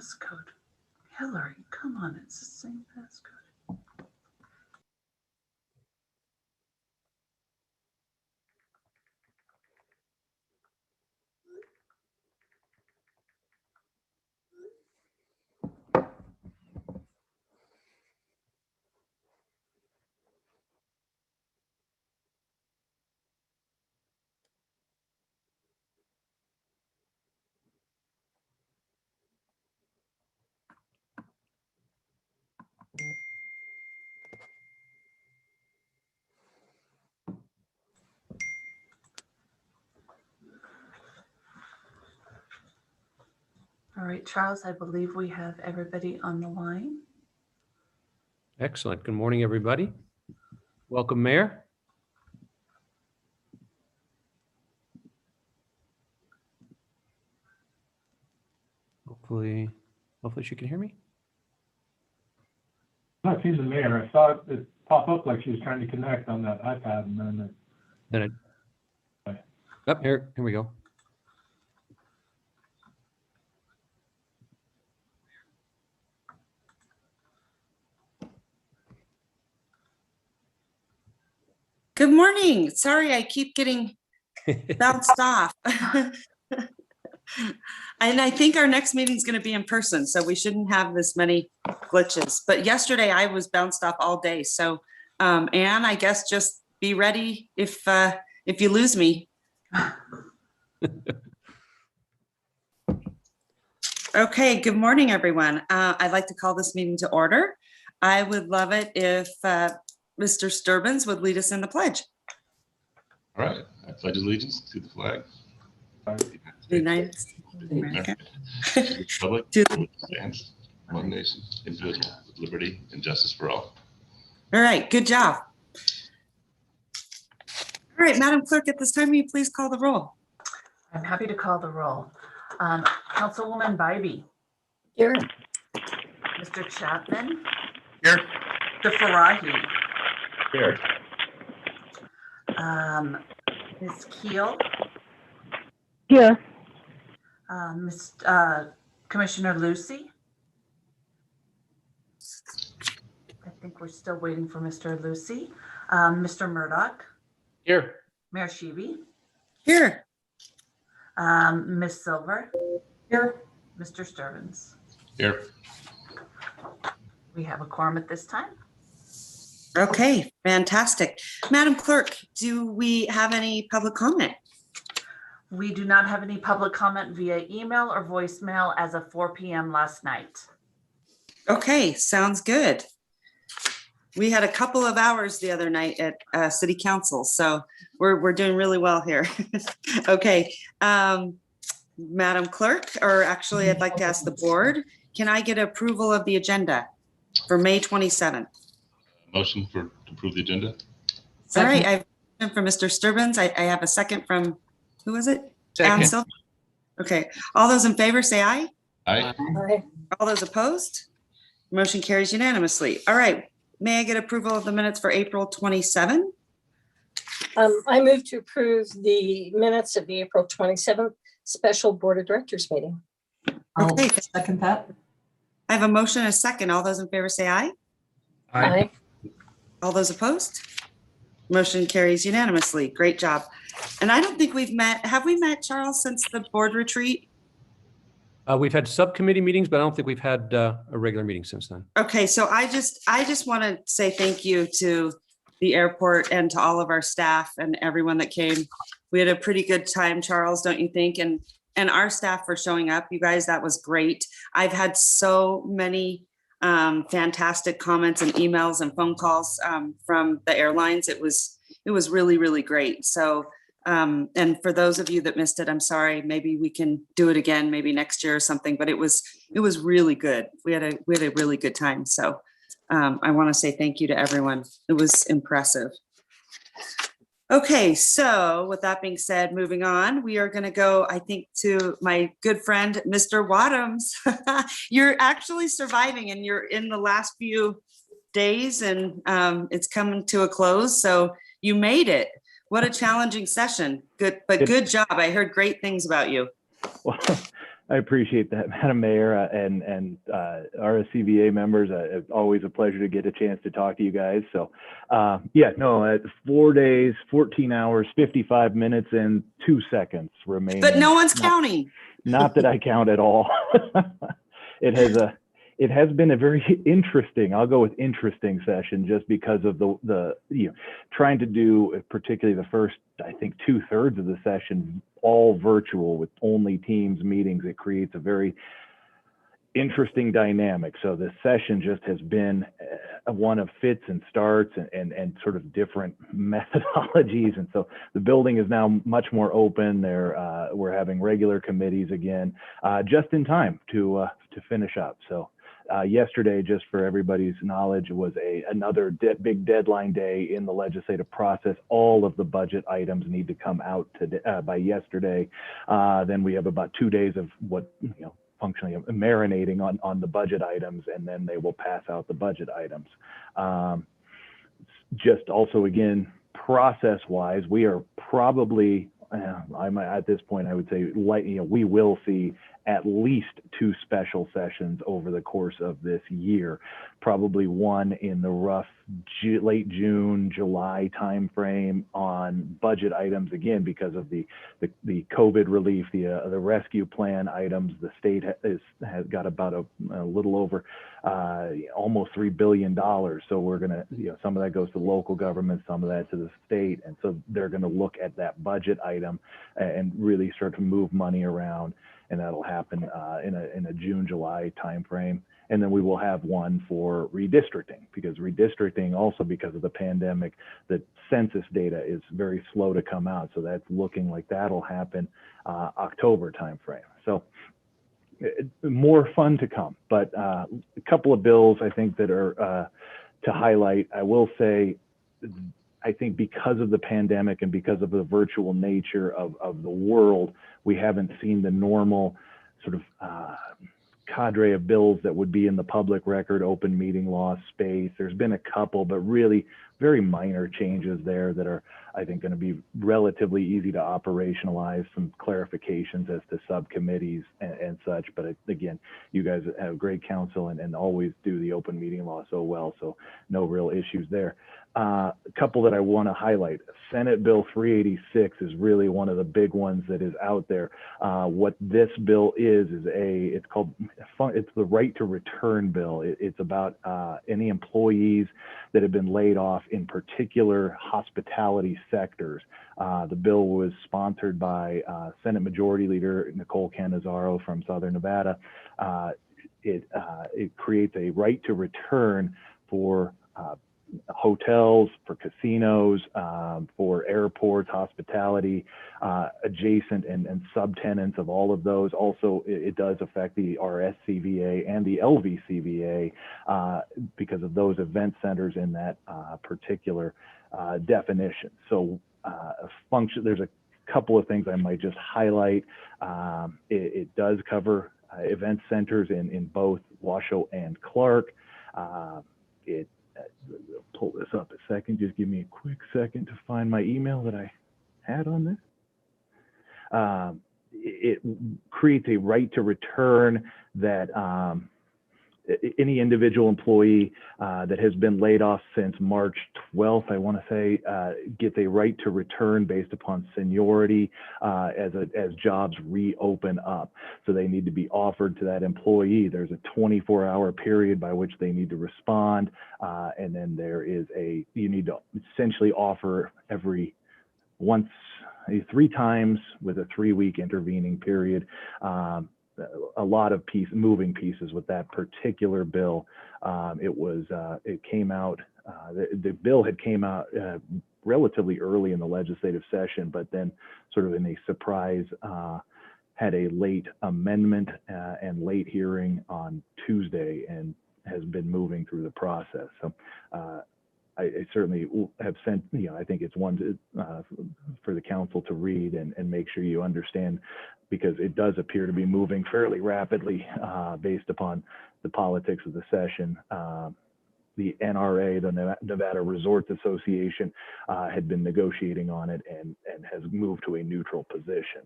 passcode. Hillary, come on, it's the same passcode. All right, Charles, I believe we have everybody on the line. Excellent. Good morning, everybody. Welcome, Mayor. Hopefully she can hear me. No, she's the mayor. I saw it pop up like she was trying to connect on that iPad, and then Here we go. Good morning. Sorry, I keep getting bounced off. And I think our next meeting is going to be in person, so we shouldn't have this many glitches. But yesterday I was bounced off all day. So, Anne, I guess just be ready if you lose me. Okay, good morning, everyone. I'd like to call this meeting to order. I would love it if Mr. Sturbins would lead us in the pledge. All right, I pledge allegiance to the flag of The United States of America. to the republic To- for which it stands, one nation, indivisible, with liberty and justice for all. All right, good job. All right, Madam Clerk, at this time, will you please call the roll? I'm happy to call the roll. Councilwoman Bybee. Here. Mr. Chapman. Here. Mr. Farahi. Here. Ms. Keel. Here. Commissioner Lucy. I think we're still waiting for Mr. Lucy. Mr. Murdoch. Here. Mayor Sheeby. Here. Ms. Silver. Here. Mr. Sturbins. Here. We have a quorum at this time. Okay, fantastic. Madam Clerk, do we have any public comment? We do not have any public comment via email or voicemail as of 4 p.m. last night. Okay, sounds good. We had a couple of hours the other night at City Council, so we're doing really well here. Okay, Madam Clerk, or actually I'd like to ask the board, can I get approval of the agenda for May 27th? Motion to approve the agenda. All right, I have a motion from Mr. Sturbins. I have a second from, who was it? Second. Counsel. Okay, all those in favor say aye. Aye. Aye. All those opposed? Motion carries unanimously. All right, may I get approval of the minutes for April 27? I move to approve the minutes of the April 27th Special Board of Directors meeting. Okay, Second that. I have a motion and a second. All those in favor say aye. Aye. All those opposed? Motion carries unanimously. Great job. And I don't think we've met, have we met, Charles, since the board retreat? We've had subcommittee meetings, but I don't think we've had a regular meeting since then. Okay, so I just want to say thank you to the airport and to all of our staff and everyone that came. We had a pretty good time, Charles, don't you think? And our staff for showing up, you guys, that was great. I've had so many fantastic comments and emails and phone calls from the airlines. It was really, really great. So, and for those of you that missed it, I'm sorry, maybe we can do it again, maybe next year or something, but it was really good. We had a really good time. So I want to say thank you to everyone. It was impressive. Okay, so with that being said, moving on, we are going to go, I think, to my good friend, Mr. Wadhams. You're actually surviving and you're in the last few days and it's coming to a close. So you made it. What a challenging session. Good, but good job. I heard great things about you. Well, I appreciate that, Madam Mayor, and RSCVA members. It's always a pleasure to get a chance to talk to you guys. So, 4 days, 14 hours, 55 minutes, and 2 seconds remaining. But no one's counting. Not that I count at all. It has been a very interesting, I'll go with interesting session, just because of the trying to do particularly the first, I think 2/3 of the session all virtual with only Teams meetings. It creates a very interesting dynamic. So the session just has been one of fits and starts and sort of different methodologies. And so the building is now much more open. We're having regular committees again, just in time to finish up. So yesterday, just for everybody's knowledge, was another big deadline day in the legislative process. All of the budget items need to come out by yesterday. Then we have about 2 days of what, functionally marinating on the budget items, and then they will pass out the budget items. Just also, again, process-wise, we are probably, at this point, I would say, we will see at least 2 special sessions over the course of this year, probably one in the rough late June, July timeframe on budget items, again, because of the COVID relief, the rescue plan items. The state has got about a little over almost $3 billion. So we're going to, some of that goes to local government, some of that to the state. And so they're going to look at that budget item and really start to move money around. And that'll happen in a June, July timeframe. And then we will have one for redistricting, because redistricting, also because of the pandemic, the census data is very slow to come out. So that's looking like that'll happen October timeframe. So more fun to come, but a couple of bills I think that are to highlight. I will say, I think because of the pandemic and because of the virtual nature of the world, we haven't seen the normal sort of cadre of bills that would be in the public record, open meeting law space. There's been a couple, but really very minor changes there that are, I think, going to be relatively easy to operationalize, some clarifications as to subcommittees and such. But again, you guys have great counsel and always do the open meeting law so well, so no real issues there. A couple that I want to highlight. Senate Bill 386 is really one of the big ones that is out there. What this bill is it's the right to return bill. It's about any employees that have been laid off in particular hospitality sectors. The bill was sponsored by Senate Majority Leader Nicole Cannizzaro from Southern Nevada. It creates a right to return for hotels, for casinos, for airports, hospitality, adjacent and subtenants of all of those. Also, it does affect the RSCVA and the LVCVA because of those event centers in that particular definition. So there's a couple of things I might just highlight. It does cover event centers in both Washoe and Clark. I'll pull this up a second. Just give me a quick second to find my email that I had on this. It creates a right to return that any individual employee that has been laid off since March 12th, I want to say, gets a right to return based upon seniority as jobs reopen up. So they need to be offered to that employee. There's a 24-hour period by which they need to respond. And then you need to essentially offer three times with a 3-week intervening period. A lot of moving pieces with that particular bill. It came out, the bill had came out relatively early in the legislative session, but then sort of in a surprise had a late amendment and late hearing on Tuesday and has been moving through the process. So I certainly have sent, I think it's one for the council to read and make sure you understand, because it does appear to be moving fairly rapidly based upon the politics of the session. The NRA, the Nevada Resorts Association, had been negotiating on it and has moved to a neutral position.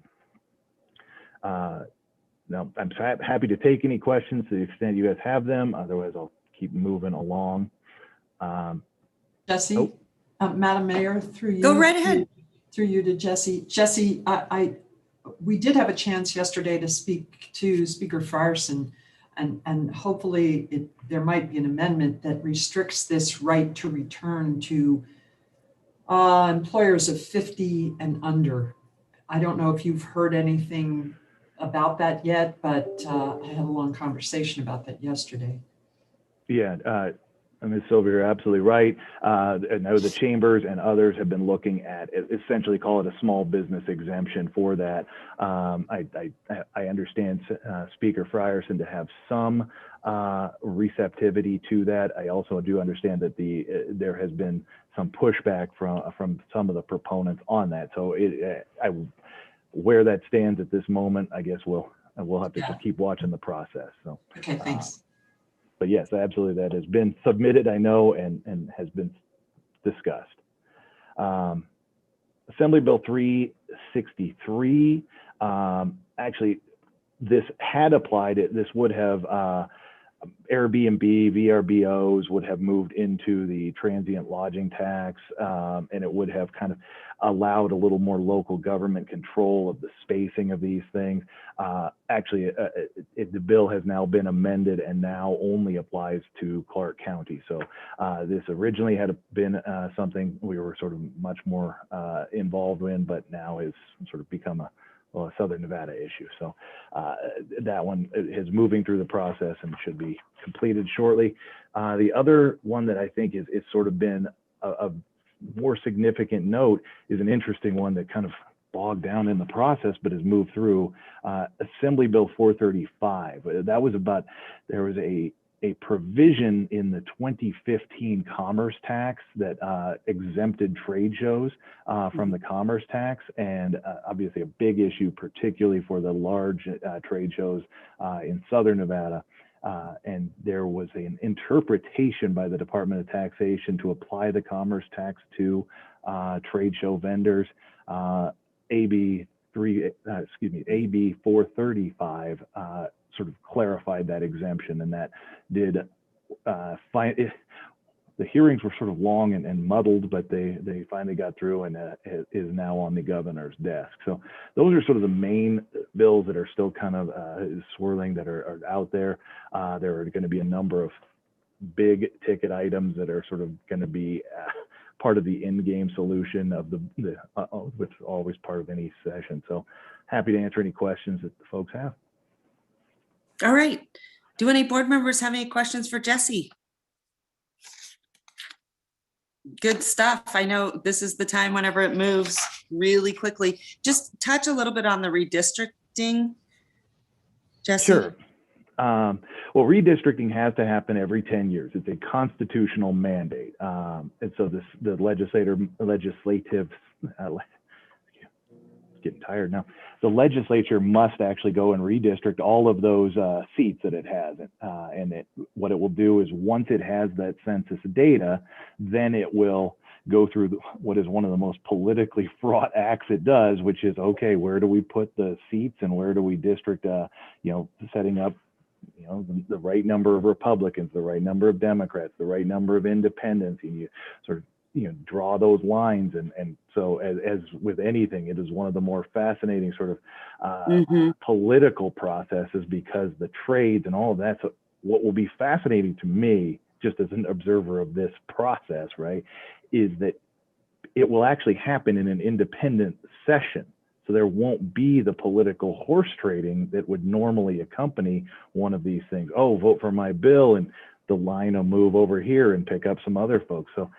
no, I'm happy to take any questions to the extent you guys have them. Otherwise, I'll keep moving along. Jesse, Madam Mayor, through you. Go right ahead. Through you to Jesse. Jesse, we did have a chance yesterday to speak to Speaker Frierson, and hopefully there might be an amendment that restricts this right to return to employers of 50 and under. I don't know if you've heard anything about that yet, but I had a long conversation about that yesterday. Yeah, Ms. Silver, you're absolutely right. I know the chambers and others have been looking at essentially call it a small business exemption for that. I understand Speaker Frierson to have some receptivity to that. I also do understand that there has been some pushback from some of the proponents on that. So where that stands at this moment, I guess we'll have to keep watching the process. So Okay, thanks. but yes, absolutely, that has been submitted, I know, and has been discussed. Assembly Bill 363, actually, this had applied, this would have, Airbnb, VRBOs would have moved into the transient lodging tax, and it would have kind of allowed a little more local government control of the spacing of these things. Actually, the bill has now been amended and now only applies to Clark County. So this originally had been something we were sort of much more involved in, but now has sort of become a Southern Nevada issue. So that one is moving through the process and should be completed shortly. The other one that I think is sort of been a more significant note is an interesting one that kind of bogged down in the process, but has moved through Assembly Bill 435. That was about, there was a provision in the 2015 commerce tax that exempted trade shows from the commerce tax, and obviously a big issue, particularly for the large trade shows in Southern Nevada. And there was an interpretation by the Department of Taxation to apply the commerce tax to trade show vendors. AB 435 sort of clarified that exemption, and that did the hearings were sort of long and muddled, but they finally got through, and is now on the governor's desk. So those are sort of the main bills that are still kind of swirling, that are out there. There are going to be a number of big ticket items that are sort of going to be part of the end game solution of which is always part of any session. So happy to answer any questions that the folks have. All right. Do any board members have any questions for Jesse? Good stuff. I know this is the time whenever it moves really quickly. Just touch a little bit on the redistricting, Jesse. Sure. Well, redistricting has to happen every 10 years. It's a constitutional mandate. And so the legislative, getting tired now. The legislature must actually go and redistrict all of those seats that it has. And what it will do is, once it has that census data, then it will go through what is one of the most politically fraught acts it does, which is, okay, where do we put the seats and where do we district, setting up, the right number of Republicans, the right number of Democrats, the right number of independents, and you sort of draw those lines. And so as with anything, it is one of the more fascinating sort of political processes, because the trades and all of that. So what will be fascinating to me, just as an observer of this process, right, is that it will actually happen in an independent session. So there won't be the political horse trading that would normally accompany one of these things. Oh, vote for my bill, and the line will move over here and pick up some other folks. So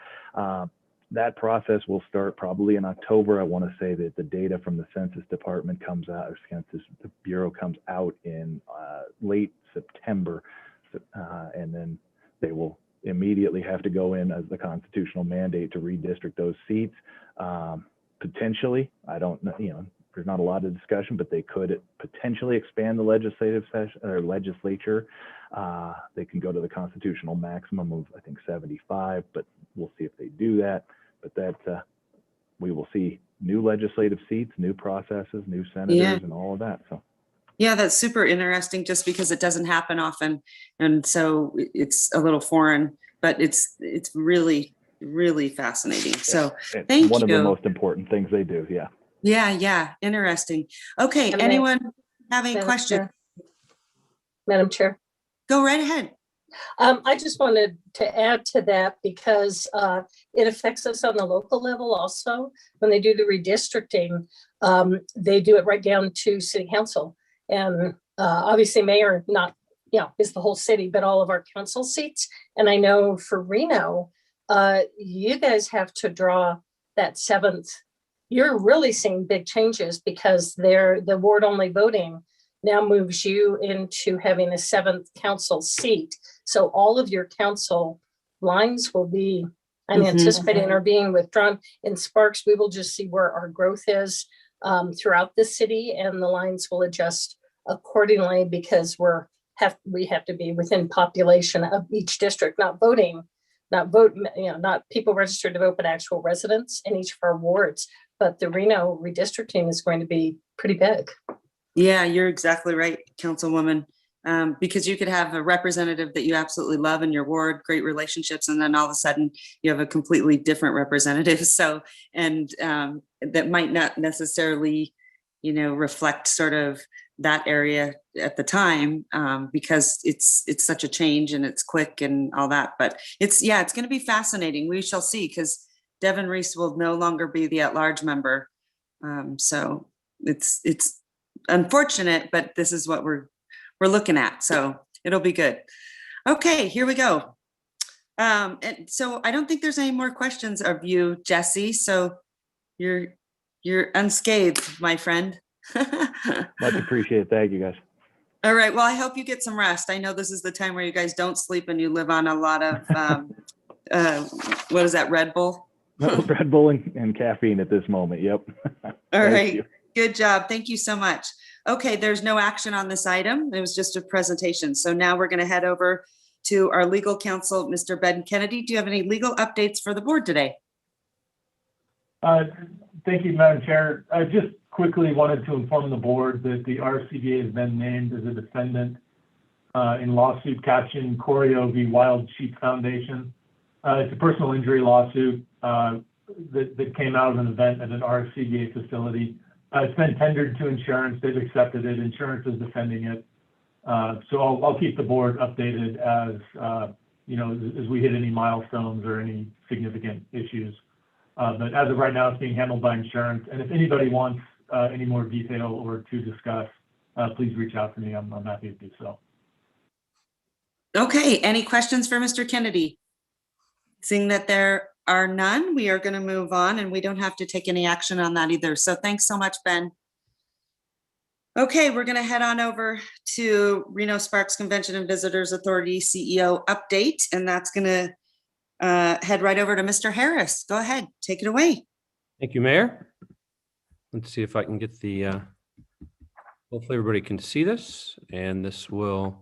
that process will start probably in October. I want to say that the data from the Census Department comes out, or Census Bureau comes out in late September, and then they will immediately have to go in as the constitutional mandate to redistrict those seats. Potentially, I don't know, there's not a lot of discussion, but they could potentially expand the legislative session or legislature. They can go to the constitutional maximum of, I think, 75, but we'll see if they do that. But that we will see new legislative seats, new processes, new senators, and all of that. So Yeah, that's super interesting just because it doesn't happen often. And so it's a little foreign, but it's really, really fascinating. So It's thank one of the you. most important things they do. Yeah. Yeah, interesting. Okay, And anyone have any Madam questions? Chair- Madam Chair. Go right ahead. I just wanted to add to that because it affects us on the local level also. When they do the redistricting, they do it right down to city council. And obviously mayor, not, is the whole city, but all of our council seats. And I know for Reno, you guys have to draw that 7th. You're really seeing big changes because the ward only voting now moves you into having a 7th council seat. So all of your council lines will be, I'm anticipating, are being withdrawn. In Sparks, we will just see where our growth is throughout the city, and the lines will adjust accordingly because we have to be within population of each district, not people registered to vote, but actual residents in each of our wards. But the Reno redistricting is going to be pretty big. Yeah, you're exactly right, Councilwoman. Because you could have a representative that you absolutely love in your ward, great relationships, and then all of a sudden you have a completely different representative. So, and that might not necessarily, reflect sort of that area at the time because it's such a change and it's quick and all that. But it's going to be fascinating. We shall see, because Devin Reese will no longer be the at-large member. So it's unfortunate, but this is what we're looking at, so it'll be good. Okay, here we go. And so I don't think there's any more questions of you, Jesse. So you're unscathed, my friend. Much appreciated. Thank you, guys. All right. Well, I hope you get some rest. I know this is the time where you guys don't sleep and you live on a lot of what is that, Red Bull? Red Bull and caffeine at this moment. Yep. All right. Good job. Thank you so much. Okay, there's no action on this item. It was just a presentation. So now we're going to head over to our legal counsel, Mr. Ben Kennedy. Do you have any legal updates for the board today? Thank you, Madam Chair. I just quickly wanted to inform the board that the RSCVA has been named as a defendant in lawsuit captioned Corio v. Wild Sheep Foundation. It's a personal injury lawsuit that came out of an event at an RSCVA facility. It's been tendered to insurance. They've accepted it. Insurance is defending it. So I'll keep the board updated as as we hit any milestones or any significant issues. But as of right now, it's being handled by insurance. And if anybody wants any more detail or to discuss, please reach out to me. I'm happy to do so. Okay. Any questions for Mr. Kennedy? Seeing that there are none, we are going to move on, and we don't have to take any action on that either. So thanks so much, Ben. Okay, we're going to head on over to Reno Sparks Convention and Visitors Authority CEO update, and that's going to head right over to Mr. Harris. Go ahead, take it away. Thank you, Mayor. Let's see if I can get the, hopefully everybody can see this, and this will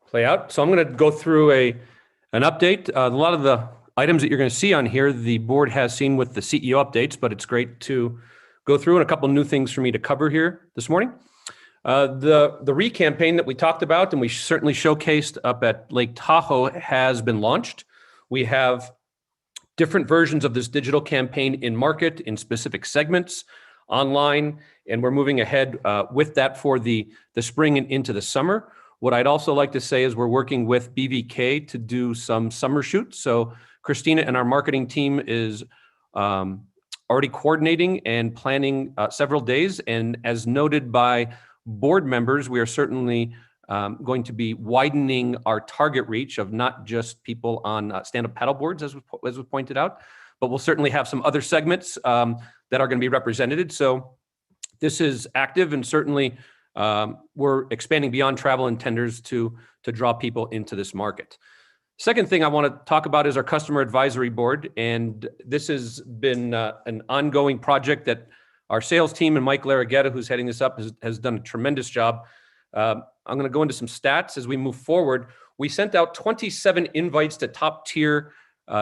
play out. So I'm going to go through an update. A lot of the items that you're going to see on here, the board has seen with the CEO updates, but it's great to go through, and a couple new things for me to cover here this morning. The re-campaign that we talked about and we certainly showcased up at Lake Tahoe has been launched. We have different versions of this digital campaign in market in specific segments online, and we're moving ahead with that for the spring and into the summer. What I'd also like to say is we're working with BVK to do some summer shoots. So Christina and our marketing team is already coordinating and planning several days. And as noted by board members, we are certainly going to be widening our target reach of not just people on stand-up paddle boards, as was pointed out, but we'll certainly have some other segments that are going to be represented. So this is active, and certainly we're expanding beyond travel and tenders to draw people into this market. Second thing I want to talk about is our customer advisory board. And this has been an ongoing project that our sales team and Mike Larraguetta, who's heading this up, has done a tremendous job. I'm going to go into some stats as we move forward. We sent out 27 invites to top tier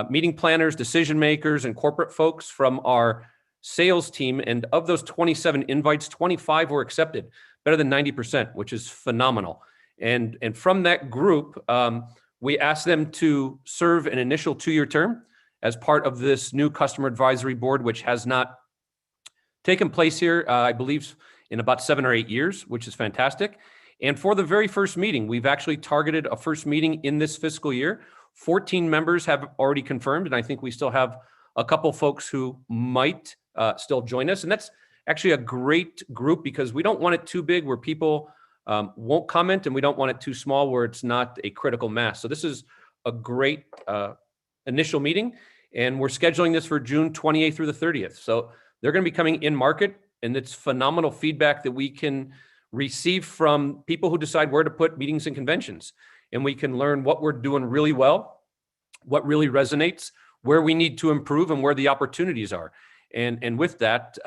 meeting planners, decision makers, and corporate folks from our sales team. And of those 27 invites, 25 were accepted, better than 90%, which is phenomenal. And from that group, we asked them to serve an initial 2-year term as part of this new customer advisory board, which has not taken place here, I believe, in about 7 or 8 years, which is fantastic. And for the very first meeting, we've actually targeted a first meeting in this fiscal year. 14 members have already confirmed, and I think we still have a couple folks who might still join us. And that's actually a great group because we don't want it too big where people won't comment, and we don't want it too small where it's not a critical mass. So this is a great initial meeting, and we're scheduling this for June 28th through the 30th. So they're going to be coming in market, and it's phenomenal feedback that we can receive from people who decide where to put meetings and conventions. And we can learn what we're doing really well, what really resonates, where we need to improve, and where the opportunities are. And with that,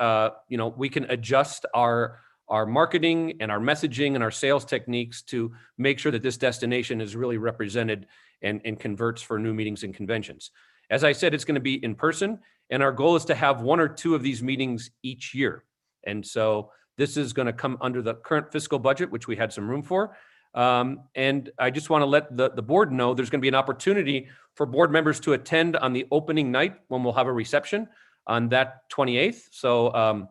we can adjust our marketing and our messaging and our sales techniques to make sure that this destination is really represented and converts for new meetings and conventions. As I said, it's going to be in person, and our goal is to have 1 or 2 of these meetings each year. And so this is going to come under the current fiscal budget, which we had some room for. And I just want to let the board know there's going to be an opportunity for board members to attend on the opening night when we'll have a reception on that 28th. So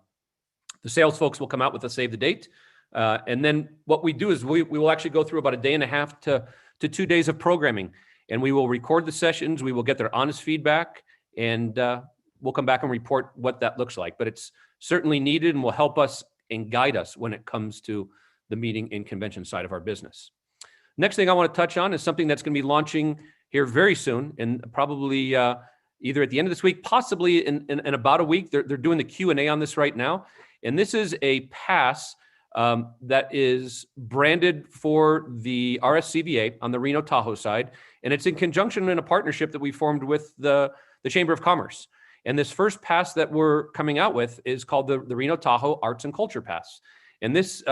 the sales folks will come out with a save the date. And then what we do is we will actually go through about a day and a half to 2 days of programming, and we will record the sessions. We will get their honest feedback, and we'll come back and report what that looks like. But it's certainly needed and will help us and guide us when it comes to the meeting and convention side of our business. Next thing I want to touch on is something that's going to be launching here very soon, and probably either at the end of this week, possibly in about a week. They're doing the Q&A on this right now. And this is a pass that is branded for the RSCVA on the Reno Tahoe side. And it's in conjunction in a partnership that we formed with the Chamber of Commerce. And this first pass that we're coming out with is called the Reno Tahoe Arts and Culture Pass. And this,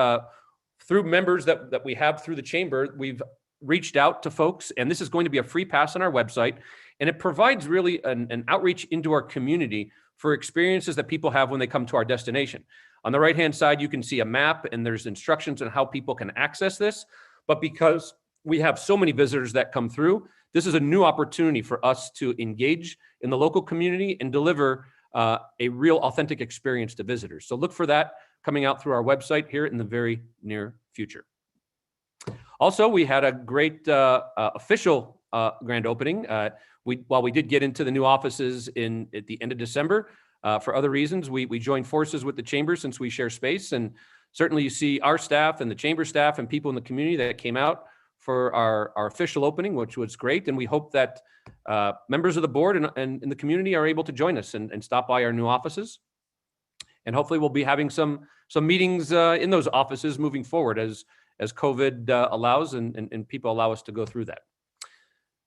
through members that we have through the Chamber, we've reached out to folks, and this is going to be a free pass on our website. And it provides really an outreach into our community for experiences that people have when they come to our destination. On the right-hand side, you can see a map, and there's instructions on how people can access this. But because we have so many visitors that come through, this is a new opportunity for us to engage in the local community and deliver a real authentic experience to visitors. So look for that coming out through our website here in the very near future. Also, we had a great official grand opening. While we did get into the new offices at the end of December, for other reasons, we joined forces with the Chamber since we share space. And certainly you see our staff and the Chamber staff and people in the community that came out for our official opening, which was great. And we hope that members of the board and the community are able to join us and stop by our new offices. And hopefully we'll be having some meetings in those offices moving forward as COVID allows and people allow us to go through that.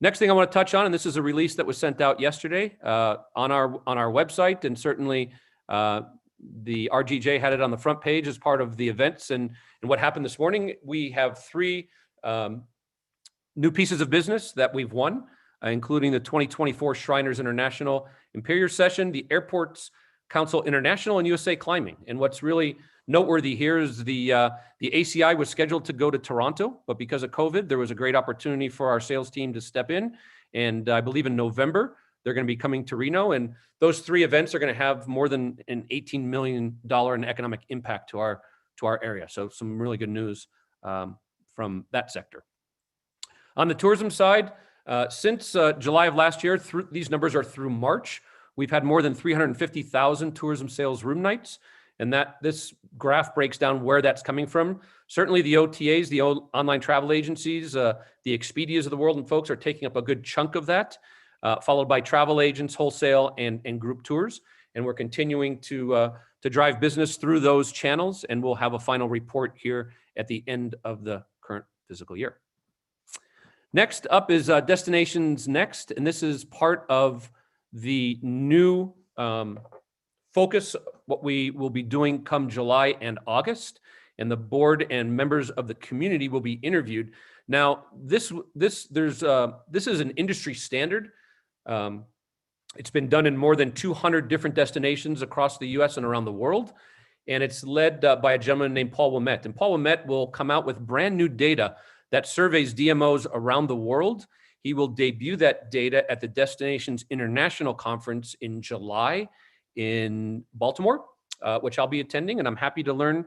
Next thing I want to touch on, and this is a release that was sent out yesterday on our website, and certainly the RGJ had it on the front page as part of the events. And what happened this morning, we have 3 new pieces of business that we've won, including the 2024 Shriners International Imperial Session, the Airports Council International, and USA Climbing. And what's really noteworthy here is the ACI was scheduled to go to Toronto, but because of COVID, there was a great opportunity for our sales team to step in. And I believe in November, they're going to be coming to Reno. And those 3 events are going to have more than an $18 million in economic impact to our area. So some really good news from that sector. On the tourism side, since July of last year, these numbers are through March, we've had more than 350,000 tourism sales room nights. And this graph breaks down where that's coming from. Certainly the OTAs, the online travel agencies, the Expedias of the world and folks are taking up a good chunk of that, followed by travel agents, wholesale, and group tours. And we're continuing to drive business through those channels, and we'll have a final report here at the end of the current fiscal year. Next up is Destinations Next, and this is part of the new focus, what we will be doing come July and August, and the board and members of the community will be interviewed. Now, this is an industry standard It's been done in more than 200 different destinations across the US and around the world. And it's led by a gentleman named Paul Wilmette. And Paul Wilmette will come out with brand new data that surveys DMOs around the world. He will debut that data at the Destinations International Conference in July in Baltimore, which I'll be attending. And I'm happy to learn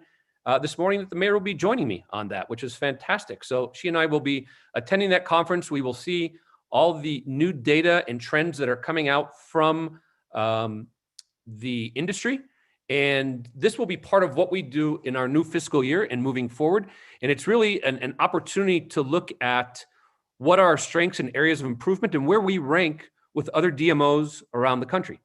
this morning that the mayor will be joining me on that, which is fantastic. So she and I will be attending that conference. We will see all the new data and trends that are coming out from the industry. And this will be part of what we do in our new fiscal year and moving forward. And it's really an opportunity to look at what are our strengths and areas of improvement and where we rank with other DMOs around the country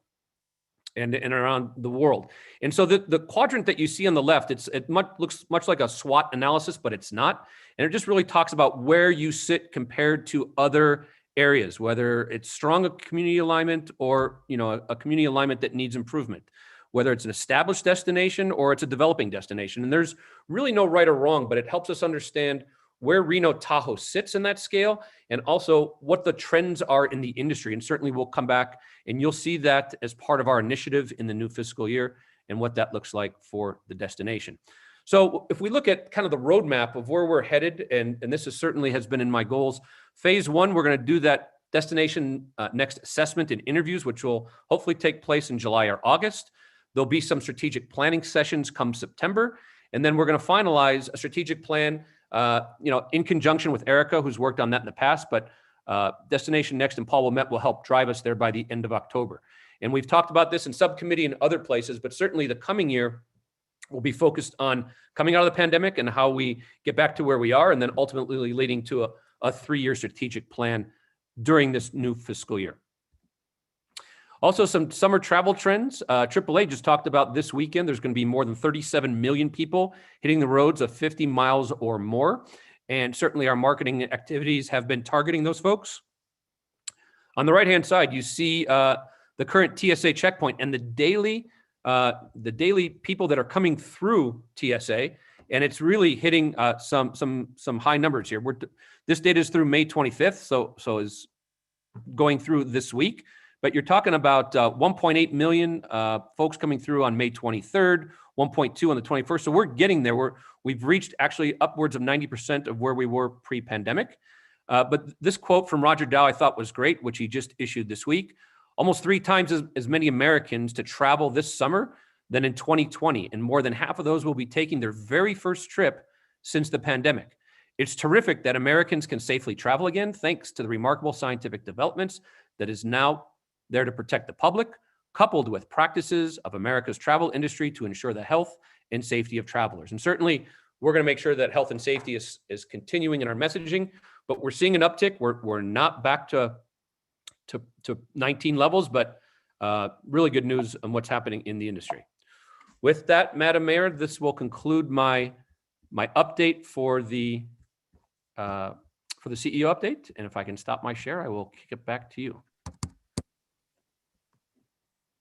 and around the world. And so the quadrant that you see on the left, looks much like a SWOT analysis, but it's not. And it just really talks about where you sit compared to other areas, whether it's strong community alignment or a community alignment that needs improvement, whether it's an established destination or it's a developing destination. And there's really no right or wrong, but it helps us understand where Reno Tahoe sits in that scale and also what the trends are in the industry. And certainly we'll come back and you'll see that as part of our initiative in the new fiscal year and what that looks like for the destination. So if we look at kind of the roadmap of where we're headed, and this certainly has been in my goals, phase one, we're going to do that destination next assessment and interviews, which will hopefully take place in July or August. There'll be some strategic planning sessions come September, and then we're going to finalize a strategic plan, in conjunction with Erica, who's worked on that in the past, but Destination Next and Paul Wilmette will help drive us there by the end of October. And we've talked about this in subcommittee and other places, but certainly the coming year will be focused on coming out of the pandemic and how we get back to where we are, and then ultimately leading to a 3-year strategic plan during this new fiscal year. Also, some summer travel trends. AAA just talked about this weekend. There's going to be more than 37 million people hitting the roads of 50 miles or more. And certainly our marketing activities have been targeting those folks. On the right-hand side, you see the current TSA checkpoint and the daily people that are coming through TSA. And it's really hitting some high numbers here. This data is through May 25th, so is going through this week. But you're talking about 1.8 million folks coming through on May 23rd, 1.2 on the 21st. So we're getting there. We've reached actually upwards of 90% of where we were pre-pandemic. But this quote from Roger Dow I thought was great, which he just issued this week. Almost 3 times as many Americans to travel this summer than in 2020. And more than half of those will be taking their very first trip since the pandemic. It's terrific that Americans can safely travel again, thanks to the remarkable scientific developments that is now there to protect the public, coupled with practices of America's travel industry to ensure the health and safety of travelers. And certainly, we're going to make sure that health and safety is continuing in our messaging, but we're seeing an uptick. We're not back to 19 levels, but really good news on what's happening in the industry. With that, Madam Mayor, this will conclude my update for the CEO update. And if I can stop my share, I will kick it back to you.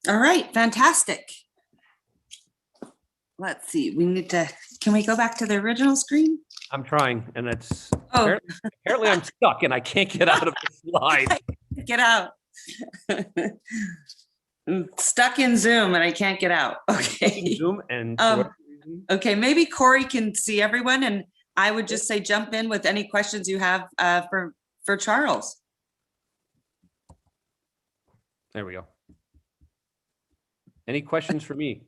All right, fantastic. Let's see, can we go back to the original screen? I'm trying, and it's Oh. apparently I'm stuck and I can't get out of the slide. Get out. I'm stuck in Zoom and I can't get out. Okay. Zoom and for whatever reason- Okay, maybe Corey can see everyone, and I would just say jump in with any questions you have for Charles. There we go. Any questions for me?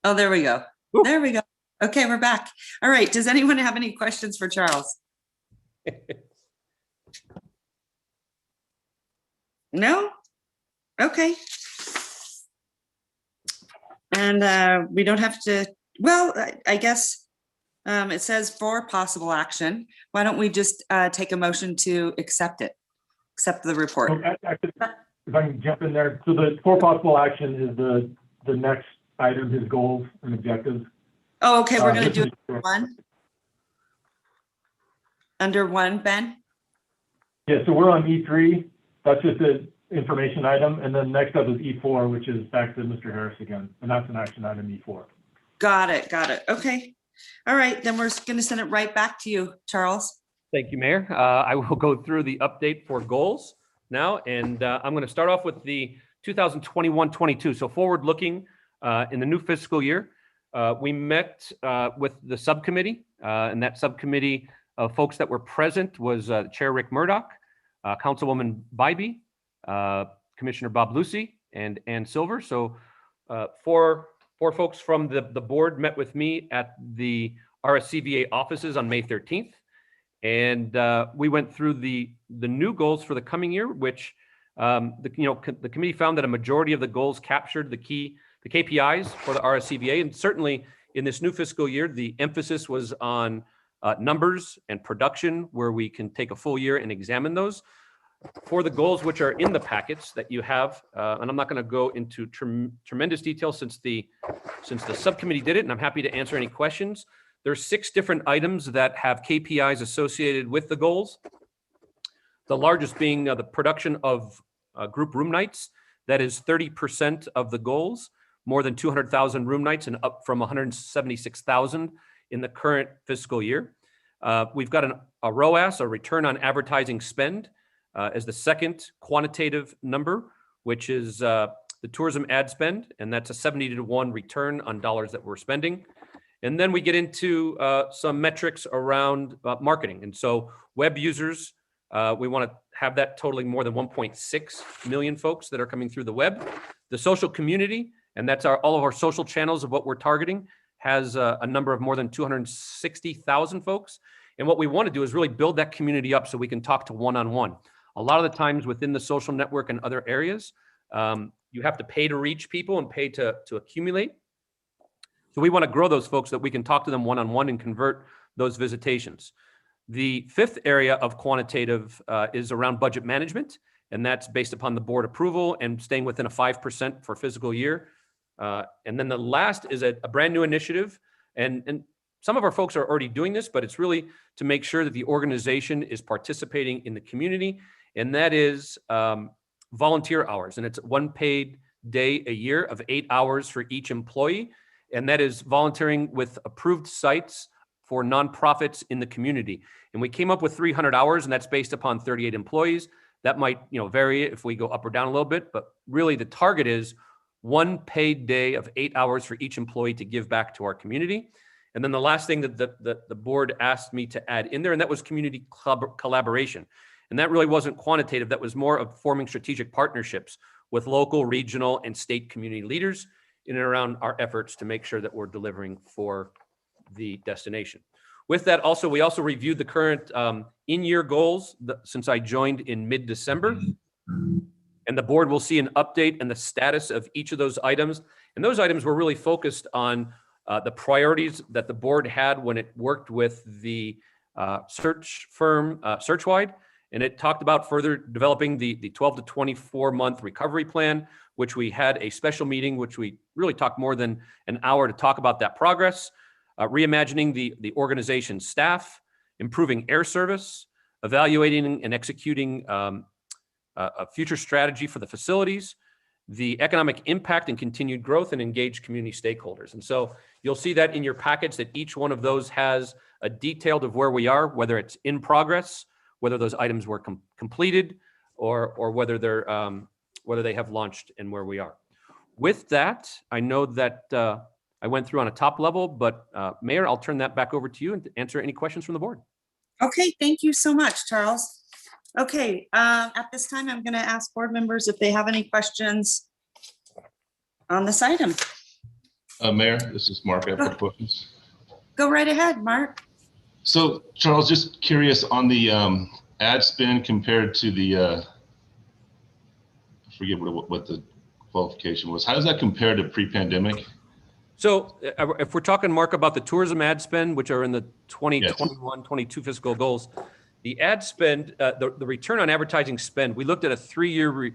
Oh, there we go. Ooh. There we go. Okay, we're back. All right, does anyone have any questions for Charles? No? Okay. And we don't have to, well, I guess it says for possible action. Why don't we just take a motion to accept the report? Actually, if I can jump in there. So the for possible action is the next item, his goals and objectives. Oh, okay, we're gonna This do is- it one. Under one, Ben? Yeah, so we're on E3. That's just an information item. And then next up is E4, which is back to Mr. Harris again. And that's an action item, E4. Got it. Okay. All right, then we're gonna send it right back to you, Charles. Thank you, Mayor. I will go through the update for goals. now, and I'm going to start off with the 2021-22. So forward looking in the new fiscal year, we met with the subcommittee, and that subcommittee of folks that were present was Chair Rick Murdoch, Councilwoman Bybee, Commissioner Bob Lucy, and Ann Silver. So four folks from the board met with me at the RSCVA offices on May 13th. And we went through the new goals for the coming year, which the committee found that a majority of the goals captured the KPIs for the RSCVA. And certainly in this new fiscal year, the emphasis was on numbers and production, where we can take a full year and examine those. For the goals which are in the packets that you have, and I'm not going to go into tremendous detail since the subcommittee did it, and I'm happy to answer any questions. There's 6 different items that have KPIs associated with the goals. The largest being the production of group room nights. That is 30% of the goals, more than 200,000 room nights, and up from 176,000 in the current fiscal year. We've got a ROAS, a return on advertising spend, as the second quantitative number, which is the tourism ad spend, and that's a 70-to-1 return on dollars that we're spending. And then we get into some metrics around marketing. And so web users, we want to have that totaling more than 1.6 million folks that are coming through the web. The social community, and that's all of our social channels of what we're targeting, has a number of more than 260,000 folks. And what we want to do is really build that community up so we can talk to one-on-one. A lot of the times within the social network and other areas, you have to pay to reach people and pay to accumulate. So we want to grow those folks that we can talk to them one-on-one and convert those visitations. The 5th area of quantitative is around budget management, and that's based upon the board approval and staying within a 5% for fiscal year. And then the last is a brand new initiative, and some of our folks are already doing this, but it's really to make sure that the organization is participating in the community, and that is volunteer hours. And it's 1 paid day a year of 8 hours for each employee. And that is volunteering with approved sites for nonprofits in the community. And we came up with 300 hours, and that's based upon 38 employees. That might vary if we go up or down a little bit, but really the target is 1 paid day of 8 hours for each employee to give back to our community. And then the last thing that the board asked me to add in there, and that was community collaboration. And that really wasn't quantitative. That was more of forming strategic partnerships with local, regional, and state community leaders in and around our efforts to make sure that we're delivering for the destination. With that, we also reviewed the current in-year goals since I joined in mid-December. And the board will see an update and the status of each of those items. And those items were really focused on the priorities that the board had when it worked with the search firm, Searchwide. And it talked about further developing the 12 to 24 month recovery plan, which we had a special meeting, which we really talked more than an hour to talk about that progress, reimagining the organization's staff, improving air service, evaluating and executing a future strategy for the facilities, the economic impact and continued growth, and engage community stakeholders. And so you'll see that in your package that each one of those has a detailed of where we are, whether it's in progress, whether those items were completed, or whether they have launched and where we are. With that, I know that I went through on a top level, but Mayor, I'll turn that back over to you and answer any questions from the board. Okay, thank you so much, Charles. Okay, at this time, I'm going to ask board members if they have any questions on this item. Mayor, this is Mark. I have a couple questions. Go right ahead, Mark. So, Charles, just curious on the ad spend compared to the, I forget what the qualification was. How does that compare to pre-pandemic? So if we're talking, Mark, about the tourism ad spend, which are in the 2021-22 fiscal goals, the ad spend, the return on advertising spend, we looked at a 3-year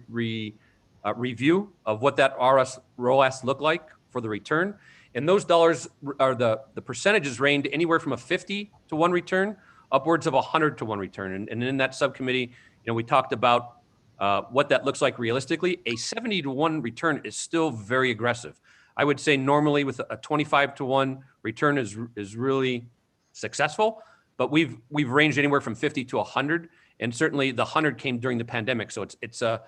review of what that ROAS looked like for the return. And those dollars are the percentages ranged anywhere from a 50-to-1 return upwards of 100-to-1 return. And in that subcommittee, we talked about what that looks like realistically. A 70-to-1 return is still very aggressive. I would say normally with a 25-to-1 return is really successful, but we've ranged anywhere from 50 to 100. And certainly the 100 came during the pandemic. So it's a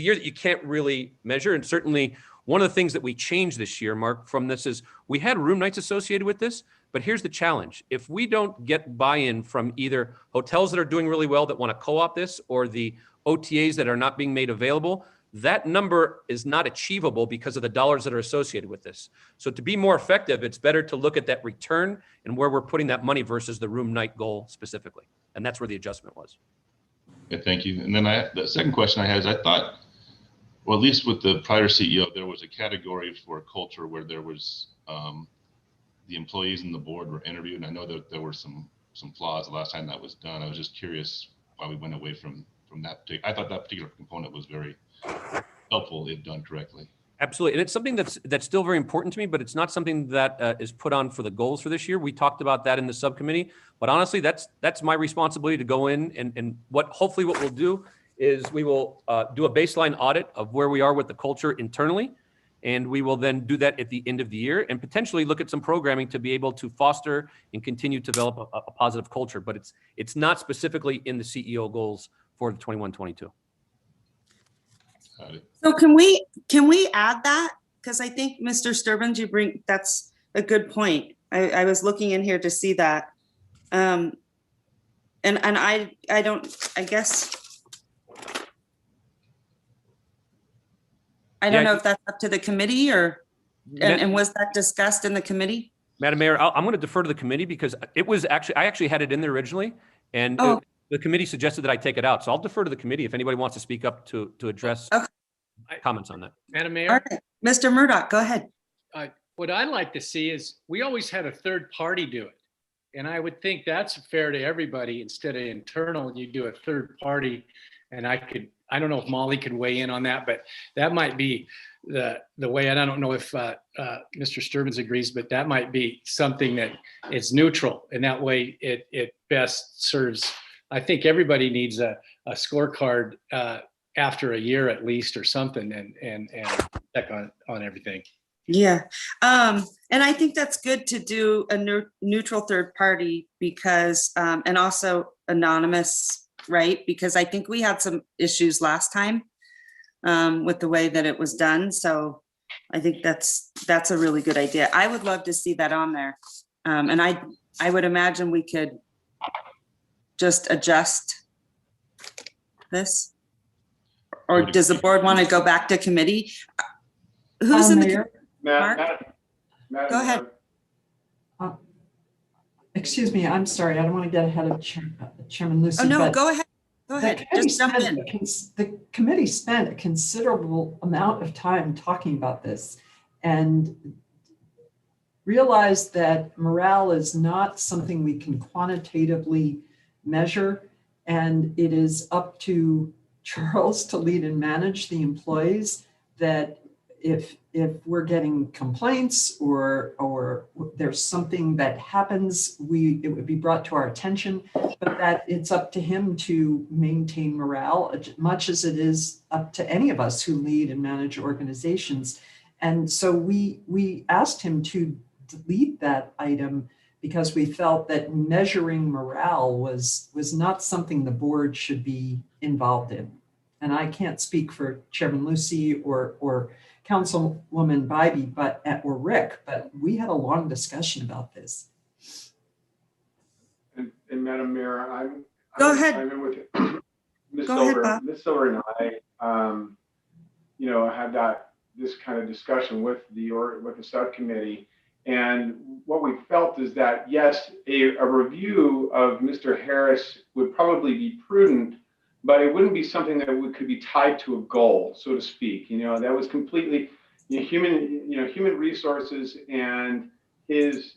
year that you can't really measure. And certainly one of the things that we changed this year, Mark, from this is we had room nights associated with this, but here's the challenge. If we don't get buy-in from either hotels that are doing really well that want to co-op this, or the OTAs that are not being made available, that number is not achievable because of the dollars that are associated with this. So to be more effective, it's better to look at that return and where we're putting that money versus the room night goal specifically. And that's where the adjustment was. Okay, thank you. And then the second question I had is, I thought, well, at least with the prior CEO, there was a category for culture where there was the employees and the board were interviewed. And I know that there were some flaws the last time that was done. I was just curious why we went away from that. I thought that particular component was very helpful if done correctly. Absolutely. And it's something that's still very important to me, but it's not something that is put on for the goals for this year. We talked about that in the subcommittee, but honestly, that's my responsibility to go in and hopefully what we'll do is we will do a baseline audit of where we are with the culture internally. And we will then do that at the end of the year and potentially look at some programming to be able to foster and continue to develop a positive culture. But it's not specifically in the CEO goals for the 21-22. So can we add that? Because I think Mr. Sturbins, that's a good point. I was looking in here to see that. And I don't know if that's up to the committee and was that discussed in the committee? Madam Mayor, I'm going to defer to the committee because I actually had it in there originally, and the committee suggested that I take it out. So I'll defer to the committee if anybody wants to speak up to address comments on that. Madam Mayor? All right, Mr. Murdoch, go ahead. What I like to see is we always had a third party do it. And I would think that's fair to everybody. Instead of internal, you do a third party. And I don't know if Molly could weigh in on that, but that might be the way. And I don't know if Mr. Sturbins agrees, but that might be something that is neutral. And that way it best serves. I think everybody needs a scorecard after a year at least or something and check on everything. Yeah. And I think that's good to do a neutral third party because, and also anonymous, right? Because I think we had some issues last time with the way that it was done. So I think that's a really good idea. I would love to see that on there. And I would imagine we could just adjust this. Or does the board want to go back to committee? Who's in the Mayor? Mark? Go ahead. Excuse me, I'm sorry. I don't want to get ahead of Chairman Lucy. Oh, no, but go ahead. Go ahead. Just jump in. The committee spent a considerable amount of time talking about this and realized that morale is not something we can quantitatively measure. And it is up to Charles to lead and manage the employees, that if we're getting complaints or there's something that happens, it would be brought to our attention, but that it's up to him to maintain morale, much as it is up to any of us who lead and manage organizations. And so we asked him to delete that item because we felt that measuring morale was not something the board should be involved in. And I can't speak for Chairman Lucy or Councilwoman Bybee, or Rick, but we had a long discussion about this. And Madam Mayor, Go ahead. I'm in with Ms. Go ahead, Silver. Bob. Ms. Silver and I, had this kind of discussion with the subcommittee. And what we felt is that, yes, a review of Mr. Harris would probably be prudent, but it wouldn't be something that could be tied to a goal, so to speak. That was completely human resources, and his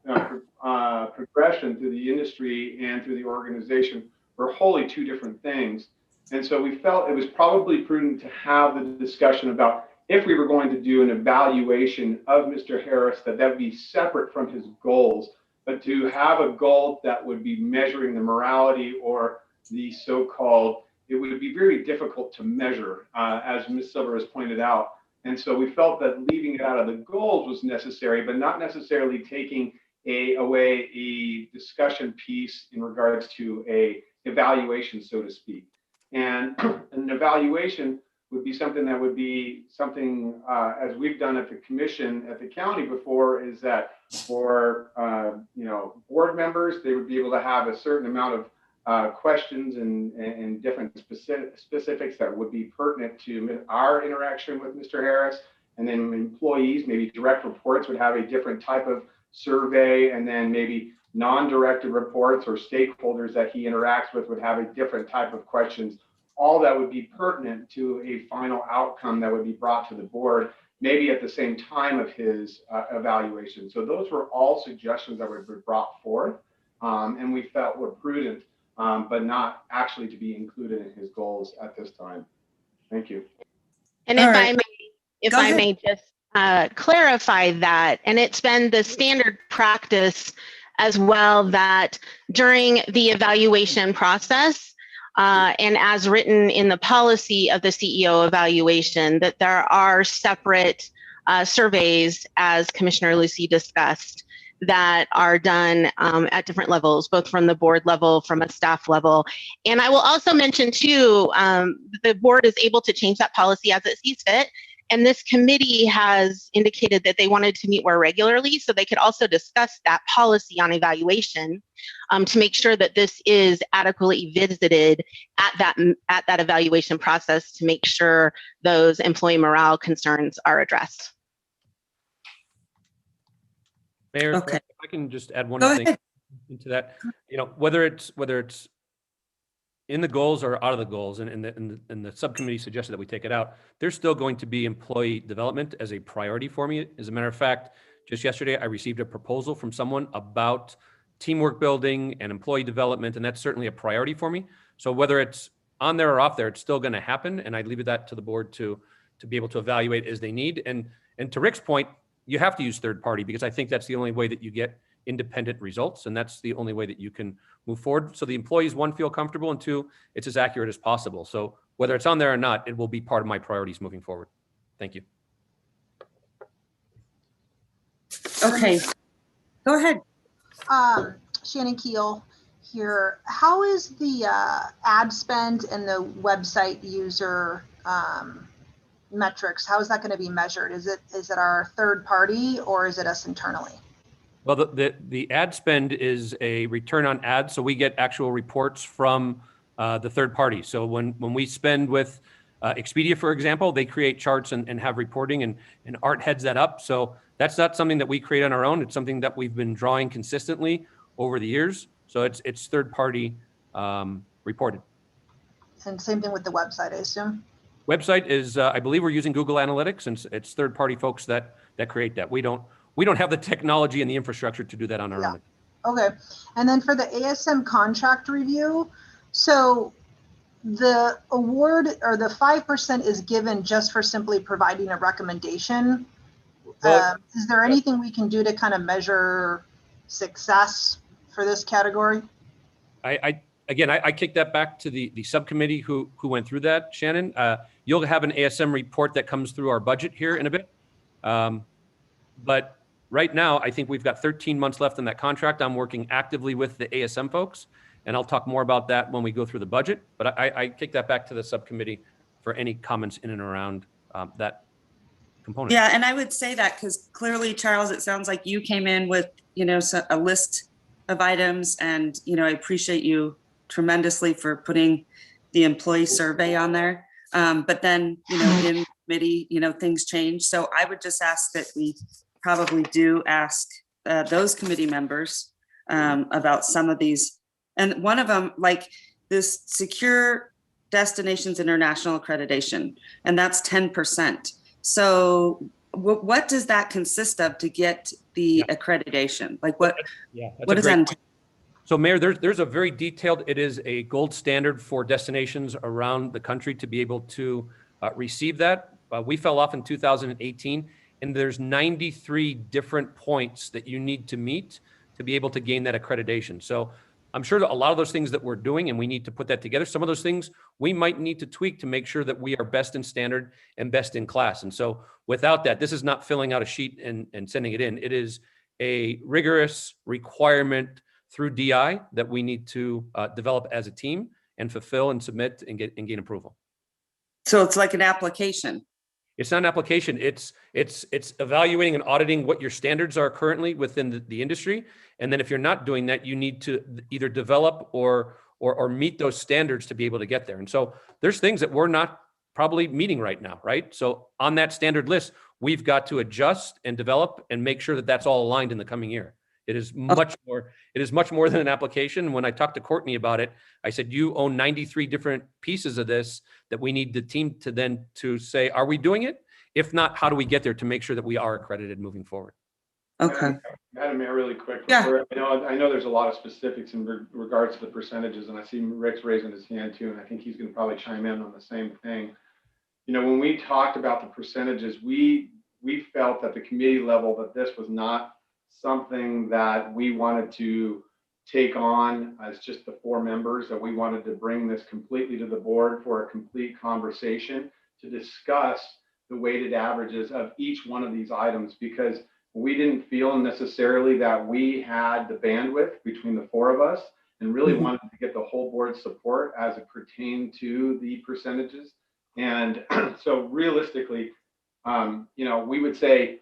progression through the industry and through the organization were wholly two different things. And so we felt it was probably prudent to have the discussion about if we were going to do an evaluation of Mr. Harris, that would be separate from his goals, but to have a goal that would be measuring the morality or the so-called, it would be very difficult to measure, as Ms. Silver has pointed out. And so we felt that leaving it out of the goals was necessary, but not necessarily taking away a discussion piece in regards to a evaluation, so to speak. And an evaluation would be something that would be something, as we've done at the commission, at the county before, is that for, board members, they would be able to have a certain amount of questions and different specifics that would be pertinent to our interaction with Mr. Harris. And then employees, maybe direct reports would have a different type of survey, and then maybe non-directed reports or stakeholders that he interacts with would have a different type of questions. All that would be pertinent to a final outcome that would be brought to the board, maybe at the same time of his evaluation. So those were all suggestions that were brought forth, and we felt were prudent, but not actually to be included in his goals at this time. Thank you. And All if right. Go I ahead. may just clarify that, and it's been the standard practice as well that during the evaluation process, and as written in the policy of the CEO evaluation, that there are separate surveys, as Commissioner Lucy discussed, that are done at different levels, both from the board level, from a staff level. And I will also mention too, the board is able to change that policy as it sees fit. And this committee has indicated that they wanted to meet more regularly, so they could also discuss that policy on evaluation to make sure that this is adequately visited at that evaluation process to make sure those employee morale concerns are addressed. Mayor, Okay. if I can just add one Go thing ahead. into that. Whether it's in the goals or out of the goals, and the subcommittee suggested that we take it out, there's still going to be employee development as a priority for me. As a matter of fact, just yesterday, I received a proposal from someone about teamwork building and employee development, and that's certainly a priority for me. So whether it's on there or off there, it's still going to happen, and I leave that to the board to be able to evaluate as they need. And to Rick's point, you have to use third party, because I think that's the only way that you get independent results, and that's the only way that you can move forward. So the employees, one, feel comfortable, and two, it's as accurate as possible. So whether it's on there or not, it will be part of my priorities moving forward. Thank you. Okay, go ahead. Shannon Keel here. How is the ad spend and the website user metrics? How is that going to be measured? Is it our third party, or is it us internally? Well, the ad spend is a return on ads, so we get actual reports from the third party. So when we spend with Expedia, for example, they create charts and have reporting, and Art heads that up. So that's not something that we create on our own. It's something that we've been drawing consistently over the years. So it's third party reported. And same thing with the website, I assume. Website is, I believe we're using Google Analytics, and it's third party folks that create that. We don't have the technology and the infrastructure to do that on our own. Okay. And then for the ASM contract review, so the award or the 5% is given just for simply providing a recommendation. Well, is there anything we can do to kind of measure success for this category? I kick that back to the subcommittee who went through that, Shannon. You'll have an ASM report that comes through our budget here in a bit. But right now, I think we've got 13 months left in that contract. I'm working actively with the ASM folks, and I'll talk more about that when we go through the budget. But I kick that back to the subcommittee for any comments in and around that component. Yeah, and I would say that because clearly, Charles, it sounds like you came in with, a list of items, and, I appreciate you tremendously for putting the employee survey on there. But then, in committee, things change. So I would just ask that we probably do ask those committee members about some of these. And one of them, like this Secure Destinations International Accreditation, and that's 10%. So what does that consist of to get the accreditation? Like what does that entail? So Mayor, there's a very detailed, it is a gold standard for destinations around the country to be able to receive that. We fell off in 2018, and there's 93 different points that you need to meet to be able to gain that accreditation. So I'm sure that a lot of those things that we're doing, and we need to put that together, some of those things we might need to tweak to make sure that we are best in standard and best in class. And so without that, this is not filling out a sheet and sending it in. It is a rigorous requirement through DI that we need to develop as a team and fulfill and submit and gain approval. So it's like an application. It's not an application. It's evaluating and auditing what your standards are currently within the industry. And then if you're not doing that, you need to either develop or meet those standards to be able to get there. And so there's things that we're not probably meeting right now, right? So on that standard list, we've got to adjust and develop and make sure that that's all aligned in the coming year. It is much more. It is much more than an application. When I talked to Courtney about it, I said, you own 93 different pieces of this that we need the team to then to say, are we doing it? If not, how do we get there to make sure that we are accredited moving forward? Okay. Madam Mayor, really quick. Yeah. I know there's a lot of specifics in regards to the percentages, and I see Rick's raising his hand too, and I think he's going to probably chime in on the same thing. You know, when we talked about the percentages, we felt at the committee level that this was not something that we wanted to take on as just the 4 members, that we wanted to bring this completely to the board for a complete conversation to discuss the weighted averages of each one of these items, because we didn't feel necessarily that we had the bandwidth between the 4 of us, and really wanted to get the whole board's support as it pertained to the percentages. And so realistically, you know, we would say,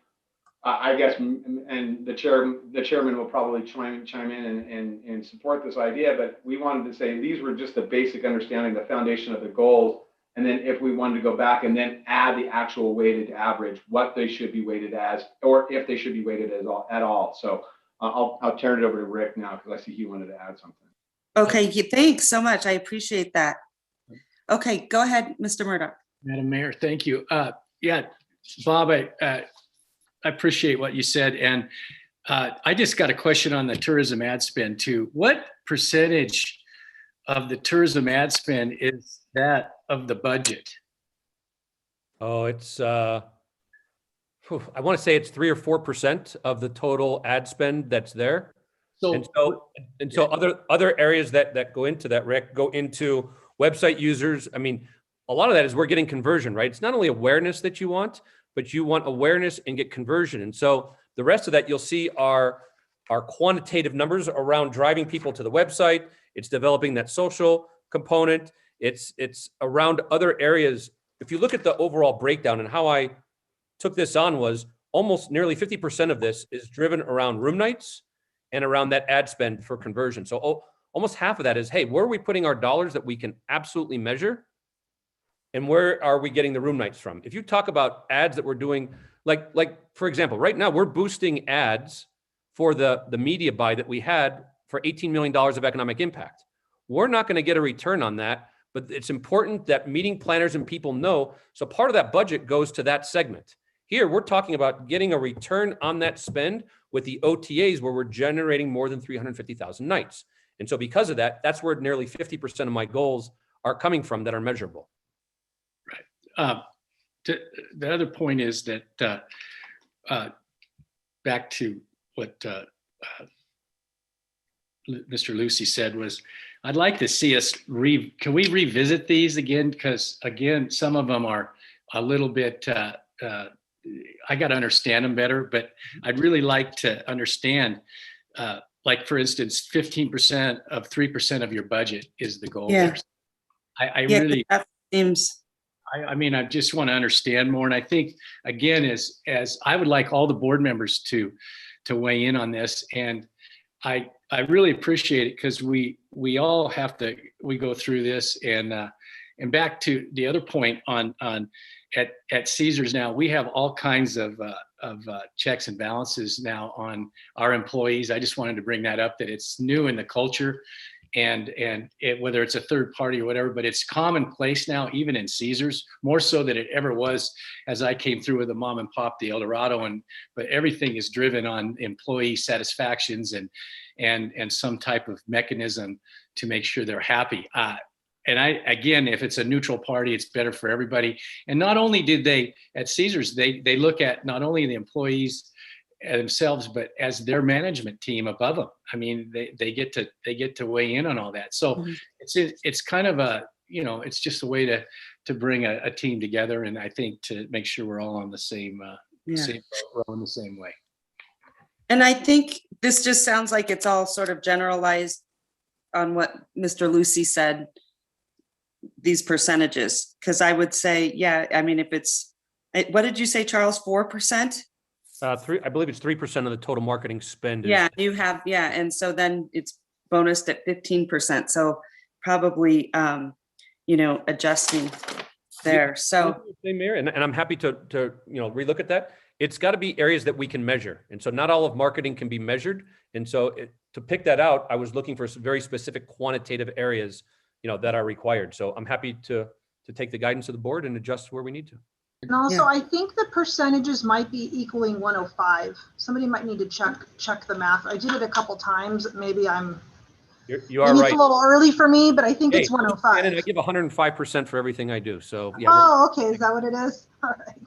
I guess, and the chairman will probably chime in and support this idea, but we wanted to say these were just the basic understanding, the foundation of the goals. And then if we wanted to go back and then add the actual weighted average, what they should be weighted as, or if they should be weighted at all. So I'll turn it over to Rick now, because I see he wanted to add something. Okay, thanks so much. I appreciate that. Okay, go ahead, Mr. Murdoch. Madam Mayor, thank you. Yeah, Bob, I appreciate what you said. And I just got a question on the tourism ad spend too. What percentage of the tourism ad spend is that of the budget? Oh, it's, I want to say it's 3 or 4% of the total ad spend that's there. So, So other areas that go into that, Rick, go into website users. I mean, a lot of that is we're getting conversion, right? It's not only awareness that you want, but you want awareness and get conversion. And so the rest of that you'll see are quantitative numbers around driving people to the website. It's developing that social component. It's around other areas. If you look at the overall breakdown, and how I took this on was almost nearly 50% of this is driven around room nights and around that ad spend for conversion. So almost half of that is, hey, where are we putting our dollars that we can absolutely measure? And where are we getting the room nights from? If you talk about ads that we're doing, like for example, right now we're boosting ads for the media buy that we had for $18 million of economic impact. We're not going to get a return on that, but it's important that meeting planners and people know. So part of that budget goes to that segment. Here, we're talking about getting a return on that spend with the OTAs, where we're generating more than 350,000 nights. And so because of that, that's where nearly 50% of my goals are coming from that are measurable. The other point is that back to what Mr. Lucy said was, I'd like to see us can we revisit these again? Because again, some of them are a little bit, I got to understand them better, but I'd really like to understand, like for instance, 15% of 3% of your budget is the goal. Yeah. I Yeah, really, that seems. I mean, I just want to understand more. And I think, again, as I would like all the board members to weigh in on this. And I really appreciate it, because we all have to, we go through this. And back to the other point on at Caesars now, we have all kinds of checks and balances now on our employees. I just wanted to bring that up, that it's new in the culture. And whether it's a third party or whatever, but it's commonplace now, even in Caesars, more so than it ever was as I came through with the mom and pop, the El Dorado, but everything is driven on employee satisfactions and some type of mechanism to make sure they're happy. And again, if it's a neutral party, it's better for everybody. And not only did they at Caesars, they look at not only the employees themselves, but as their management team above them. I mean, they get to weigh in on all that. So it's kind of a, you know, it's just a way to bring a team together, and I think to make sure we're all on the same same row in the same way. And I think this just sounds like it's all sort of generalized on what Mr. Lucy said, these percentages, because I would say, yeah, I mean, if it's, what did you say, Charles, 4%? I believe it's 3% of the total marketing spend. Yeah, you have, yeah, and so then it's bonused at 15%, so probably, you know, adjusting there, so. Mayor, and I'm happy to relook at that. It's got to be areas that we can measure. And so not all of marketing can be measured. And so to pick that out, I was looking for some very specific quantitative areas, that are required. So I'm happy to take the guidance of the board and adjust where we need to. And also, I think the percentages might be equaling 105. Somebody might need to check the math. I did it a couple times. Maybe You are maybe right. it's a little early for me, but I think it's 105. And I give 105% for everything I do. So yeah. Oh, okay. Is that what it is? All right.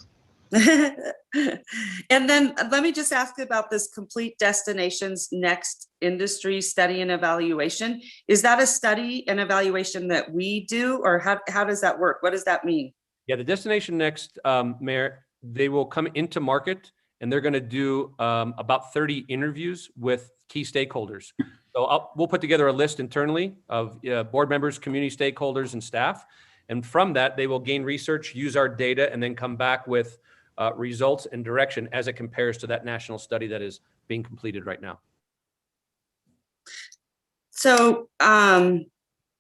And then let me just ask about this complete destinations next industry study and evaluation. Is that a study and evaluation that we do, or how does that work? What does that mean? Yeah, the Destination Next, Mayor, they will come into market and they're going to do about 30 interviews with key stakeholders. So we'll put together a list internally of board members, community stakeholders, and staff. And from that, they will gain research, use our data, and then come back with results and direction as it compares to that national study that is being completed right now. So,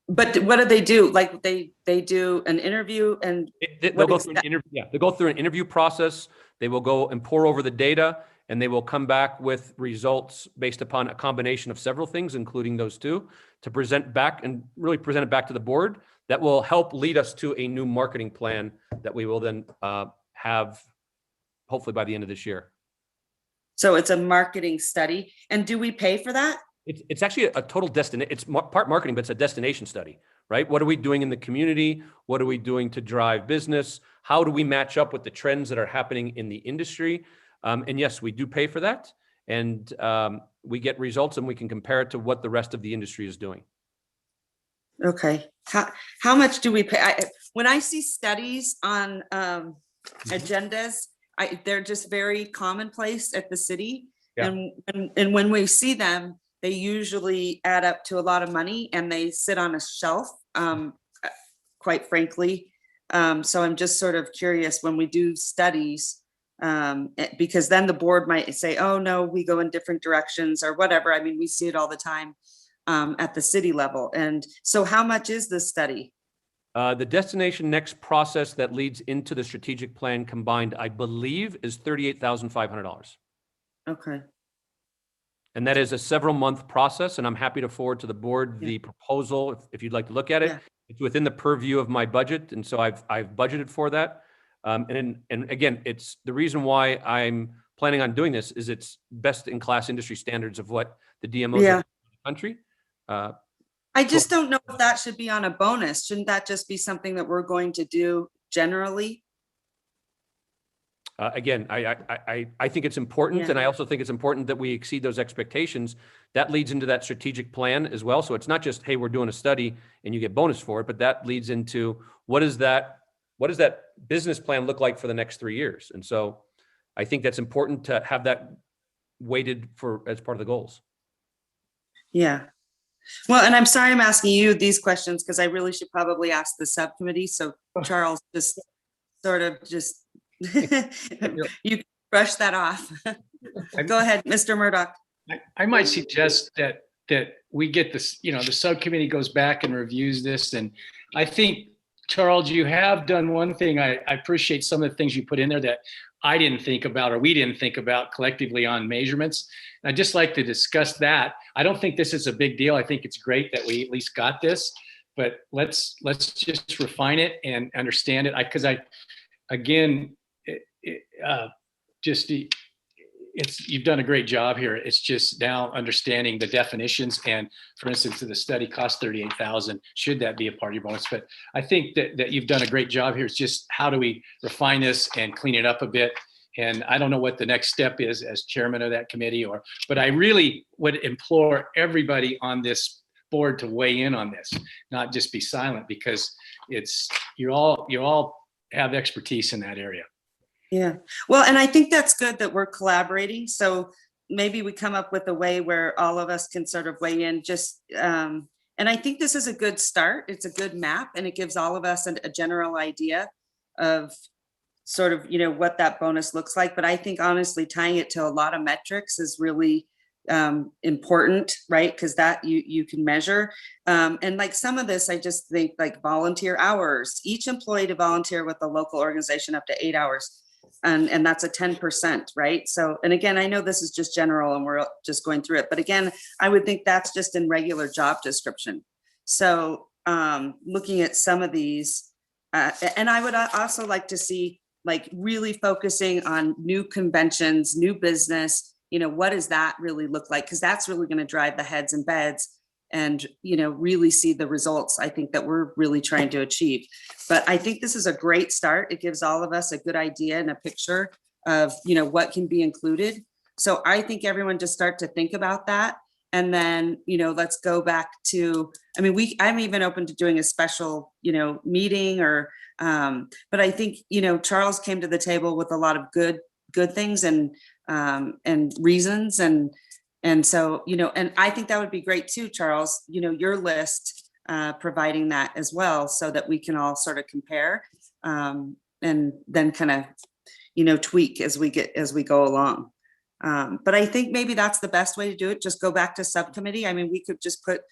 but what do they do? Like they do an interview and they'll go through an interview. Yeah, they go through an interview process. They will go and pour over the data, and they will come back with results based upon a combination of several things, including those two, to present back and really present it back to the board. That will help lead us to a new marketing plan that we will then have hopefully by the end of this year. So it's a marketing study. And do we pay for that? It's actually a total destination. It's part marketing, but it's a destination study, right? What are we doing in the community? What are we doing to drive business? How do we match up with the trends that are happening in the industry? And yes, we do pay for that. And we get results and we can compare it to what the rest of the industry is doing. Okay. How much do we pay? When I see studies on agendas, they're just very commonplace at the city. Yeah. And when we see them, they usually add up to a lot of money and they sit on a shelf, quite frankly. So I'm just sort of curious when we do studies, because then the board might say, oh no, we go in different directions or whatever. I mean, we see it all the time at the city level. And so how much is this study? The Destination Next process that leads into the strategic plan combined, I believe, is $38,500. Okay. And that is a several month process. And I'm happy to forward to the board the proposal if you'd like to look at it. Yeah. It's within the purview of my budget. And so I've budgeted for that. And again, it's the reason why I'm planning on doing this is it's best in class industry standards of what the DMOs are in the country. I just don't know if that should be on a bonus. Shouldn't that just be something that we're going to do generally? Again, I think it's important, and I also think it's important that we exceed those expectations. That leads into that strategic plan as well. So it's not just, hey, we're doing a study and you get bonus for it, but that leads into what does that business plan look like for the next 3 years? And so I think that's important to have that weighted for as part of the goals. Yeah. Well, and I'm sorry I'm asking you these questions because I really should probably ask the subcommittee. So Charles, just sort of just, you brush that off. Go ahead, Mr. Murdoch. I might suggest that we get this, the subcommittee goes back and reviews this. And I think, Charles, you have done one thing. I appreciate some of the things you put in there that I didn't think about or we didn't think about collectively on measurements. And I'd just like to discuss that. I don't think this is a big deal. I think it's great that we at least got this, but let's just refine it and understand it. You've done a great job here. It's just now understanding the definitions. And for instance, the study cost $38,000. Should that be a part of your bonus? But I think that you've done a great job here. It's just how do we refine this and clean it up a bit? And I don't know what the next step is as chairman of that committee, but I really would implore everybody on this board to weigh in on this, not just be silent, because you all have expertise in that area. Yeah. Well, and I think that's good that we're collaborating. So maybe we come up with a way where all of us can sort of weigh in just, and I think this is a good start. It's a good map, and it gives all of us a general idea of sort of, what that bonus looks like. But I think honestly, tying it to a lot of metrics is really important, right? Because that you can measure. And like some of this, I just think like volunteer hours, each employee to volunteer with a local organization up to 8 hours. And that's a 10%, right? So, and again, I know this is just general and we're just going through it, but again, I would think that's just in regular job description. So looking at some of these, and I would also like to see like really focusing on new conventions, new business, what does that really look like? Because that's really going to drive the heads and beds and, really see the results I think that we're really trying to achieve. But I think this is a great start. It gives all of us a good idea and a picture of, what can be included. So I think everyone just start to think about that. And then, let's go back to, I'm even open to doing a special, meeting or, but I think, Charles came to the table with a lot of good things and reasons. And so, and I think that would be great too, Charles, your list, providing that as well, so that we can all sort of compare, and then kind of, tweak as we go along. But I think maybe that's the best way to do it. Just go back to subcommittee. We could just put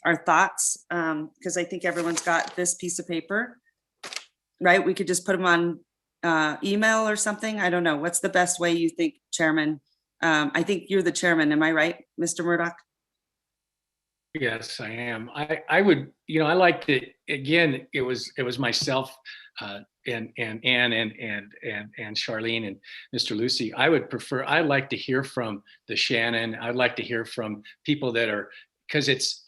our thoughts, because I think everyone's got this piece of paper, right? We could just put them on email or something. I don't know. What's the best way you think, Chairman? I think you're the chairman. Am I right, Mr. Murdoch? Yes, I am. I would, I like to, again, it was myself and Ann and Charlene and Mr. Lucy. I'd like to hear from the Shannon. I'd like to hear from people that are, because it's,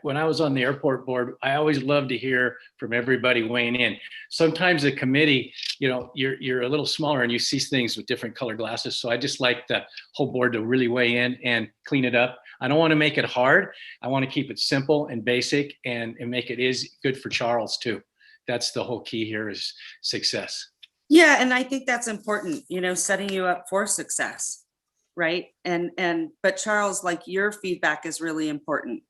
when I was on the airport board, I always loved to hear from everybody weighing in. Sometimes the committee, you're a little smaller and you see things with different colored glasses. So I just like the whole board to really weigh in and clean it up. I don't want to make it hard. I want to keep it simple and basic and make it is good for Charles too. That's the whole key here is success. Yeah, and I think that's important, setting you up for success. Right. But Charles, like your feedback is really important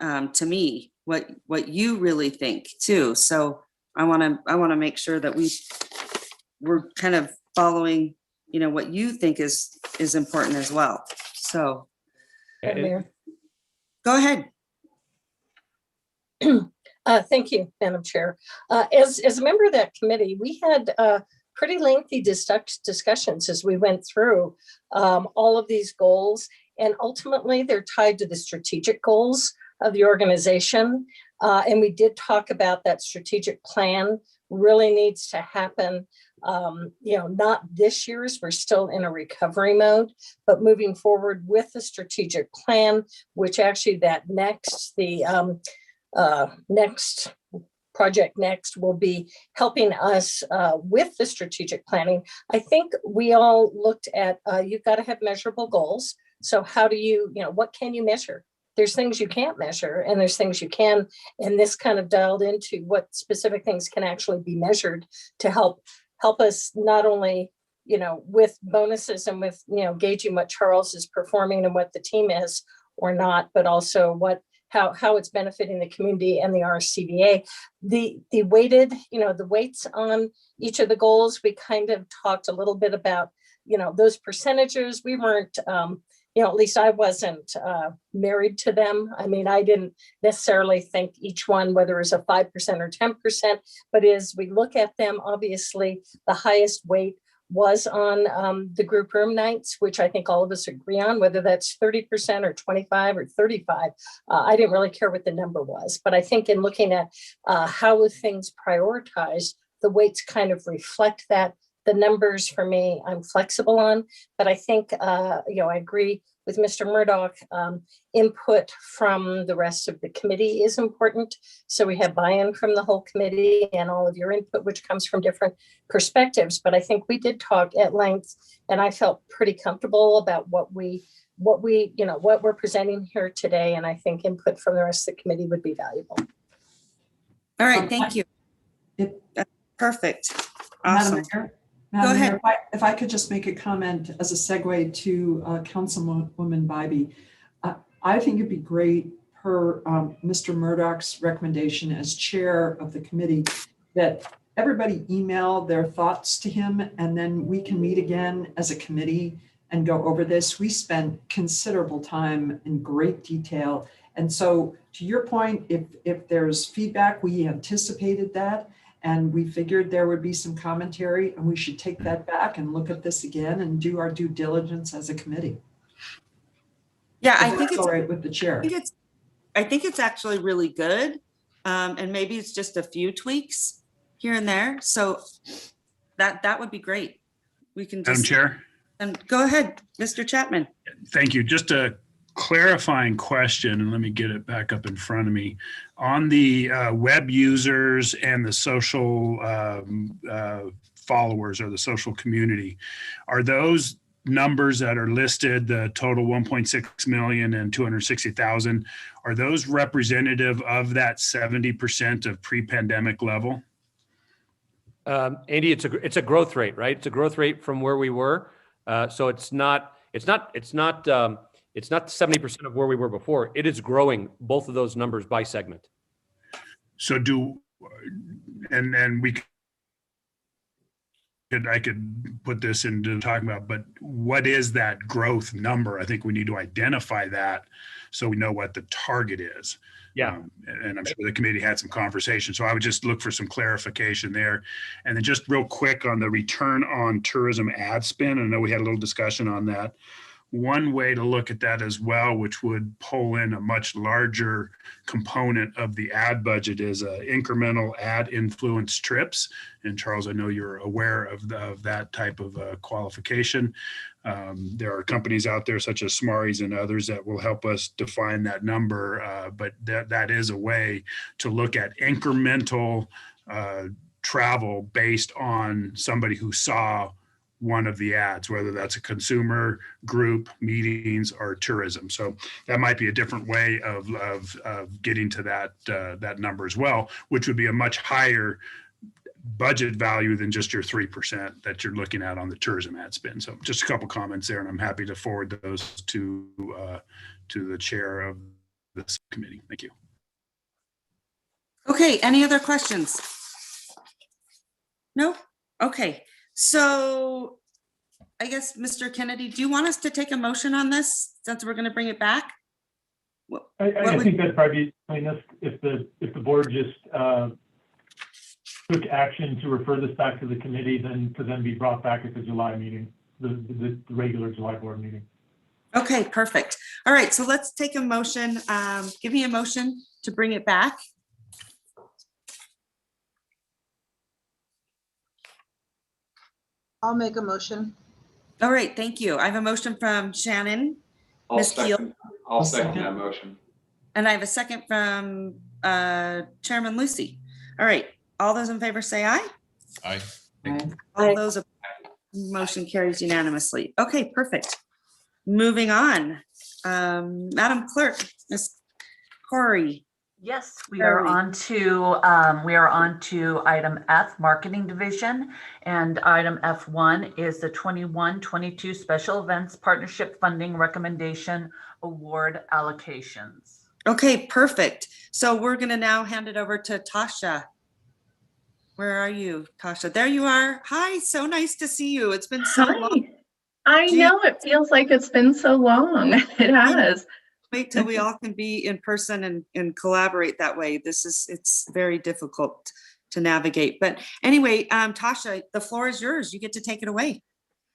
to me, what you really think too. So I want to make sure that we're kind of following, what you think is important as well. So Mayor. Go ahead. Thank you, Madam Chair. As a member of that committee, we had pretty lengthy discussions as we went through all of these goals. And ultimately, they're tied to the strategic goals of the organization. And we did talk about that strategic plan really needs to happen. Not this year's, we're still in a recovery mode, but moving forward with the strategic plan, which actually next Project Next will be helping us with the strategic planning. I think we all looked at, you've got to have measurable goals. So how do you, what can you measure? There's things you can't measure and there's things you can, and this kind of dialed into what specific things can actually be measured to help us not only, with bonuses and with, gauging what Charles is performing and what the team is or not, but also how it's benefiting the community and the RSCVA. The weighted, the weights on each of the goals, we kind of talked a little bit about, those percentages. We weren't, at least I wasn't married to them. I didn't necessarily think each one, whether it was a 5% or 10%, but as we look at them, obviously the highest weight was on the group room nights, which I think all of us agree on, whether that's 30% or 25 or 35. I didn't really care what the number was, but I think in looking at how things prioritized, the weights kind of reflect that. The numbers for me, I'm flexible on, but I think, I agree with Mr. Murdoch, input from the rest of the committee is important. So we have buy-in from the whole committee and all of your input, which comes from different perspectives. But I think we did talk at length and I felt pretty comfortable about what we're presenting here today. And I think input from the rest of the committee would be valuable. All right, thank you. Perfect. Awesome. Go ahead. If I could just make a comment as a segue to Councilwoman Bybee. I think it'd be great per Mr. Murdoch's recommendation as chair of the committee that everybody email their thoughts to him, and then we can meet again as a committee and go over this. We spent considerable time in great detail. And so to your point, if there's feedback, we anticipated that. And we figured there would be some commentary, and we should take that back and look at this again and do our due diligence as a committee. Yeah, I think it's all right with the chair. I think it's actually really good. And maybe it's just a few tweaks here and there. So that would be great. We can just. Madam Chair. And go ahead, Mr. Chapman. Thank you. Just a clarifying question, and let me get it back up in front of me. On the web users and the social followers or the social community, are those numbers that are listed, the total 1.6 million and 260,000, are those representative of that 70% of pre-pandemic level? Andy, it's a growth rate, right? It's a growth rate from where we were. So it's not 70% of where we were before. It is growing both of those numbers by segment. So I could put this into talking about, but what is that growth number? I think we need to identify that so we know what the target is. Yeah. And I'm sure the committee had some conversation. So I would just look for some clarification there. And then just real quick on the return on tourism ad spend. I know we had a little discussion on that. One way to look at that as well, which would pull in a much larger component of the ad budget, is incremental ad influence trips. And Charles, I know you're aware of that type of qualification. There are companies out there such as Smarties and others that will help us define that number, but that is a way to look at incremental travel based on somebody who saw one of the ads, whether that's a consumer group, meetings, or tourism. So that might be a different way of getting to that number as well, which would be a much higher budget value than just your 3% that you're looking at on the tourism ad spend. So just a couple comments there, and I'm happy to forward those to the chair of this committee. Thank you. Okay, any other questions? No? Okay. So I guess, Mr. Kennedy, do you want us to take a motion on this since we're going to bring it back? I think that'd probably be cleanest if the board just took action to refer this back to the committee, then to then be brought back at the July meeting, the regular July board meeting. Okay, perfect. All right, so let's take a motion. Give me a motion to bring it back. I'll make a motion. All right, thank you. I have a motion from Shannon. I'll Ms. Keel. second that motion. And I have a second from Chairman Lucy. All right, all those in favor say aye. Aye. All those opposed, motion carries unanimously. Okay, perfect. Moving on. Madam Clerk, Ms. Corey. Yes, we are on to item F, Marketing Division, and item F1 is the 21-22 Special Events Partnership Funding Recommendation Award Allocations. Okay, perfect. So we're going to now hand it over to Tasha. Where are you, Tasha? There you are. Hi, so nice to see you. It's been so long. I know, it feels like it's been so long. It has. Wait till we all can be in person and collaborate that way. It's very difficult to navigate. But anyway, Tasha, the floor is yours. You get to take it away.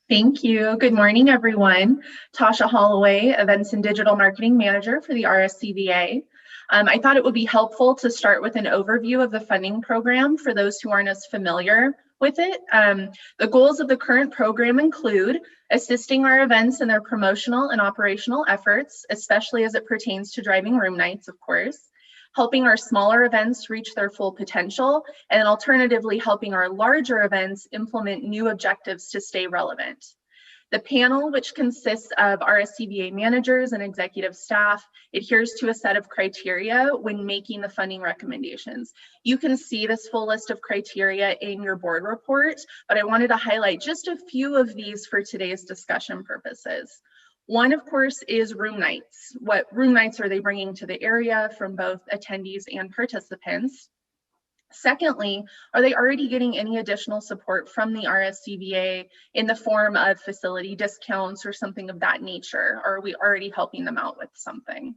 Thank you. Good morning, everyone. Tasha Holloway, Events and Digital Marketing Manager for the RSCVA. I thought it would be helpful to start with an overview of the funding program for those who aren't as familiar with it. The goals of the current program include assisting our events in their promotional and operational efforts, especially as it pertains to driving room nights, of course, helping our smaller events reach their full potential, and alternatively helping our larger events implement new objectives to stay relevant. The panel, which consists of RSCVA managers and executive staff, adheres to a set of criteria when making the funding recommendations. You can see this full list of criteria in your board report, but I wanted to highlight just a few of these for today's discussion purposes. One, of course, is room nights. What room nights are they bringing to the area from both attendees and participants? Secondly, are they already getting any additional support from the RSCVA in the form of facility discounts or something of that nature? Or are we already helping them out with something?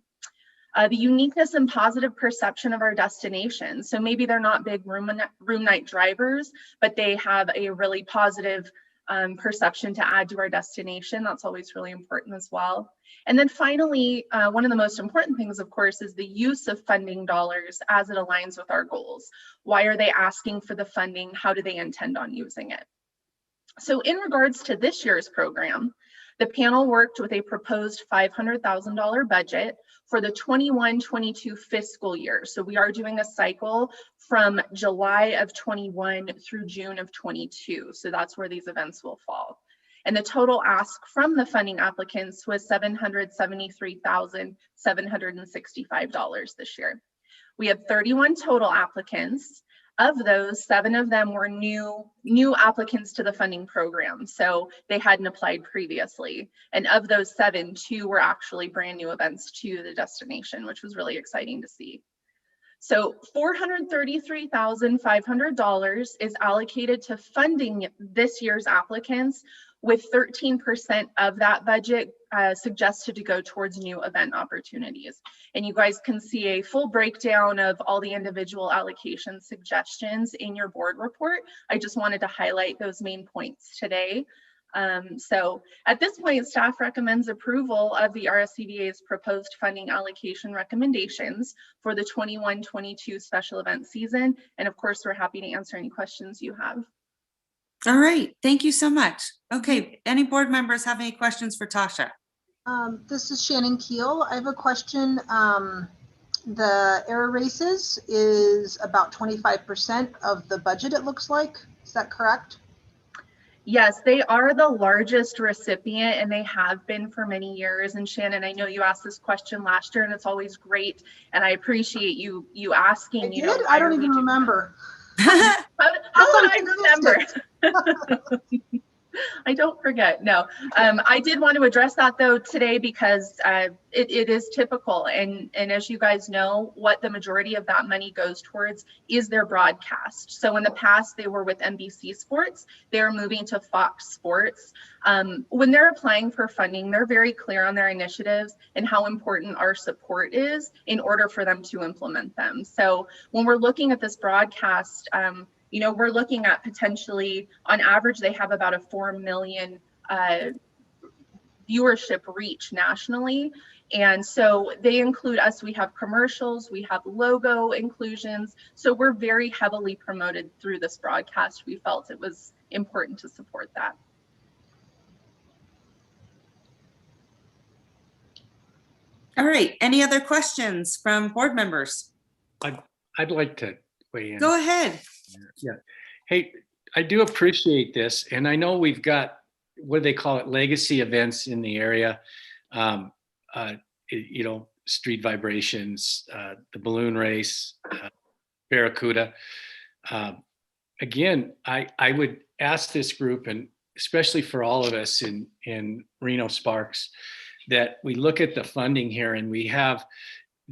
The uniqueness and positive perception of our destination. So maybe they're not big room night drivers, but they have a really positive perception to add to our destination. That's always really important as well. And then finally, one of the most important things, of course, is the use of funding dollars as it aligns with our goals. Why are they asking for the funding? How do they intend on using it? So in regards to this year's program, the panel worked with a proposed $500,000 budget for the 21-22 fiscal year. So we are doing a cycle from July of 21 through June of 22. So that's where these events will fall. And the total ask from the funding applicants was $773,765 this year. We had 31 total applicants. Of those, 7 of them were new applicants to the funding program, so they hadn't applied previously. And of those 7, 2 were actually brand new events to the destination, which was really exciting to see. So $433,500 is allocated to funding this year's applicants, with 13% of that budget suggested to go towards new event opportunities. And you guys can see a full breakdown of all the individual allocation suggestions in your board report. I just wanted to highlight those main points today. So at this point, staff recommends approval of the RSCVA's proposed funding allocation recommendations for the 21-22 special event season. And of course, we're happy to answer any questions you have. All right, thank you so much. Okay, any board members have any questions for Tasha? This is Shannon Keel. I have a question. The air races is about 25% of the budget, it looks like. Is that correct? Yes, they are the largest recipient, and they have been for many years. And Shannon, I know you asked this question last year, and it's always great. And I appreciate you asking. I did? I don't even remember. How would I remember? I don't forget. No, I did want to address that though today because it is typical. And as you guys know, what the majority of that money goes towards is their broadcast. So in the past, they were with NBC Sports. They're moving to Fox Sports. When they're applying for funding, they're very clear on their initiatives and how important our support is in order for them to implement them. So when we're looking at this broadcast, you know, we're looking at potentially, on average, they have about a 4 million viewership reach nationally. And so they include us. We have commercials, we have logo inclusions. So we're very heavily promoted through this broadcast. We felt it was important to support that. All right, any other questions from board members? I'd like to weigh in. Go ahead. Yeah. Hey, I do appreciate this. And I know we've got, what do they call it, legacy events in the area. You know, street vibrations, the balloon race, Barracuda. Again, I would ask this group, and especially for all of us in Reno Sparks, that we look at the funding here and we have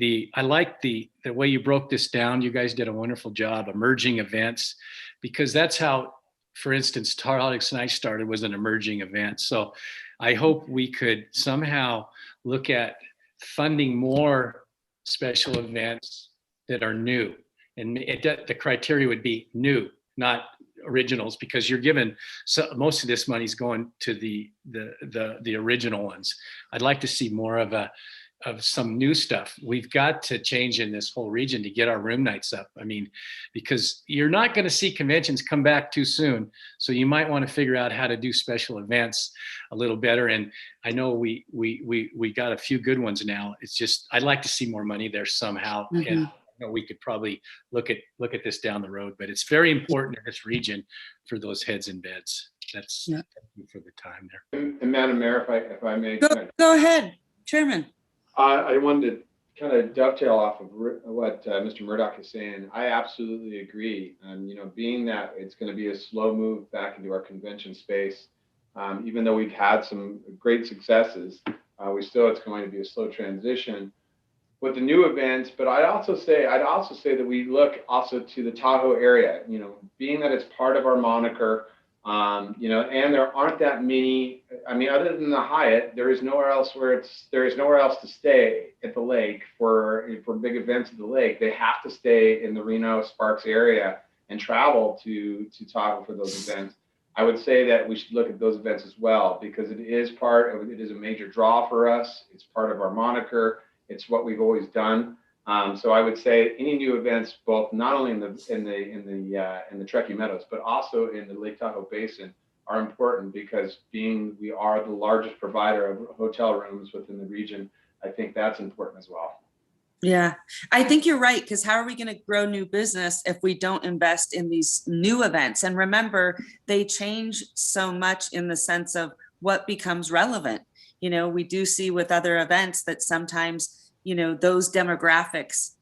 I like the way you broke this down. You guys did a wonderful job, emerging events, because that's how, for instance, Alex and I started was an emerging event. So I hope we could somehow look at funding more special events that are new. And the criteria would be new, not originals, because you're given, so most of this money's going to the original ones. I'd like to see more of some new stuff. We've got to change in this whole region to get our room nights up. I mean, because you're not going to see conventions come back too soon. So you might want to figure out how to do special events a little better. And I know we got a few good ones now. It's just, I'd like to see more money there somehow. Mm-hmm. And you know, we could probably look at this down the road, but it's very important in this region for those heads in beds. That's, Yeah. thank you for the time there. And Madam Mayor, if I may. Go ahead, Chairman. I wanted to kind of dovetail off of what Mr. Murdoch is saying. I absolutely agree. Being that it's going to be a slow move back into our convention space, even though we've had some great successes, it's going to be a slow transition with the new events. But I'd also say that we look also to the Tahoe area. Being that it's part of our moniker. And there aren't that many. I mean, other than the Hyatt, there is nowhere else to stay at the lake for big events at the lake. They have to stay in the Reno Sparks area and travel to Tahoe for those events. I would say that we should look at those events as well, because it is a major draw for us. It's part of our moniker. It's what we've always done. So I would say any new events, both not only in the Truckee Meadows, but also in the Lake Tahoe Basin, are important, because we are the largest provider of hotel rooms within the region. I think that's important as well. Yeah, I think you're right, because how are we going to grow new business if we don't invest in these new events? And remember, they change so much in the sense of what becomes relevant. We do see with other events that sometimes those demographics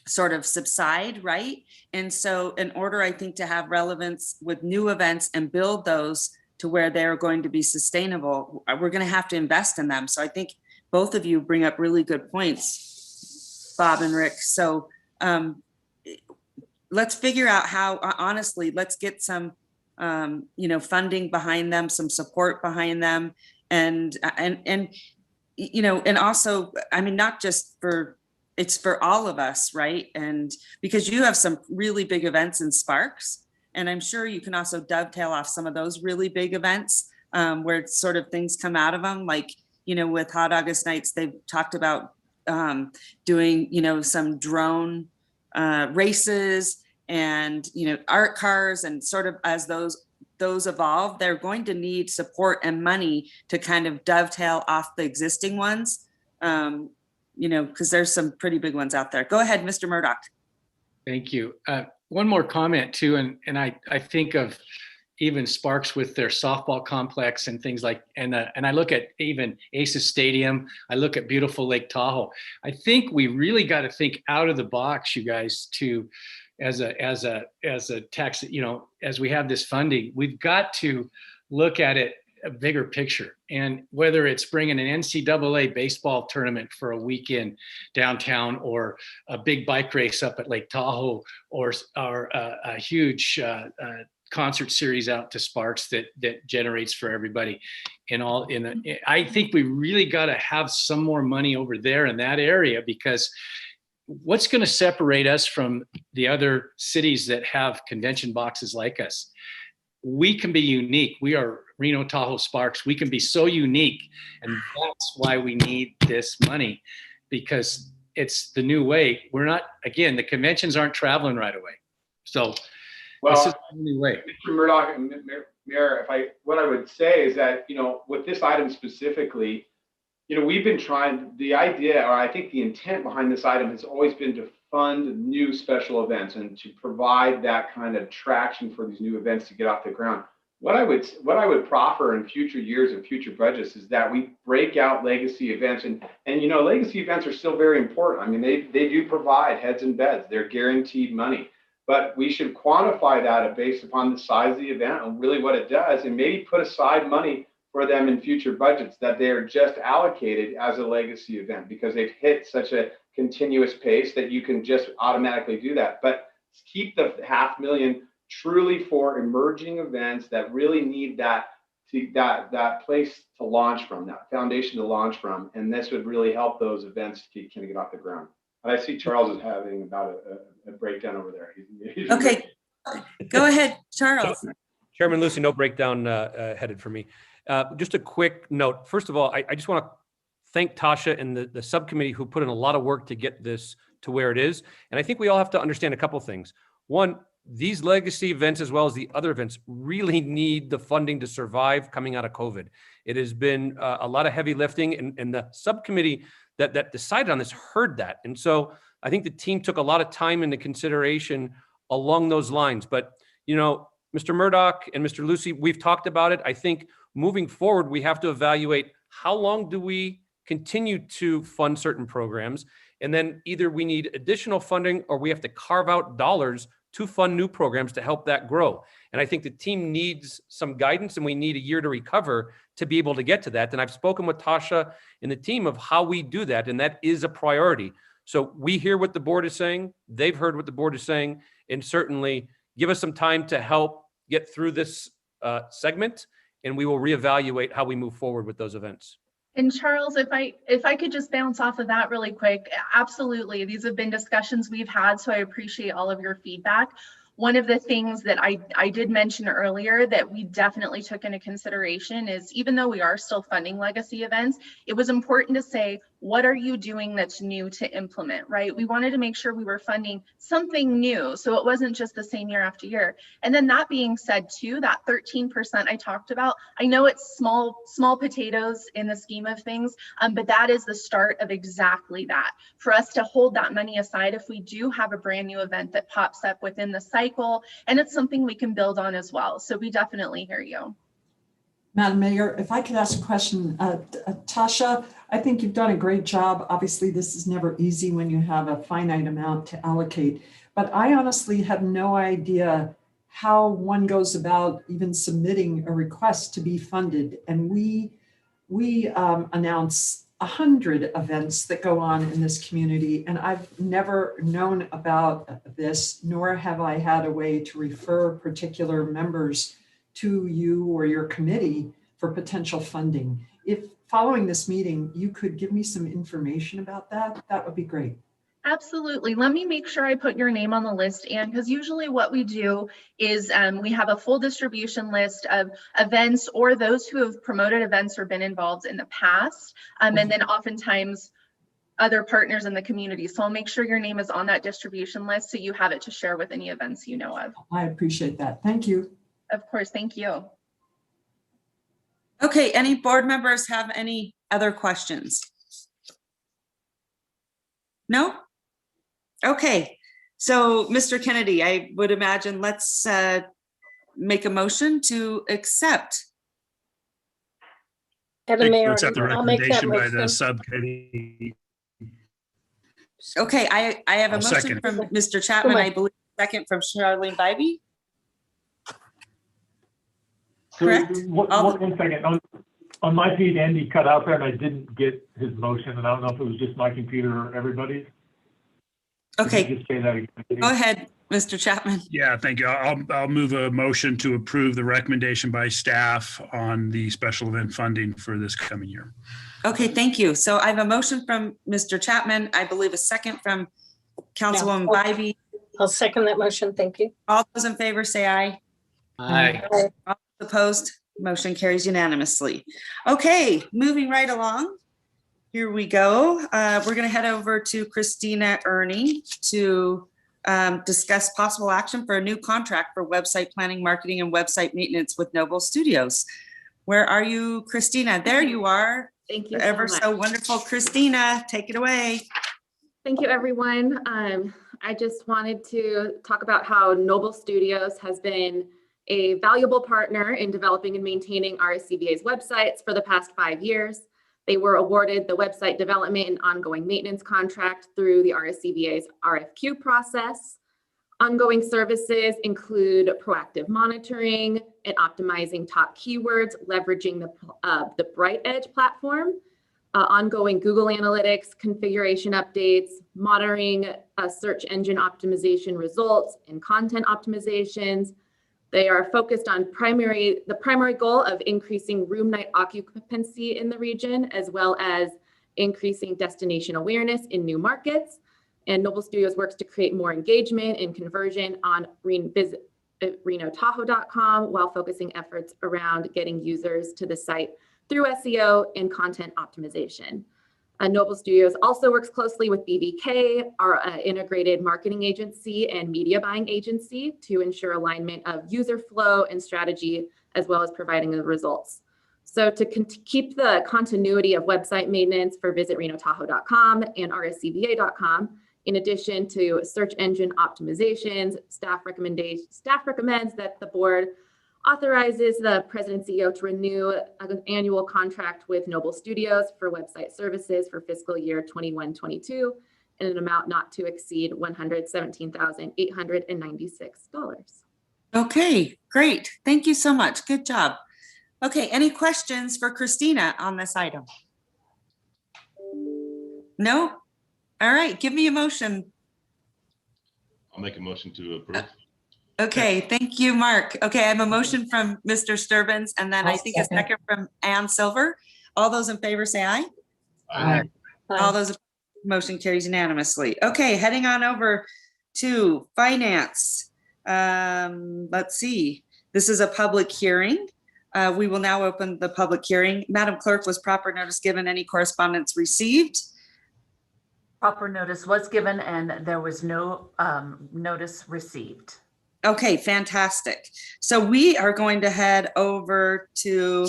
sort of subside, right? And so in order, I think, to have relevance with new events and build those to where they're going to be sustainable, we're going to have to invest in them. So I think both of you bring up really good points, Bob and Rick. So let's figure out how, honestly, let's get some, funding behind them, some support behind them. And also, I mean, not just it's for all of us, right? And because you have some really big events in Sparks, and I'm sure you can also dovetail off some of those really big events where sort of things come out of them. Like, with Hot August Nights, they've talked about doing, some drone races and, art cars, and sort of as those evolve, they're going to need support and money to kind of dovetail off the existing ones, because there's some pretty big ones out there. Go ahead, Mr. Murdoch. Thank you. One more comment too, and I think of even Sparks with their softball complex and things like, and I look at even Aces Stadium. I look at beautiful Lake Tahoe. I think we really got to think out of the box, you guys, as a tax, as we have this funding, we've got to look at it a bigger picture. And whether it's bringing an NCAA baseball tournament for a weekend downtown, or a big bike race up at Lake Tahoe, or a huge concert series out to Sparks that generates for everybody. I think we really got to have some more money over there in that area, because what's going to separate us from the other cities that have convention boxes like us? We can be unique. We are Reno, Tahoe, Sparks. We can be so unique. And that's why we need this money, because it's the new way. We're not, again, the conventions aren't traveling right away. So this is the new way. Mr. Murdoch and Mayor, what I would say is that, with this item specifically, we've been trying, the idea, or I think the intent behind this item has always been to fund new special events and to provide that kind of traction for these new events to get off the ground. What I would proffer in future years and future budgets is that we break out legacy events, and legacy events are still very important. I mean, they do provide heads and beds. They're guaranteed money, but we should quantify that based upon the size of the event and really what it does, and maybe put aside money for them in future budgets that they are just allocated as a legacy event, because they've hit such a continuous pace that you can just automatically do that. But keep the $500,000 truly for emerging events that really need that place to launch from, that foundation to launch from, and this would really help those events to kind of get off the ground. And I see Charles is having about a breakdown over there. Okay, go ahead, Charles. Chairman Lucy, no breakdown headed for me. Just a quick note. First of all, I just want to thank Tasha and the subcommittee who put in a lot of work to get this to where it is. And I think we all have to understand a couple of things. One, these legacy events, as well as the other events, really need the funding to survive coming out of COVID. It has been a lot of heavy lifting, and the subcommittee that decided on this heard that. And so I think the team took a lot of time into consideration along those lines. But, Mr. Murdoch and Mr. Lucy, we've talked about it. I think moving forward, we have to evaluate how long do we continue to fund certain programs? And then either we need additional funding or we have to carve out dollars to fund new programs to help that grow. And I think the team needs some guidance and we need a year to recover to be able to get to that. And I've spoken with Tasha and the team of how we do that. And that is a priority. So we hear what the board is saying. They've heard what the board is saying, and certainly give us some time to help get through this segment, and we will reevaluate how we move forward with those events. And Charles, if I could just bounce off of that really quick, absolutely. These have been discussions we've had, so I appreciate all of your feedback. One of the things that I did mention earlier that we definitely took into consideration is, even though we are still funding legacy events, it was important to say, what are you doing that's new to implement, right? We wanted to make sure we were funding something new, so it wasn't just the same year after year. And then that being said too, that 13% I talked about, I know it's small potatoes in the scheme of things, but that is the start of exactly that. For us to hold that money aside if we do have a brand new event that pops up within the cycle, and it's something we can build on as well. So we definitely hear you. Madam Mayor, if I could ask a question, Tasha, I think you've done a great job. Obviously, this is never easy when you have a finite amount to allocate, but I honestly have no idea how one goes about even submitting a request to be funded. And we announce 100 events that go on in this community, and I've never known about this, nor have I had a way to refer particular members to you or your committee for potential funding. If following this meeting, you could give me some information about that, that would be great. Absolutely. Let me make sure I put your name on the list, Anne, because usually what we do is we have a full distribution list of events or those who have promoted events or been involved in the past. And then oftentimes other partners in the community. So I'll make sure your name is on that distribution list so you have it to share with any events you know of. I appreciate that. Thank you. Of course. Thank you. Okay, any board members have any other questions? No? Okay, so Mr. Kennedy, I would imagine let's make a motion to accept. Madam Mayor, Let's have the I'll make that recommendation by the motion. subcommittee. Okay, I have a I'll motion second. from Mr. Chapman, I believe, second from Charlene Bybee. Correct? One second. On my feed, Andy cut out there and I didn't get his motion, and I don't know if it was just my computer or everybody's. Okay. Could you just say that again? Go ahead, Mr. Chapman. Yeah, thank you. I'll move a motion to approve the recommendation by staff on the special event funding for this coming year. Okay, thank you. So I have a motion from Mr. Chapman, I believe a second from Councilwoman Bybee. I'll second that motion. Thank you. All those in favor say aye. Aye. All opposed, motion carries unanimously. Okay, moving right along. Here we go. We're going to head over to Christina Ernie to discuss possible action for a new contract for website planning, marketing, and website maintenance with Noble Studios. Where are you, Christina? There you are. Thank you Ever so much. so wonderful. Christina, take it away. Thank you, everyone. I just wanted to talk about how Noble Studios has been a valuable partner in developing and maintaining RSCVA's websites for the past 5 years. They were awarded the website development and ongoing maintenance contract through the RSCVA's RFQ process. Ongoing services include proactive monitoring and optimizing top keywords, leveraging the Bright Edge platform, ongoing Google Analytics, configuration updates, monitoring search engine optimization results, and content optimizations. They are focused on the primary goal of increasing room night occupancy in the region, as well as increasing destination awareness in new markets. And Noble Studios works to create more engagement and conversion on RenoTahoe.com while focusing efforts around getting users to the site through SEO and content optimization. Noble Studios also works closely with BVK, our integrated marketing agency and media buying agency, to ensure alignment of user flow and strategy, as well as providing the results. So to keep the continuity of website maintenance for Visit RenoTahoe.com and RSCVA.com, In addition to search engine optimizations, staff recommends that the board authorizes the president and CEO to renew an annual contract with Noble Studios for website services for fiscal year 21-22 in an amount not to exceed $117,896. Okay, great. Thank you so much. Good job. Okay, any questions for Christina on this item? No? All right, give me a motion. I'll make a motion to approve. Okay, thank you, Mark. Okay, I have a motion from Mr. Sturbins, and then I I'll think a second. second from Ann Silver. All those in favor say aye. Aye. All those, motion carries unanimously. Okay, heading on over to finance. Let's see. This is a public hearing. We will now open the public hearing. Madam Clerk, was proper notice given? Any correspondence received? Proper notice was given and there was no notice received. Okay, fantastic. So we are going to head over to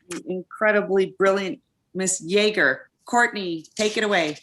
the incredibly brilliant Miss Yeager. Courtney, take it away.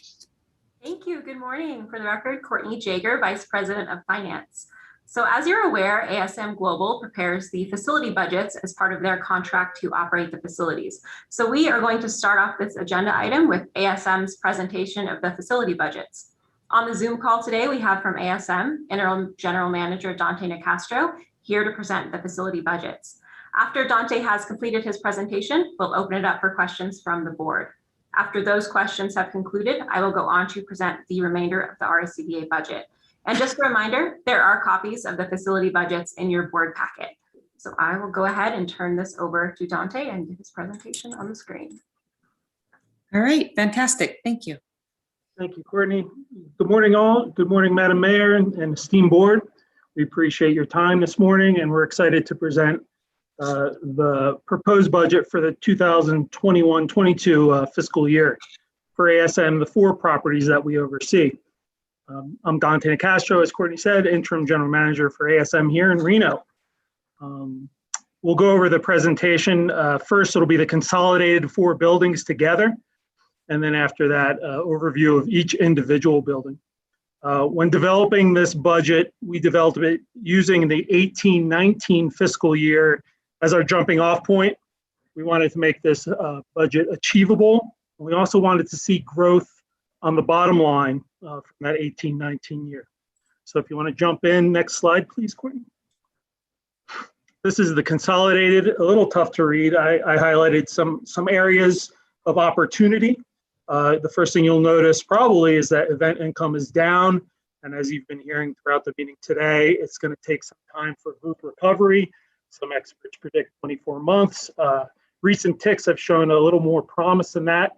Thank you. Good morning. For the record, Courtney Jaeger, Vice President of Finance. So as you're aware, ASM Global prepares the facility budgets as part of their contract to operate the facilities. So we are going to start off this agenda item with ASM's presentation of the facility budgets. On the Zoom call today, we have from ASM, Interim General Manager Dante Nicastro, here to present the facility budgets. After Dante has completed his presentation, we'll open it up for questions from the board. After those questions have concluded, I will go on to present the remainder of the RSCVA budget. And just a reminder, there are copies of the facility budgets in your board packet. So I will go ahead and turn this over to Dante and get his presentation on the screen. All right, fantastic. Thank you. Thank you, Courtney. Good morning, all. Good morning, Madam Mayor and esteemed board. We appreciate your time this morning, and we're excited to present the proposed budget for the 2021-22 fiscal year for ASM, the 4 properties that we oversee. I'm Dante Nicastro, as Courtney said, Interim General Manager for ASM here in Reno. We'll go over the presentation. First, it'll be the consolidated 4 buildings together. And then after that, overview of each individual building. When developing this budget, we developed it using the 18-19 fiscal year as our jumping off point. We wanted to make this budget achievable. We also wanted to see growth on the bottom line from that 18-19 year. So if you want to jump in, next slide, please, Courtney. This is the consolidated, a little tough to read. I highlighted some areas of opportunity. The first thing you'll notice probably is that event income is down. And as you've been hearing throughout the meeting today, it's going to take some time for group recovery. Some experts predict 24 months. Recent ticks have shown a little more promise than that,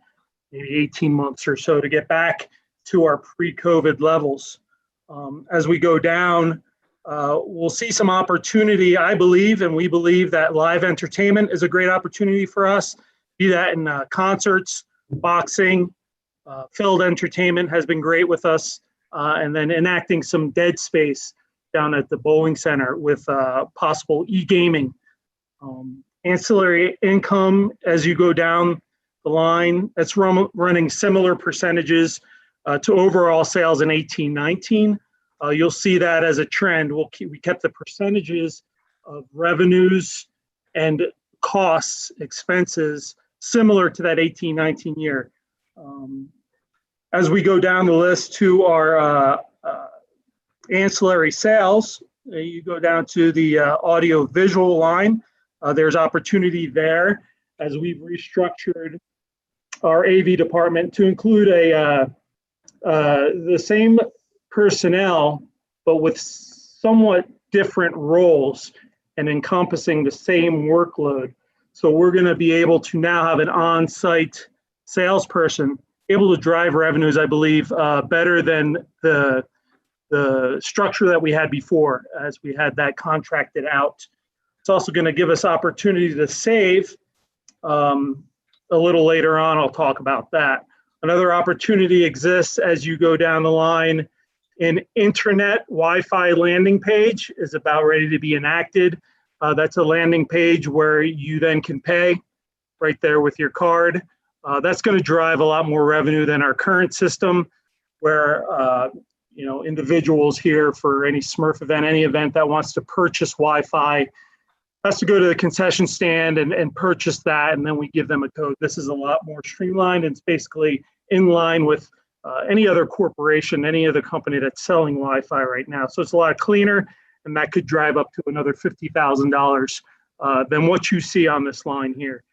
maybe 18 months or so to get back to our pre-COVID levels. As we go down, we'll see some opportunity, I believe, and we believe that live entertainment is a great opportunity for us, be that in concerts, boxing, field entertainment has been great with us, and then enacting some dead space down at the bowling center with possible e-gaming. Ancillary income, as you go down the line, it's running similar percentages to overall sales in 18-19. You'll see that as a trend. We kept the percentages of revenues and costs, expenses, similar to that 18-19 year. As we go down the list to our ancillary sales, you go down to the audio visual line. There's opportunity there as we've restructured our AV department to include the same personnel, but with somewhat different roles and encompassing the same workload. So we're going to be able to now have an on-site salesperson able to drive revenues, I believe, better than the structure that we had before, as we had that contracted out. It's also going to give us opportunity to save. A little later on, I'll talk about that. Another opportunity exists as you go down the line. An internet Wi-Fi landing page is about ready to be enacted. That's a landing page where you then can pay right there with your card. That's going to drive a lot more revenue than our current system. where individuals here for any Smurf event, any event that wants to purchase Wi-Fi has to go to the concession stand and purchase that, and then we give them a code. This is a lot more streamlined, and it's basically in line with any other corporation, any other company that's selling Wi-Fi right now. So it's a lot cleaner, and that could drive up to another $50,000 than what you see on this line here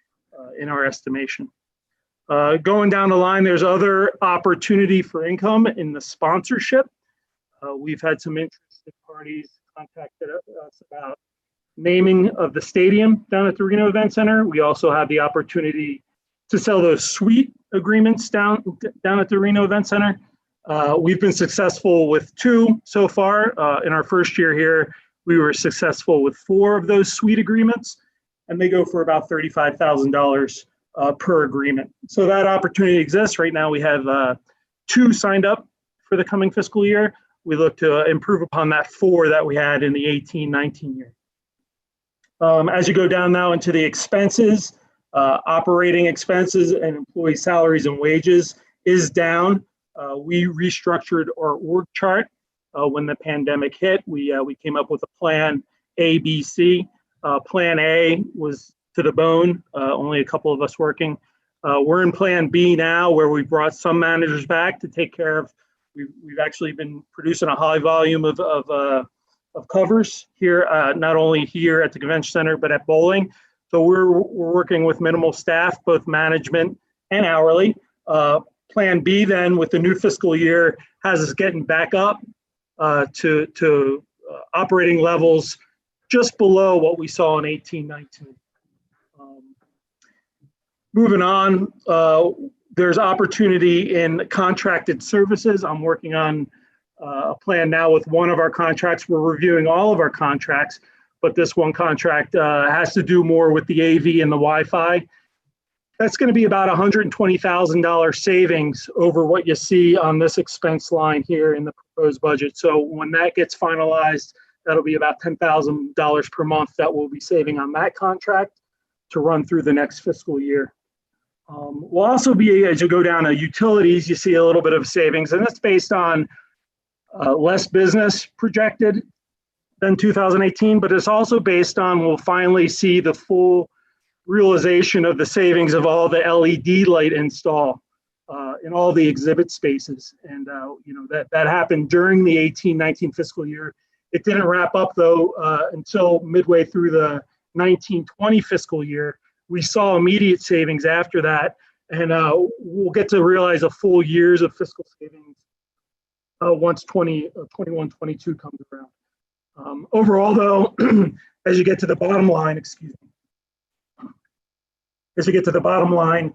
in our estimation. Going down the line, there's other opportunity for income in the sponsorship. We've had some interested parties contacted us about naming of the stadium down at the Reno Event Center. We also have the opportunity to sell those suite agreements down at the Reno Event Center. We've been successful with 2 so far. In our first year here, we were successful with 4 of those suite agreements, and they go for about $35,000 per agreement. So that opportunity exists. Right now we have 2 signed up for the coming fiscal year. We look to improve upon that 4 that we had in the 18-19 year. As you go down now into the expenses, operating expenses and employee salaries and wages is down. We restructured our org chart when the pandemic hit. We came up with a plan A, B, C. Plan A was to the bone, only a couple of us working. We're in plan B now, where we brought some managers back to take care of. We've actually been producing a high volume of covers here, not only here at the convention center, but at bowling. So we're working with minimal staff, both management and hourly. Plan B then with the new fiscal year has us getting back up to operating levels just below what we saw in 18-19. Moving on, there's opportunity in contracted services. I'm working on a plan now with one of our contracts. We're reviewing all of our contracts, but this one contract has to do more with the AV and the Wi-Fi. That's going to be about $120,000 savings over what you see on this expense line here in the proposed budget. So when that gets finalized, that'll be about $10,000 per month that we'll be saving on that contract to run through the next fiscal year. We'll also be, as you go down to utilities, you see a little bit of savings, and that's based on less business projected than 2018, but it's also based on we'll finally see the full realization of the savings of all the LED light install in all the exhibit spaces. And that happened during the 18-19 fiscal year. It didn't wrap up though until midway through the 19-20 fiscal year. We saw immediate savings after that, and we'll get to realize a full years of fiscal savings once 21-22 comes around. Overall though, as you get to the bottom line, as you get to the bottom line,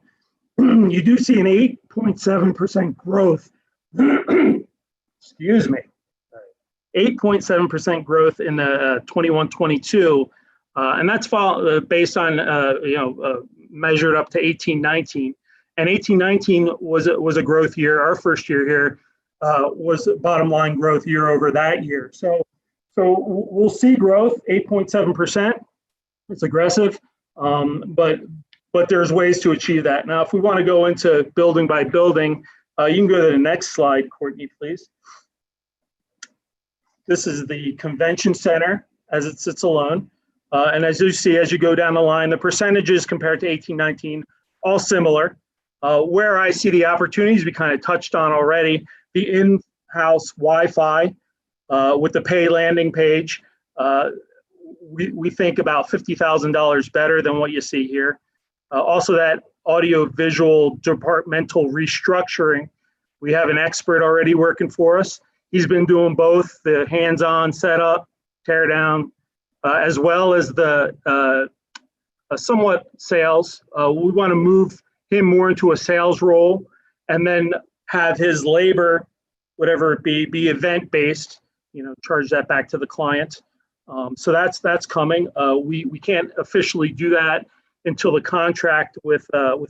you do see an 8.7% growth, 8.7% growth in the 21-22, and that's based on measured up to 18-19, and 18-19 was a growth year. Our first year here was bottom line growth year over that year. So we'll see growth, 8.7%. It's aggressive, but there's ways to achieve that. Now, if we want to go into building by building, you can go to the next slide, Courtney, please. This is the convention center as it sits alone. And as you see, as you go down the line, the percentages compared to 18-19, all similar. Where I see the opportunities, we kind of touched on already, the in-house Wi-Fi with the pay landing page. We think about $50,000 better than what you see here. Also that audio-visual departmental restructuring. We have an expert already working for us. He's been doing both the hands-on setup, tear down, as well as the somewhat sales. We want to move him more into a sales role and then have his labor, whatever it be event-based, charge that back to the client. So that's coming. We can't officially do that until the contract with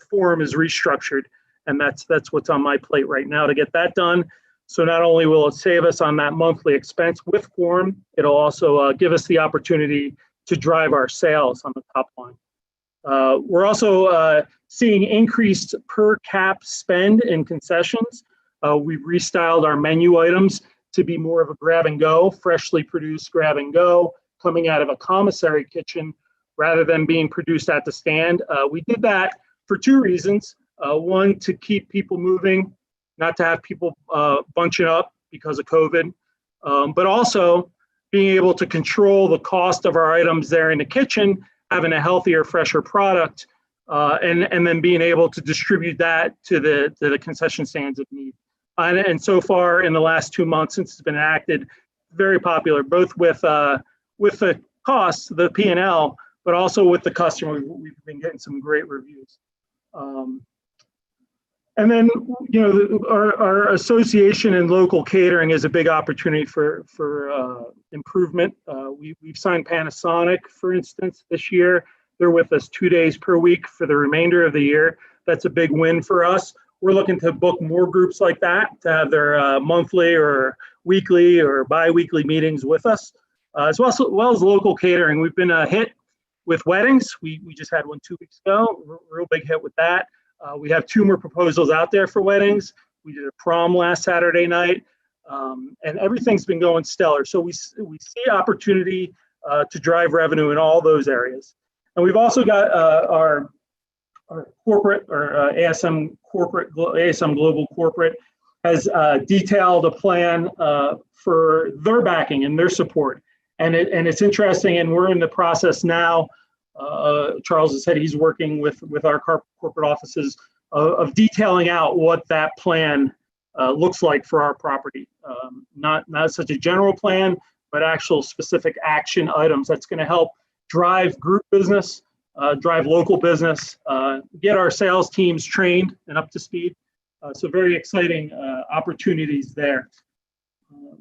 Forum is restructured, and that's what's on my plate right now to get that done. So not only will it save us on that monthly expense with Forum, it'll also give us the opportunity to drive our sales on the top line. We're also seeing increased per cap spend in concessions. We've restyled our menu items to be more of a grab and go, freshly produced grab and go, coming out of a commissary kitchen rather than being produced at the stand. We did that for two reasons. One, to keep people moving, not to have people bunching up because of COVID, but also being able to control the cost of our items there in the kitchen, having a healthier, fresher product, and then being able to distribute that to the concession stands of need. And so far in the last 2 months since it's been enacted, very popular, both with the costs, the P&L, but also with the customer. We've been getting some great reviews. And then, you know, our association in local catering is a big opportunity for improvement. We've signed Panasonic, for instance, this year. They're with us 2 days per week for the remainder of the year. That's a big win for us. We're looking to book more groups like that to have their monthly or weekly or bi-weekly meetings with us, as well as local catering. We've been a hit with weddings. We just had one 2 weeks ago, real big hit with that. We have 2 more proposals out there for weddings. We did a prom last Saturday night, and everything's been going stellar. So we see opportunity to drive revenue in all those areas. And we've also got our corporate, or ASM Global Corporate has detailed a plan for their backing and their support. And it's interesting, and we're in the process now. Charles has said he's working with our corporate offices of detailing out what that plan looks like for our property. Not such a general plan, but actual specific action items that's going to help drive group business, drive local business, get our sales teams trained and up to speed. So very exciting opportunities there.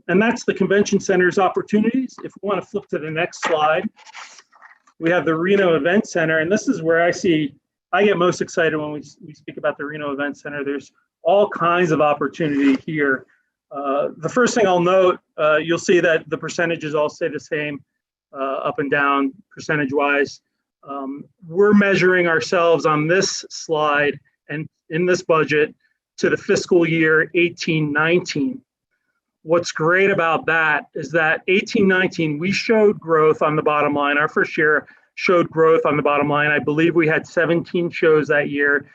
And that's the convention center's opportunities. If we want to flip to the next slide, we have the Reno Event Center, and this is where I get most excited when we speak about the Reno Event Center. There's all kinds of opportunity here. The first thing I'll note, you'll see that the percentages all stay the same, up and down percentage-wise. We're measuring ourselves on this slide and in this budget to the fiscal year 18-19. What's great about that is that 18-19, we showed growth on the bottom line. Our first year showed growth on the bottom line. I believe we had 17 shows that year,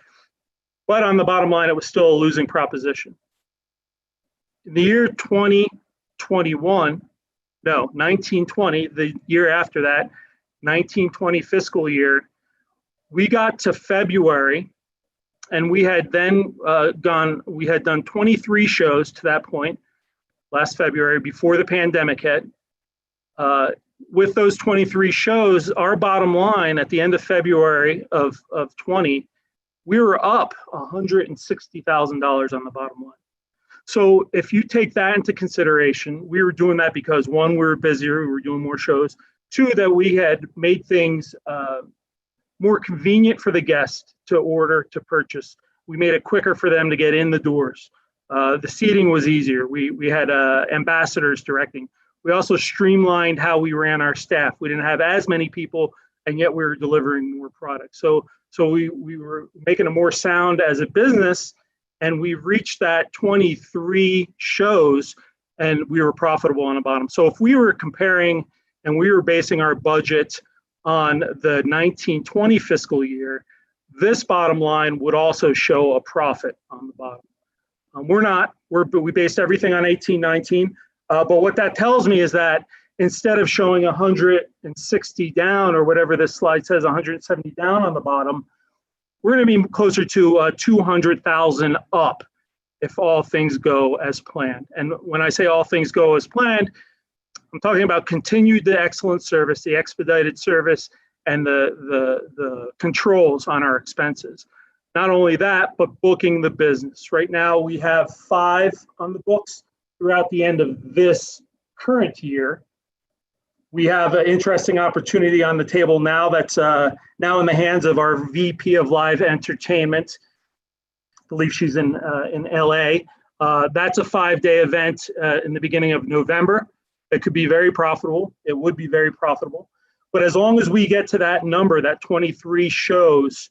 but on the bottom line, it was still a losing proposition. In the year 19-20, the year after that, 19-20 fiscal year, we got to February, and we had then done 23 shows to that point, last February, before the pandemic hit. With those 23 shows, our bottom line at the end of February of 20, we were up $160,000 on the bottom line. So if you take that into consideration, we were doing that because, one, we were busier, we were doing more shows. Two, that we had made things more convenient for the guest to order, to purchase. We made it quicker for them to get in the doors. The seating was easier. We had ambassadors directing. We also streamlined how we ran our staff. We didn't have as many people, and yet we were delivering more products. So we were making it more sound as a business, and we reached that 23 shows, and we were profitable on the bottom. So if we were comparing and we were basing our budget on the 19-20 fiscal year, this bottom line would also show a profit on the bottom. We based everything on 18-19, but what that tells me is that instead of showing 160 down, or whatever this slide says, 170 down on the bottom, we're going to be closer to 200,000 up if all things go as planned. And when I say all things go as planned, I'm talking about continued the excellent service, the expedited service, and the controls on our expenses. Not only that, but booking the business. Right now, we have 5 on the books throughout the end of this current year. We have an interesting opportunity on the table now that's now in the hands of our VP of Live Entertainment. I believe she's in LA. That's a 5-day event in the beginning of November. It could be very profitable. It would be very profitable. But as long as we get to that number, that 23 shows,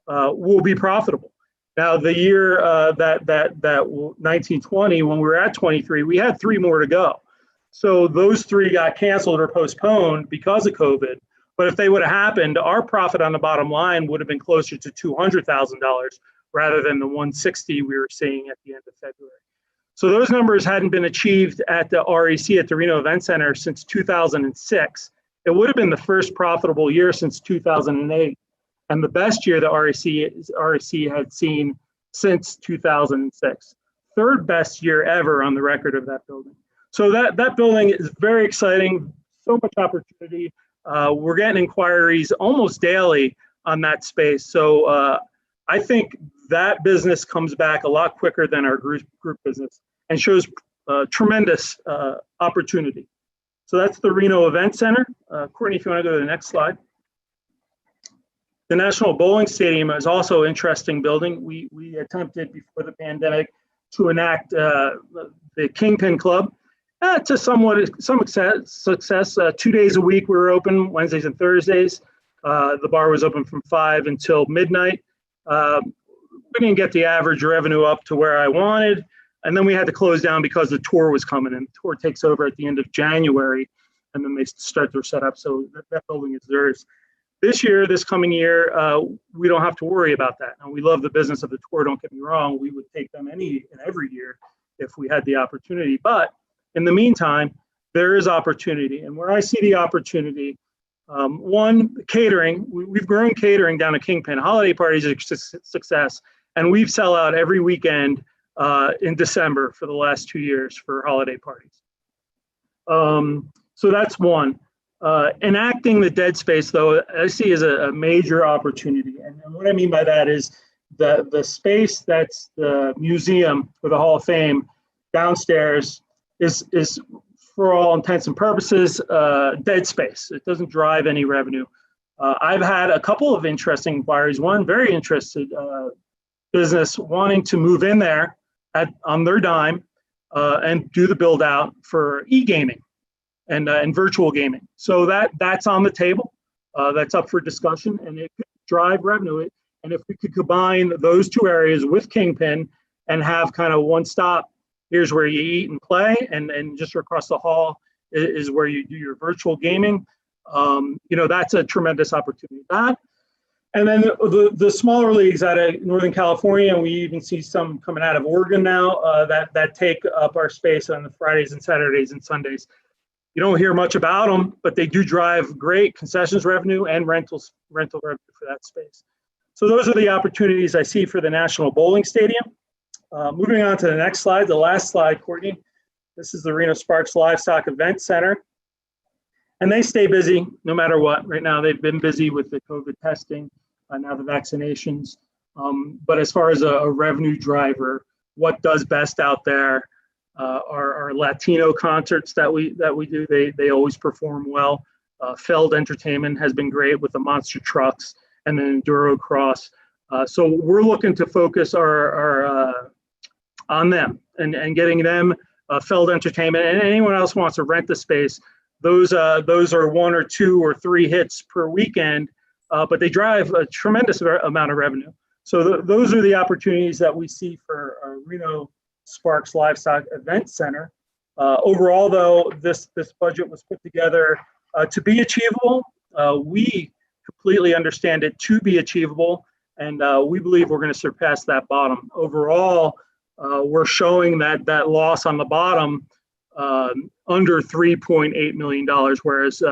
we'll be profitable. Now, the year that 1920, when we were at 23, we had 3 more to go. So those 3 got canceled or postponed because of COVID. But if they would have happened, our profit on the bottom line would have been closer to $200,000 rather than the 160 we were seeing at the end of February. So those numbers hadn't been achieved at the REC, at the Reno Event Center, since 2006. It would have been the first profitable year since 2008, and the best year that RSC had seen since 2006. Third best year ever on the record of that building. So that building is very exciting, so much opportunity. We're getting inquiries almost daily on that space. So I think that business comes back a lot quicker than our group business and shows tremendous opportunity. So that's the Reno Event Center. Courtney, if you want to go to the next slide. The National Bowling Stadium is also an interesting building. We attempted before the pandemic to enact the Kingpin Club to some success. 2 days a week we were open, Wednesdays and Thursdays. The bar was open from 5 until midnight. We didn't get the average revenue up to where I wanted. And then we had to close down because the tour was coming in. The tour takes over at the end of January, and then they start their setup. So that building is theirs. This coming year, we don't have to worry about that. And we love the business of the tour, don't get me wrong. We would take them any and every year if we had the opportunity. But in the meantime, there is opportunity. And where I see the opportunity, one, catering. We've grown catering down at Kingpin. Holiday parties are a success. And we've sell out every weekend in December for the last 2 years for holiday parties. So that's one. Enacting the dead space, though, I see as a major opportunity. And what I mean by that is the space that's the museum for the Hall of Fame downstairs is for all intents and purposes, dead space. It doesn't drive any revenue. I've had a couple of interesting inquiries. One very interested business wanting to move in there on their dime and do the build out for e-gaming and virtual gaming. So that's on the table. That's up for discussion, and it could drive revenue. And if we could combine those 2 areas with Kingpin and have kind of one stop, here's where you eat and play, and just across the hall is where you do your virtual gaming. That's a tremendous opportunity. And then the smaller leagues out of Northern California, and we even see some coming out of Oregon now that take up our space on the Fridays and Saturdays and Sundays. You don't hear much about them, but they do drive great concessions revenue and rental revenue for that space. So those are the opportunities I see for the National Bowling Stadium. Moving on to the next slide, the last slide, Courtney. This is the Reno Sparks Livestock Event Center. And they stay busy no matter what. Right now, they've been busy with the COVID testing, now the vaccinations. But as far as a revenue driver, what does best out there are Latino concerts that we do. They always perform well. Feld Entertainment has been great with the monster trucks and the Enduro Cross. So we're looking to focus our on them and getting them Feld Entertainment, and anyone else wants to rent the space. Those are 1 or 2 or 3 hits per weekend, but they drive a tremendous amount of revenue. So those are the opportunities that we see for our Reno Sparks Livestock Event Center. Overall, though, this budget was put together to be achievable. We completely understand it to be achievable, and we believe we're going to surpass that bottom. Overall, we're showing that loss on the bottom under $3.8 million, whereas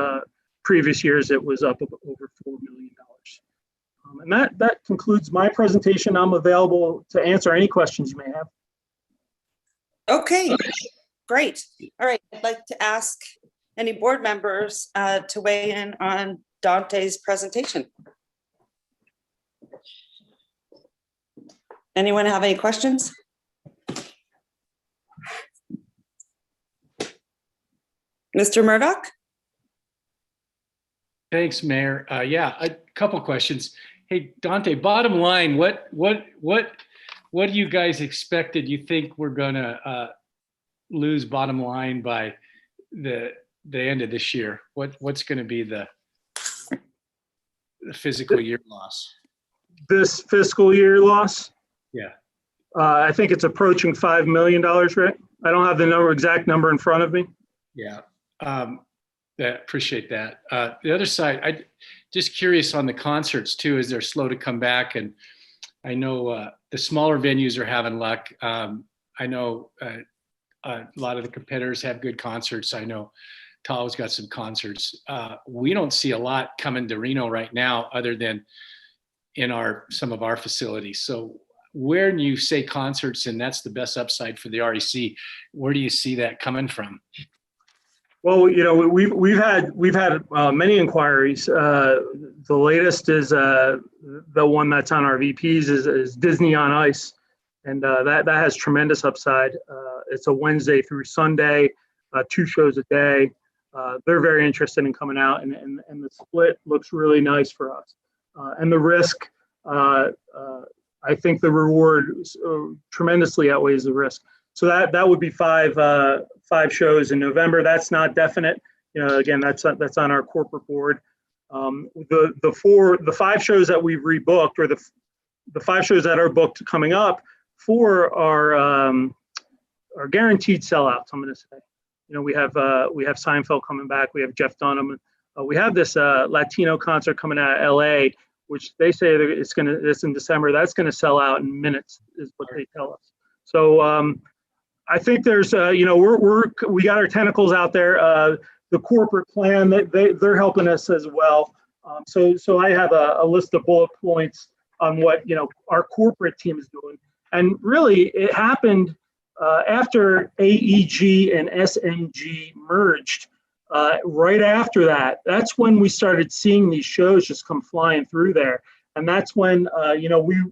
previous years it was up over $4 million. And that concludes my presentation. I'm available to answer any questions you may have. Okay, great. All right, I'd like to ask any board members to weigh in on Dante's presentation. Anyone have any questions? Mr. Murdoch? Thanks, Mayor. Yeah, a couple questions. Hey, Dante, bottom line, what do you guys expected? You think we're gonna lose bottom line by the end of this year? What's going to be the fiscal year loss? This fiscal year loss? Yeah. I think it's approaching $5 million, Rick. I don't have the exact number in front of me. Yeah. Appreciate that. The other side, I just curious on the concerts too, as they're slow to come back. And I know the smaller venues are having luck. I know a lot of the competitors have good concerts. I know Tahoe's got some concerts. We don't see a lot coming to Reno right now other than in some of our facilities. So when you say concerts and that's the best upside for the REC, where do you see that coming from? Well, we've had many inquiries. The latest is the one that's on our VPs is Disney on Ice, and that has tremendous upside. It's a Wednesday through Sunday, 2 shows a day. They're very interested in coming out, and the split looks really nice for us. And the risk, I think the reward tremendously outweighs the risk. So that would be 5 shows in November. That's not definite. Again, that's on our corporate board. The 5 shows that we've rebooked, or the 5 shows that are booked coming up, 4 are guaranteed sellouts. I'm going to say. We have Seinfeld coming back. We have Jeff Dunham. We have this Latino concert coming out of LA, which they say it's in December. That's going to sell out in minutes, is what they tell us. So I think there's we got our tentacles out there. The corporate plan, they're helping us as well. So I have a list of bullet points on what our corporate team is doing, and really it happened after AEG and SMG merged. Right after that, that's when we started seeing these shows just come flying through there. And that's when,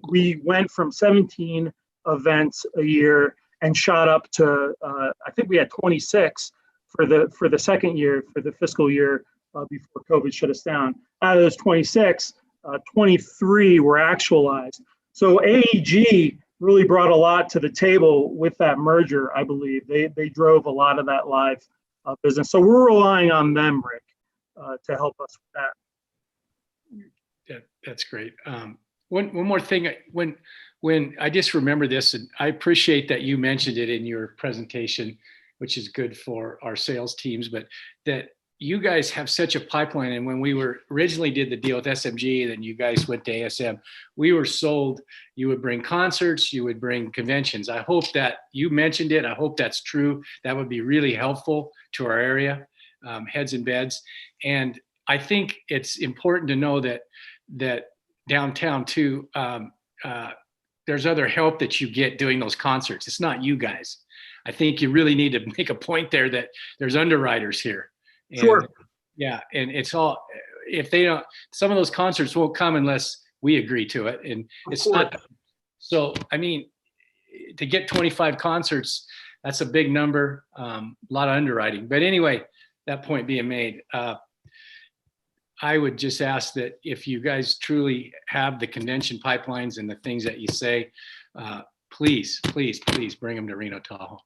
we went from 17 events a year and shot up to, I think we had 26 for the second year, for the fiscal year before COVID shut us down. Out of those 26, 23 were actualized. So AEG really brought a lot to the table with that merger, I believe. They drove a lot of that live business. So we're relying on them, Rick, to help us with that. That's great. One more thing, when I just remember this, and I appreciate that you mentioned it in your presentation, which is good for our sales teams, but that you guys have such a pipeline. And when we originally did the deal with SMG, then you guys went to ASM, we were sold, you would bring concerts, you would bring conventions. I hope that you mentioned it. I hope that's true. That would be really helpful to our area, heads and beds. And I think it's important to know that downtown too, there's other help that you get doing those concerts. It's not you guys. I think you really need to make a point there that there's underwriters here. And, sure. Yeah, and it's all, if they don't, some of those concerts won't come unless we agree to it. And it's not, so, I mean, to get 25 concerts, that's a big number, a lot of underwriting. But anyway, that point being made, I would just ask that if you guys truly have the convention pipelines and the things that you say, please bring them to Reno, Tahoe.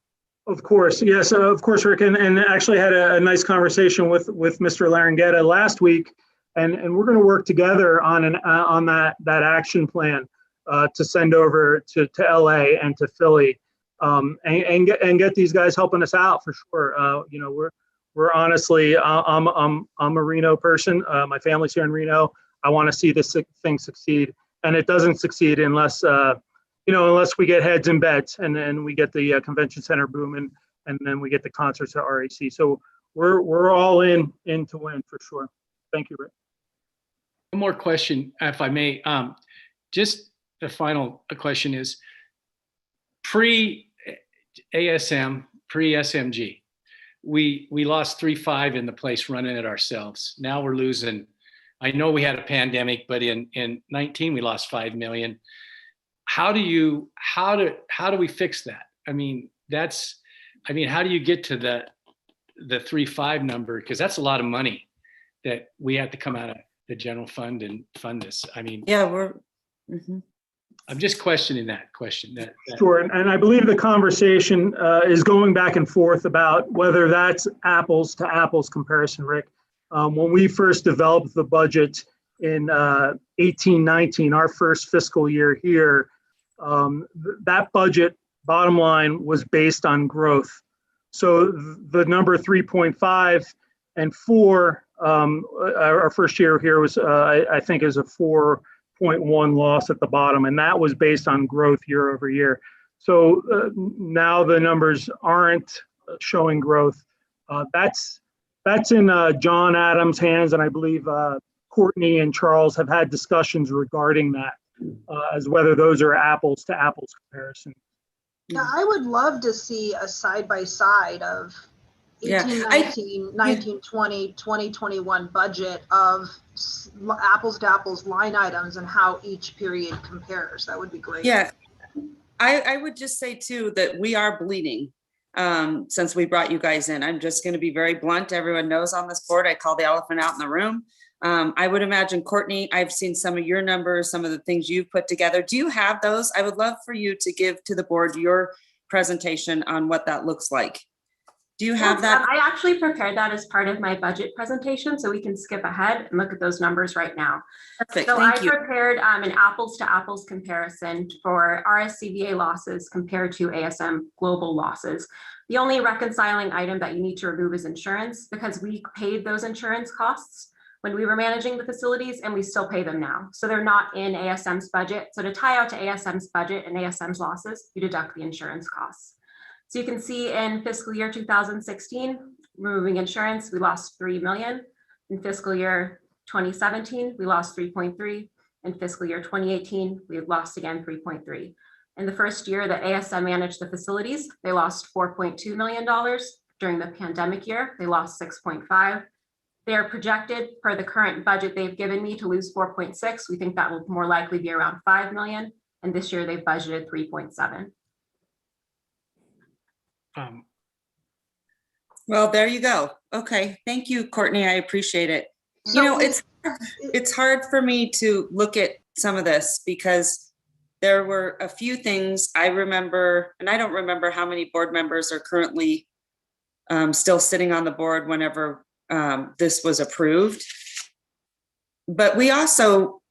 Of course, yes, of course, Rick, and actually had a nice conversation with Mr. Larangetta last week, and we're going to work together on that action plan to send over to LA and to Philly, and get these guys helping us out for sure. We're honestly, I'm a Reno person. My family's here in Reno. I want to see this thing succeed, and it doesn't succeed unless unless we get heads in beds and then we get the convention center booming and then we get the concerts at RAC. So we're all in to win for sure. Thank you, Rick. One more question, if I may. Just the final question is pre-ASM, pre-SMG. We lost 3-5 in the place running it ourselves. Now we're losing. I know we had a pandemic, but in 19 we lost 5 million. How do we fix that? I mean, how do you get to the 3-5 number? Because that's a lot of money that we have to come out of the general fund and fund this. I mean, yeah, I'm just questioning that question. Sure, and I believe the conversation is going back and forth about whether that's apples to apples comparison, Rick. When we first developed the budget in 18-19, our first fiscal year here, that budget bottom line was based on growth. So the number 3.5 and 4, our first year here was, I think, is a 4.1 loss at the bottom, and that was based on growth year over year. So now the numbers aren't showing growth. That's in John Adams' hands, and I believe Courtney and Charles have had discussions regarding that, as whether those are apples to apples comparison. Yeah, I would love to see a side by side of 18, 19, 19, 20, 2021 budget of apples to apples line items and how each period compares. That would be great. Yeah, I would just say too that we are bleeding since we brought you guys in. I'm just going to be very blunt. Everyone knows on this board, I call the elephant out in the room. I would imagine, Courtney, I've seen some of your numbers, some of the things you've put together. Do you have those? I would love for you to give to the board your presentation on what that looks like. Do you have that? I actually prepared that as part of my budget presentation, so we can skip ahead and look at those numbers right now. Perfect. So Thank you. I prepared an apples to apples comparison for RSCVA losses compared to ASM global losses. The only reconciling item that you need to remove is insurance, because we paid those insurance costs when we were managing the facilities, and we still pay them now. So they're not in ASM's budget. So to tie out to ASM's budget and ASM's losses, you deduct the insurance costs. So you can see in fiscal year 2016, removing insurance, we lost 3 million. In fiscal year 2017, we lost 3.3. In fiscal year 2018, we lost again 3.3. In the first year that ASM managed the facilities, they lost $4.2 million. During the pandemic year, they lost 6.5. They're projected per the current budget they've given me to lose 4.6. We think that will more likely be around 5 million. And this year they've budgeted 3.7. Well, there you go. Okay. Thank you, Courtney. I appreciate it. You know, it's hard for me to look at some of this because there were a few things I remember, and I don't remember how many board members are currently still sitting on the board whenever this was approved. But we also,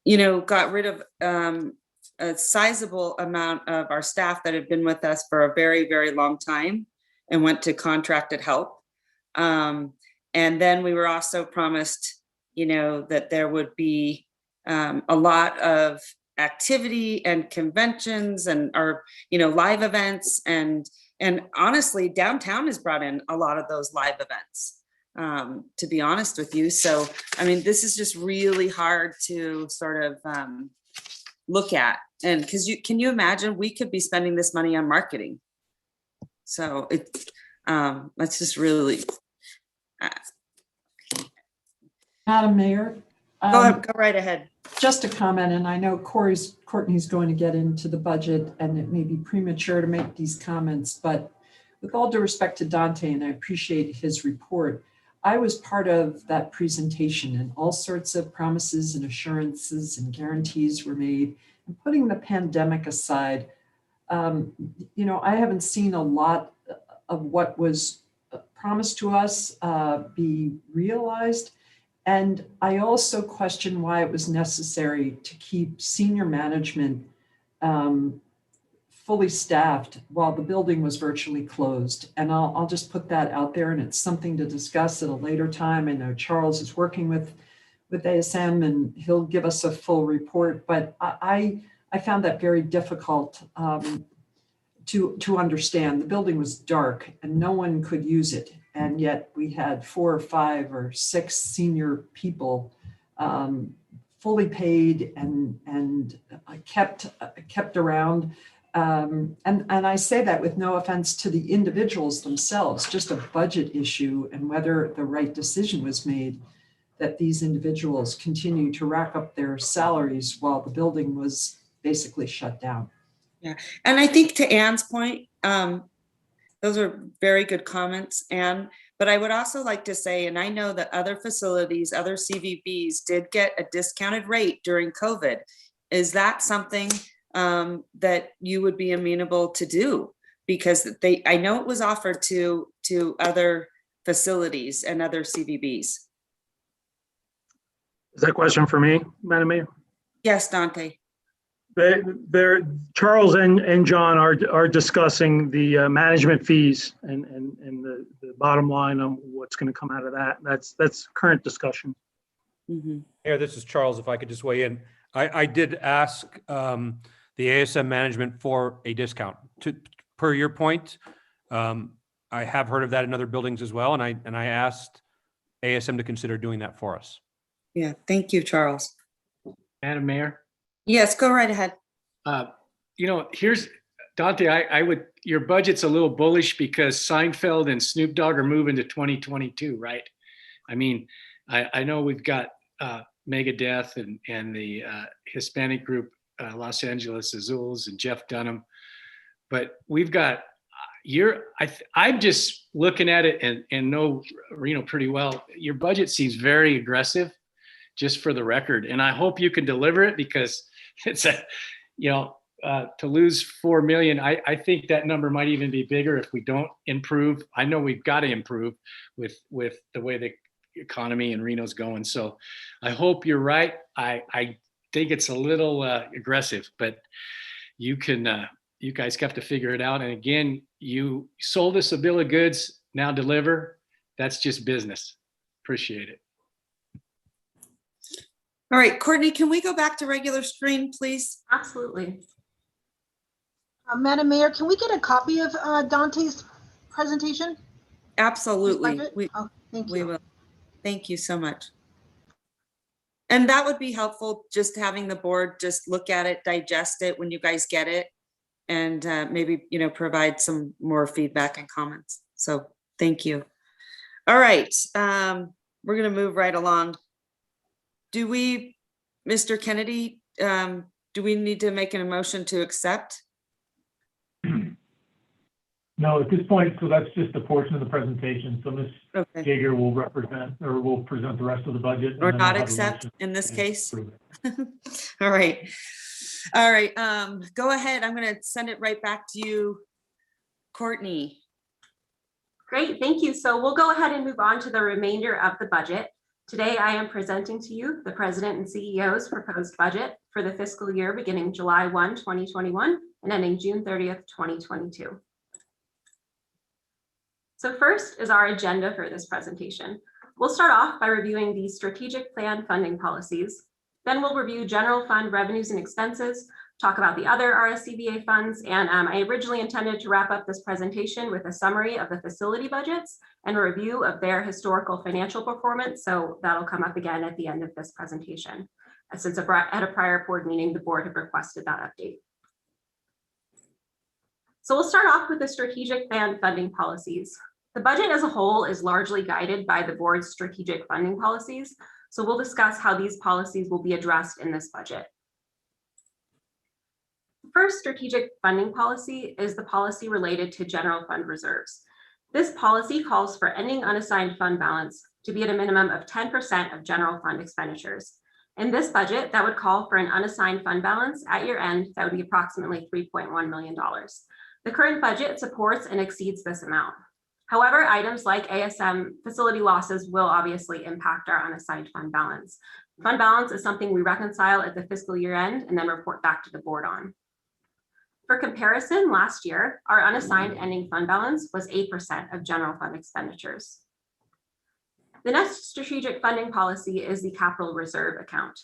you know, got rid of a sizable amount of our staff that had been with us for a very, very long time and went to contracted help. And then we were also promised, you know, that there would be a lot of activity and conventions and you know, live events. And honestly, downtown has brought in a lot of those live events. To be honest with you. So, I mean, this is just really hard to sort of look at. And because can you imagine, we could be spending this money on marketing. So that's just really. Madam Mayor. Go right ahead. Just a comment, and I know Courtney's going to get into the budget and it may be premature to make these comments, but with all due respect to Dante, and I appreciate his report, I was part of that presentation and all sorts of promises and assurances and guarantees were made. And putting the pandemic aside, you know, I haven't seen a lot of what was promised to us be realized. And I also question why it was necessary to keep senior management fully staffed while the building was virtually closed. And I'll just put that out there, and it's something to discuss at a later time. I know Charles is working with ASM and he'll give us a full report, but I found that very difficult to understand. The building was dark and no one could use it. And yet we had 4 or 5 or 6 senior people fully paid and kept around. And I say that with no offense to the individuals themselves, just a budget issue and whether the right decision was made that these individuals continue to rack up their salaries while the building was basically shut down. Yeah, and I think to Ann's point, those are very good comments, Ann. But I would also like to say, and I know that other facilities, other CVBs did get a discounted rate during COVID. Is that something that you would be amenable to do? Because I know it was offered to other facilities and other CVBs. Is that a question for me, Madam Mayor? Yes, Dante. Charles and John are discussing the management fees and the bottom line on what's going to come out of that. That's current discussion. Mayor, this is Charles. If I could just weigh in, I did ask the ASM management for a discount. Per your point, I have heard of that in other buildings as well, and I asked ASM to consider doing that for us. Yeah, thank you, Charles. Madam Mayor. Yes, go right ahead. Here's Dante, your budget's a little bullish because Seinfeld and Snoop Dogg are moving to 2022, right? I mean, I know we've got Megadeth and the Hispanic group, Los Angeles Azules and Jeff Dunham, but we've got I'm just looking at it and know Reno pretty well. Your budget seems very aggressive, just for the record, and I hope you can deliver it because it's to lose 4 million. I think that number might even be bigger if we don't improve. I know we've got to improve with the way the economy in Reno's going. So I hope you're right. I think it's a little aggressive, but you guys have to figure it out. And again, you sold us a bill of goods, now deliver. That's just business. Appreciate it. All right, Courtney, can we go back to regular screen, please? Absolutely. Madam Mayor, can we get a copy of Dante's presentation? Absolutely. Thank you. We will. Thank you so much. And that would be helpful, just having the board just look at it, digest it when you guys get it, and maybe, provide some more feedback and comments. So thank you. All right, we're going to move right along. Do we, Mr. Kennedy, do we need to make an motion to accept? No, at this point, so that's just a portion of the presentation. So Ms. Jaeger will present the rest of the budget. Or not accept in this case? All right. All right. Go ahead. I'm going to send it right back to you, Courtney. Great, thank you. So we'll go ahead and move on to the remainder of the budget. Today, I am presenting to you the President and CEO's proposed budget for the fiscal year beginning July 1, 2021 and ending June 30th, 2022. So first is our agenda for this presentation. We'll start off by reviewing the strategic plan funding policies. Then we'll review general fund revenues and expenses, talk about the other RSCVA funds, and I originally intended to wrap up this presentation with a summary of the facility budgets and a review of their historical financial performance. So that'll come up again at the end of this presentation. Since at a prior board meeting, the board had requested that update. So we'll start off with the strategic plan funding policies. The budget as a whole is largely guided by the board's strategic funding policies. So we'll discuss how these policies will be addressed in this budget. The first strategic funding policy is the policy related to general fund reserves. This policy calls for ending unassigned fund balance to be at a minimum of 10% of general fund expenditures. In this budget, that would call for an unassigned fund balance at year end that would be approximately $3.1 million. The current budget supports and exceeds this amount. However, items like ASM facility losses will obviously impact our unassigned fund balance. Fund balance is something we reconcile at the fiscal year end and then report back to the board on. For comparison, last year, our unassigned ending fund balance was 8% of general fund expenditures. The next strategic funding policy is the capital reserve account.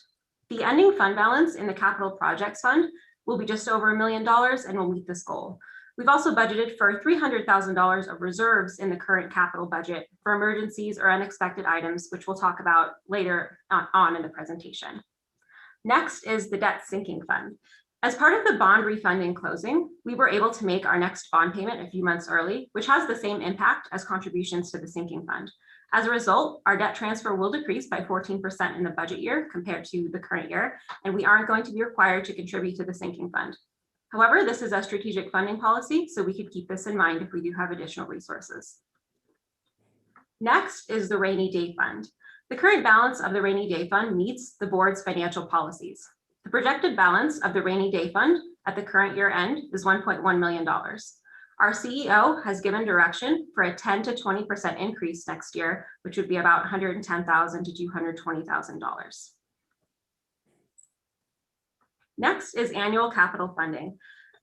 The ending fund balance in the capital projects fund will be just over $1 million and will meet this goal. We've also budgeted for $300,000 of reserves in the current capital budget for emergencies or unexpected items, which we'll talk about later on in the presentation. Next is the debt sinking fund. As part of the bond refunding closing, we were able to make our next bond payment a few months early, which has the same impact as contributions to the sinking fund. As a result, our debt transfer will decrease by 14% in the budget year compared to the current year, and we aren't going to be required to contribute to the sinking fund. However, this is a strategic funding policy, so we could keep this in mind if we do have additional resources. Next is the rainy day fund. The current balance of the rainy day fund meets the board's financial policies. The projected balance of the rainy day fund at the current year end is $1.1 million. Our CEO has given direction for a 10 to 20% increase next year, which would be about $110,000 to $220,000. Next is annual capital funding.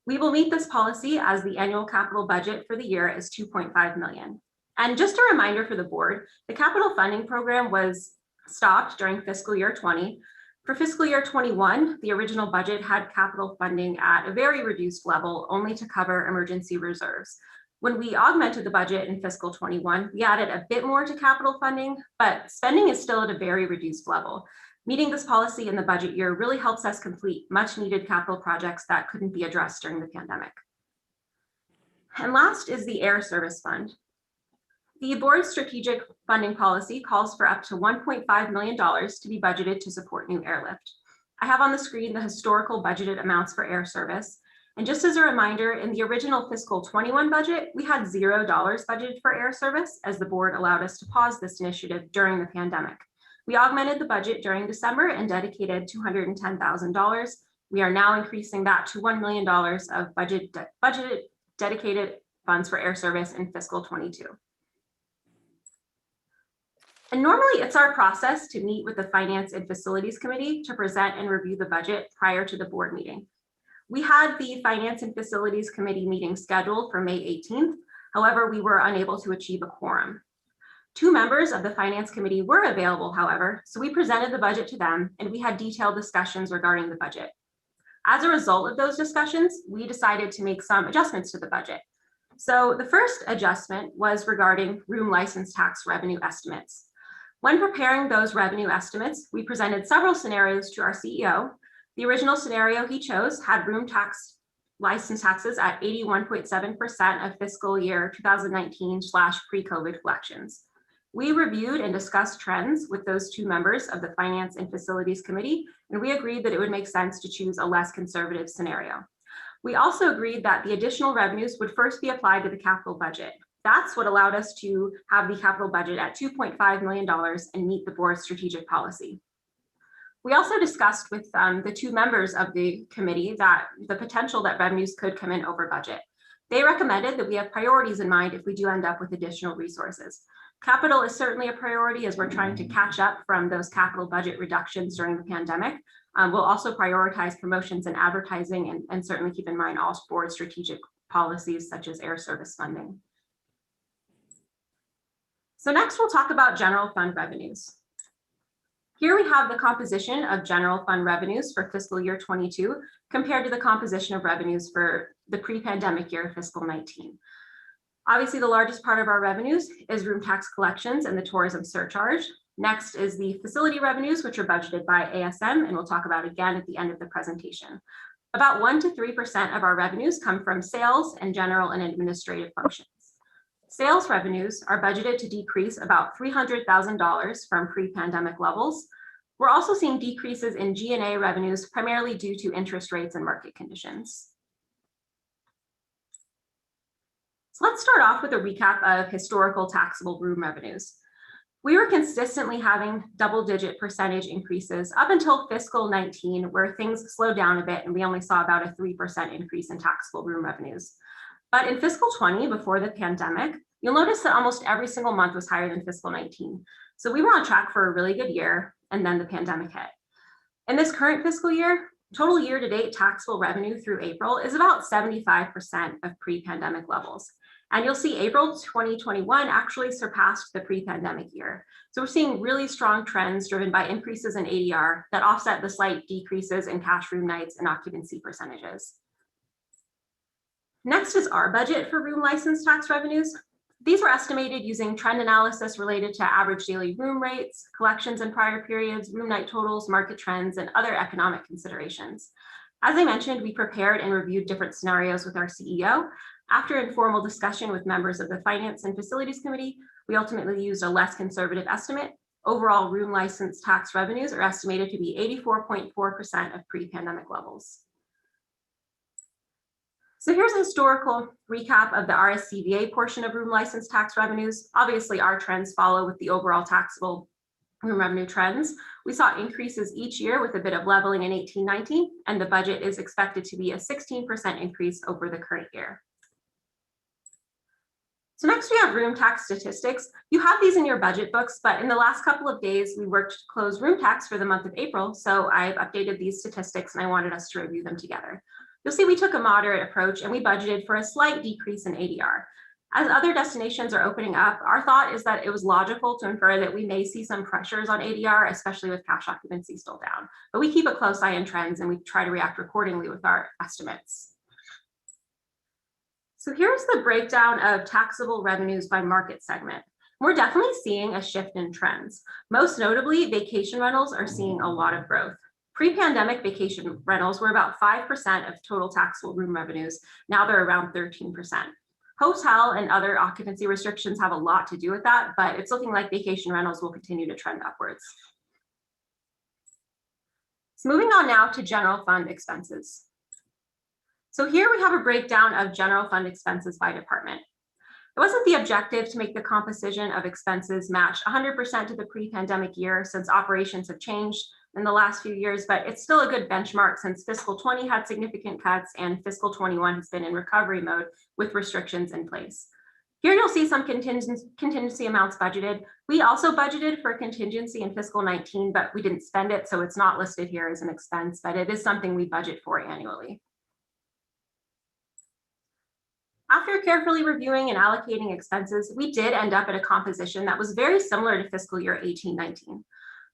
We will meet this policy as the annual capital budget for the year is $2.5 million. And just a reminder for the board, the capital funding program was stopped during fiscal year 20. For fiscal year 21, the original budget had capital funding at a very reduced level, only to cover emergency reserves. When we augmented the budget in fiscal 21, we added a bit more to capital funding, but spending is still at a very reduced level. Meeting this policy in the budget year really helps us complete much needed capital projects that couldn't be addressed during the pandemic. And last is the Air Service Fund. The board's strategic funding policy calls for up to $1.5 million to be budgeted to support new airlift. I have on the screen the historical budgeted amounts for air service. And just as a reminder, in the original fiscal 21 budget, we had $0 budgeted for air service as the board allowed us to pause this initiative during the pandemic. We augmented the budget during December and dedicated $210,000. We are now increasing that to $1 million of budgeted dedicated funds for air service in fiscal 22. And normally it's our process to meet with the Finance and Facilities Committee to present and review the budget prior to the board meeting. We had the Finance and Facilities Committee meeting scheduled for May 18th. However, we were unable to achieve a quorum. 2 members of the Finance Committee were available, however, so we presented the budget to them and we had detailed discussions regarding the budget. As a result of those discussions, we decided to make some adjustments to the budget. So the first adjustment was regarding room license tax revenue estimates. When preparing those revenue estimates, we presented several scenarios to our CEO. The original scenario he chose had room tax license taxes at 81.7% of fiscal year 2019/pre-COVID collections. We reviewed and discussed trends with those 2 members of the Finance and Facilities Committee, and we agreed that it would make sense to choose a less conservative scenario. We also agreed that the additional revenues would first be applied to the capital budget. That's what allowed us to have the capital budget at $2.5 million and meet the board's strategic policy. We also discussed with the 2 members of the committee that the potential that revenues could come in over budget. They recommended that we have priorities in mind if we do end up with additional resources. Capital is certainly a priority as we're trying to catch up from those capital budget reductions during the pandemic. We'll also prioritize promotions and advertising and certainly keep in mind all board strategic policies such as air service funding. So next we'll talk about general fund revenues. Here we have the composition of general fund revenues for fiscal year 22 compared to the composition of revenues for the pre-pandemic year, fiscal 19. Obviously, the largest part of our revenues is room tax collections and the tourism surcharge. Next is the facility revenues, which are budgeted by ASM, and we'll talk about again at the end of the presentation. About 1 to 3% of our revenues come from sales and general and administrative functions. Sales revenues are budgeted to decrease about $300,000 from pre-pandemic levels. We're also seeing decreases in G&A revenues, primarily due to interest rates and market conditions. So let's start off with a recap of historical taxable room revenues. We were consistently having double-digit percentage increases up until fiscal 19, where things slowed down a bit and we only saw about a 3% increase in taxable room revenues. But in fiscal 20, before the pandemic, you'll notice that almost every single month was higher than fiscal 19. So we were on track for a really good year, and then the pandemic hit. In this current fiscal year, total year-to-date taxable revenue through April is about 75% of pre-pandemic levels. And you'll see April 2021 actually surpassed the pre-pandemic year. So we're seeing really strong trends driven by increases in ADR that offset the slight decreases in cash room nights and occupancy percentages. Next is our budget for room license tax revenues. These were estimated using trend analysis related to average daily room rates, collections in prior periods, room night totals, market trends, and other economic considerations. As I mentioned, we prepared and reviewed different scenarios with our CEO. After informal discussion with members of the Finance and Facilities Committee, we ultimately used a less conservative estimate. Overall room license tax revenues are estimated to be 84.4% of pre-pandemic levels. So here's a historical recap of the RSCVA portion of room license tax revenues. Obviously, our trends follow with the overall taxable room revenue trends. We saw increases each year with a bit of leveling in 18-19, and the budget is expected to be a 16% increase over the current year. So next we have room tax statistics. You have these in your budget books, but in the last couple of days, we worked to close room tax for the month of April. So I've updated these statistics and I wanted us to review them together. You'll see we took a moderate approach and we budgeted for a slight decrease in ADR. As other destinations are opening up, our thought is that it was logical to infer that we may see some pressures on ADR, especially with cash occupancy still down. But we keep a close eye on trends and we try to react accordingly with our estimates. So here's the breakdown of taxable revenues by market segment. We're definitely seeing a shift in trends. Most notably, vacation rentals are seeing a lot of growth. Pre-pandemic vacation rentals were about 5% of total taxable room revenues. Now they're around 13%. Hotel and other occupancy restrictions have a lot to do with that, but it's looking like vacation rentals will continue to trend upwards. So moving on now to general fund expenses. So here we have a breakdown of general fund expenses by department. It wasn't the objective to make the composition of expenses match 100% to the pre-pandemic year since operations have changed in the last few years, but it's still a good benchmark since fiscal 20 had significant cuts and fiscal 21 has been in recovery mode with restrictions in place. Here you'll see some contingency amounts budgeted. We also budgeted for contingency in fiscal 19, but we didn't spend it, so it's not listed here as an expense, but it is something we budget for annually. After carefully reviewing and allocating expenses, we did end up at a composition that was very similar to fiscal year 18-19.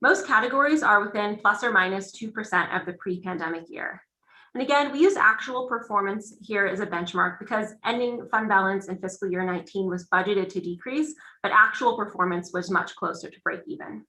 Most categories are within plus or minus 2% of the pre-pandemic year. And again, we use actual performance here as a benchmark because ending fund balance in fiscal year 19 was budgeted to decrease, but actual performance was much closer to break even.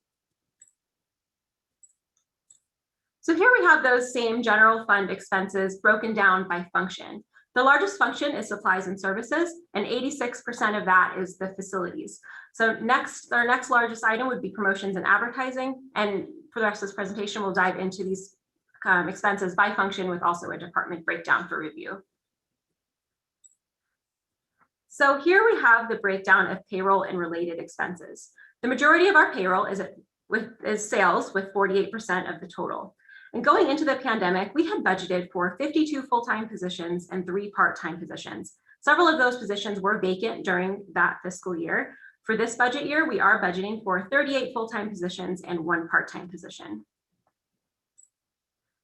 So here we have those same general fund expenses broken down by function. The largest function is supplies and services, and 86% of that is the facilities. So our next largest item would be promotions and advertising. And for the rest of this presentation, we'll dive into these expenses by function with also a department breakdown for review. So here we have the breakdown of payroll and related expenses. The majority of our payroll is sales with 48% of the total. And going into the pandemic, we had budgeted for 52 full-time positions and 3 part-time positions. Several of those positions were vacant during that fiscal year. For this budget year, we are budgeting for 38 full-time positions and 1 part-time position.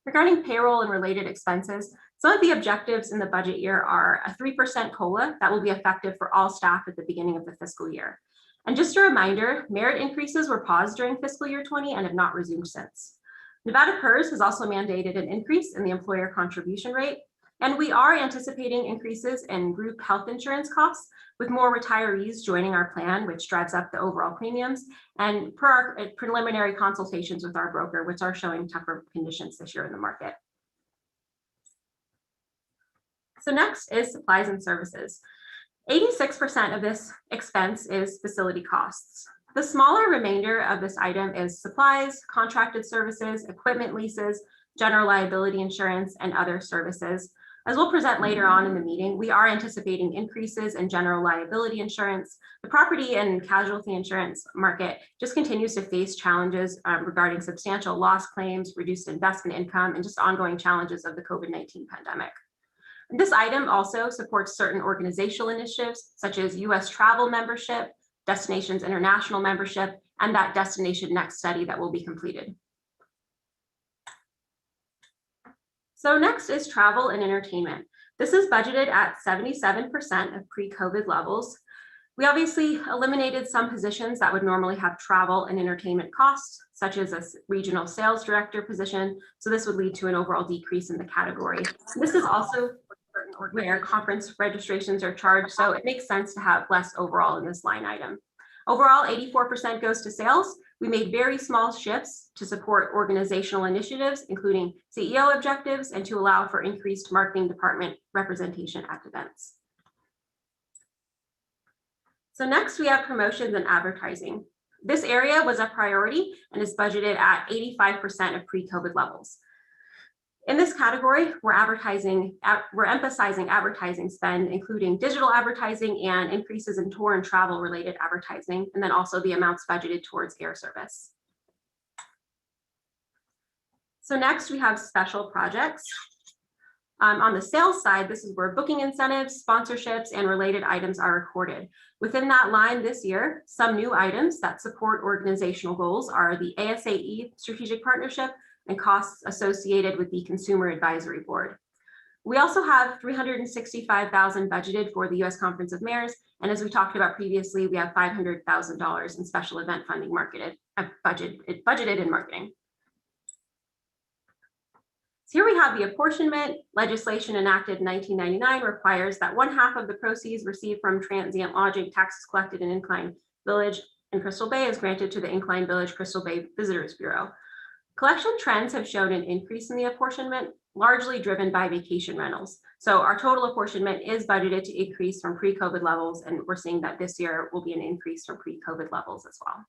Regarding payroll and related expenses, some of the objectives in the budget year are a 3% COLA that will be effective for all staff at the beginning of the fiscal year. And just a reminder, merit increases were paused during fiscal year 20 and have not resumed since. Nevada PERS has also mandated an increase in the employer contribution rate, and we are anticipating increases in group health insurance costs with more retirees joining our plan, which drives up the overall premiums, and per our preliminary consultations with our broker, which are showing tougher conditions this year in the market. So next is supplies and services. 86% of this expense is facility costs. The smaller remainder of this item is supplies, contracted services, equipment leases, general liability insurance, and other services. As we'll present later on in the meeting, we are anticipating increases in general liability insurance. The property and casualty insurance market just continues to face challenges regarding substantial loss claims, reduced investment income, and just ongoing challenges of the COVID-19 pandemic. This item also supports certain organizational initiatives, such as U.S. travel membership, Destinations International membership, and that Destination Next study that will be completed. So next is travel and entertainment. This is budgeted at 77% of pre-COVID levels. We obviously eliminated some positions that would normally have travel and entertainment costs, such as a regional sales director position. So this would lead to an overall decrease in the category. This is also where conference registrations are charged, so it makes sense to have less overall in this line item. Overall, 84% goes to sales. We made very small shifts to support organizational initiatives, including CEO objectives, and to allow for increased marketing department representation at events. So next we have promotions and advertising. This area was a priority and is budgeted at 85% of pre-COVID levels. In this category, we're emphasizing advertising spend, including digital advertising and increases in tour and travel related advertising, and then also the amounts budgeted towards air service. So next we have special projects. On the sales side, this is where booking incentives, sponsorships, and related items are recorded. Within that line this year, some new items that support organizational goals are the ASAE strategic partnership and costs associated with the Consumer Advisory Board. We also have $365,000 budgeted for the U.S. Conference of Mayors, and as we talked about previously, we have $500,000 in special event funding budgeted in marketing. So here we have the apportionment. Legislation enacted in 1999 requires that 1/2 of the proceeds received from transient lodging taxes collected in Incline Village and Crystal Bay is granted to the Incline Village Crystal Bay Visitors Bureau. Collection trends have shown an increase in the apportionment, largely driven by vacation rentals. So our total apportionment is budgeted to increase from pre-COVID levels, and we're seeing that this year will be an increase from pre-COVID levels as well.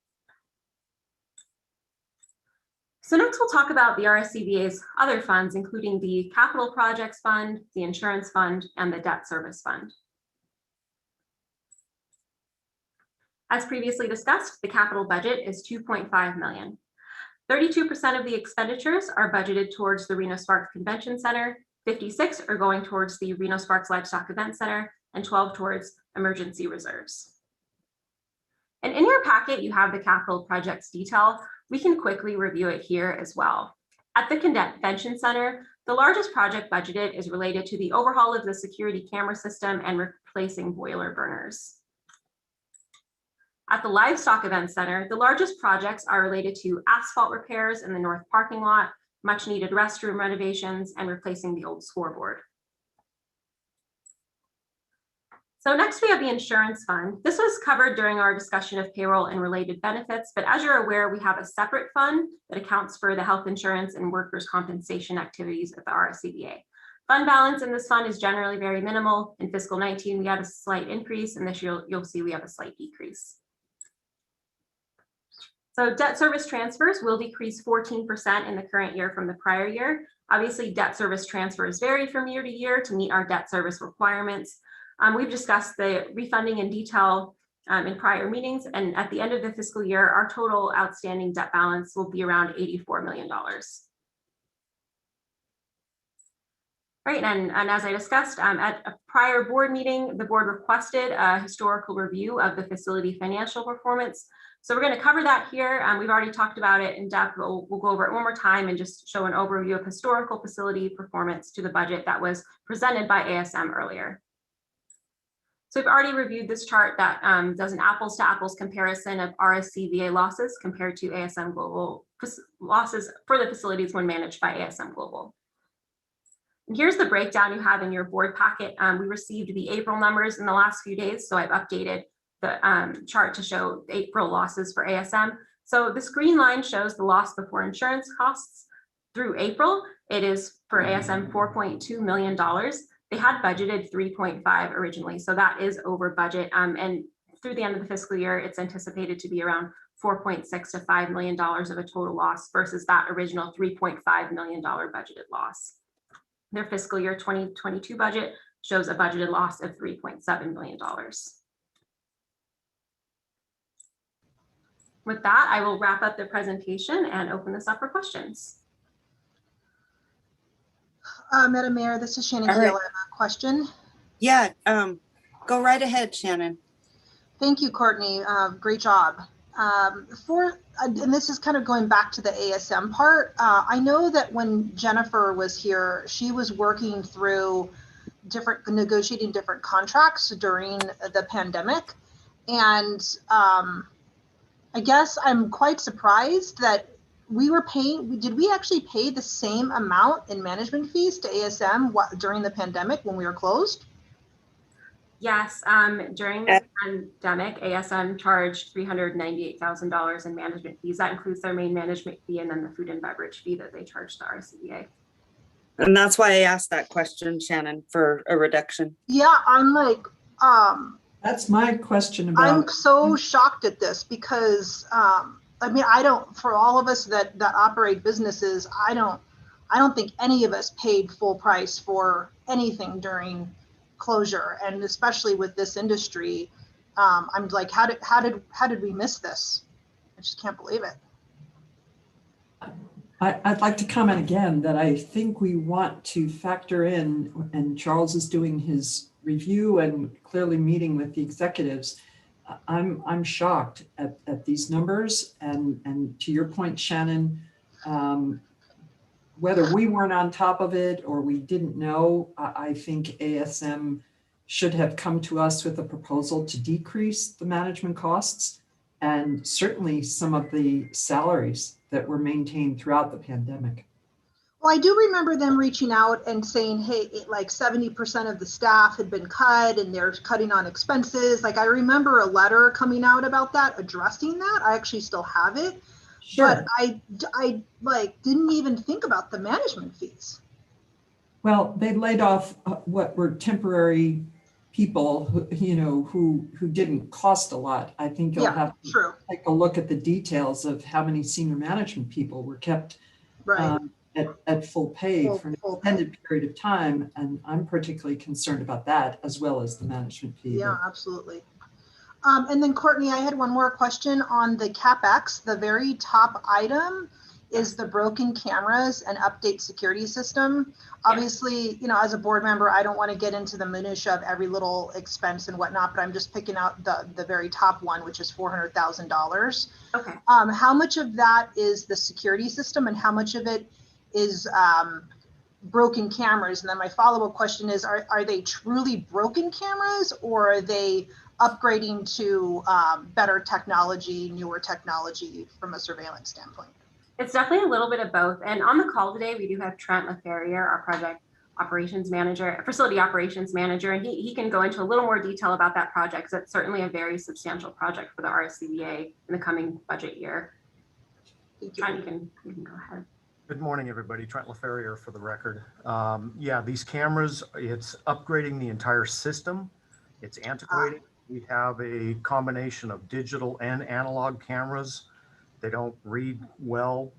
So next we'll talk about the RSCVA's other funds, including the Capital Projects Fund, the Insurance Fund, and the Debt Service Fund. As previously discussed, the capital budget is $2.5 million. 32% of the expenditures are budgeted towards the Reno Sparks Convention Center, 56 are going towards the Reno Sparks Livestock Event Center, and 12 towards emergency reserves. And in your packet, you have the capital projects detail. We can quickly review it here as well. At the Convention Center, the largest project budgeted is related to the overhaul of the security camera system and replacing boiler burners. At the Livestock Event Center, the largest projects are related to asphalt repairs in the north parking lot, much needed restroom renovations, and replacing the old scoreboard. So next we have the Insurance Fund. This was covered during our discussion of payroll and related benefits, but as you're aware, we have a separate fund that accounts for the health insurance and workers' compensation activities at the RSCVA. Fund balance in this fund is generally very minimal. In fiscal 19, we had a slight increase, and this year you'll see we have a slight decrease. So debt service transfers will decrease 14% in the current year from the prior year. Obviously, debt service transfers vary from year to year to meet our debt service requirements. We've discussed the refunding in detail in prior meetings, and at the end of the fiscal year, our total outstanding debt balance will be around $84 million. Right, and as I discussed at a prior board meeting, the board requested a historical review of the facility financial performance. So we're going to cover that here. We've already talked about it in depth. We'll go over it one more time and just show an overview of historical facility performance to the budget that was presented by ASM earlier. So we've already reviewed this chart that does an apples to apples comparison of RSCVA losses compared to ASM Global losses for the facilities when managed by ASM Global. And here's the breakdown you have in your board packet. We received the April numbers in the last few days, so I've updated the chart to show April losses for ASM. So this green line shows the loss before insurance costs through April. It is for ASM $4.2 million. They had budgeted 3.5 originally, so that is over budget. And through the end of the fiscal year, it's anticipated to be around $4.6 to $5 million of a total loss versus that original $3.5 million budgeted loss. Their fiscal year 2022 budget shows a budgeted loss of $3.7 million. With that, I will wrap up the presentation and open this up for questions. Madam Mayor, this is Shannon Keel. I have a question. Yeah, go right ahead, Shannon. Thank you, Courtney. Great job. And this is kind of going back to the ASM part. I know that when Jennifer was here, she was working through negotiating different contracts during the pandemic. And I guess I'm quite surprised that we were paying, did we actually pay the same amount in management fees to ASM during the pandemic when we were closed? Yes, during the pandemic, ASM charged $398,000 in management fees. That includes their main management fee and then the food and beverage fee that they charged to RSCVA. And that's why I asked that question, Shannon, for a reduction. Yeah, I'm like, that's my question about. I'm so shocked at this because, I mean, for all of us that operate businesses, I don't think any of us paid full price for anything during closure, and especially with this industry. I'm like, how did we miss this? I just can't believe it. I'd like to comment again that I think we want to factor in, and Charles is doing his review and clearly meeting with the executives. I'm shocked at these numbers, and to your point, Shannon, whether we weren't on top of it or we didn't know, I think ASM should have come to us with a proposal to decrease the management costs and certainly some of the salaries that were maintained throughout the pandemic. Well, I do remember them reaching out and saying, hey, like 70% of the staff had been cut and they're cutting on expenses. Like I remember a letter coming out about that, addressing that. I actually still have it. Sure. But I like didn't even think about the management fees. Well, they laid off what were temporary people who didn't cost a lot. I think you'll have to take a look at the details of how many senior management people were kept at full pay for an extended period of time. And I'm particularly concerned about that as well as the management fee. Yeah, absolutely. And then Courtney, I had one more question on the CapEx. The very top item is the broken cameras and update security system. Obviously, as a board member, I don't want to get into the minutia of every little expense and whatnot, but I'm just picking out the very top one, which is $400,000. Okay. How much of that is the security system and how much of it is broken cameras? And then my follow-up question is, are they truly broken cameras or are they upgrading to better technology, newer technology from a surveillance standpoint? It's definitely a little bit of both. And on the call today, we do have Trent LaFerrier, our project operations manager, facility operations manager, and he can go into a little more detail about that project because it's certainly a very substantial project for the RSCVA in the coming budget year. Trent, you can go ahead. Good morning, everybody. Trent LaFerrier for the record. Yeah, these cameras, it's upgrading the entire system. It's antiquated. We have a combination of digital and analog cameras. They don't read well.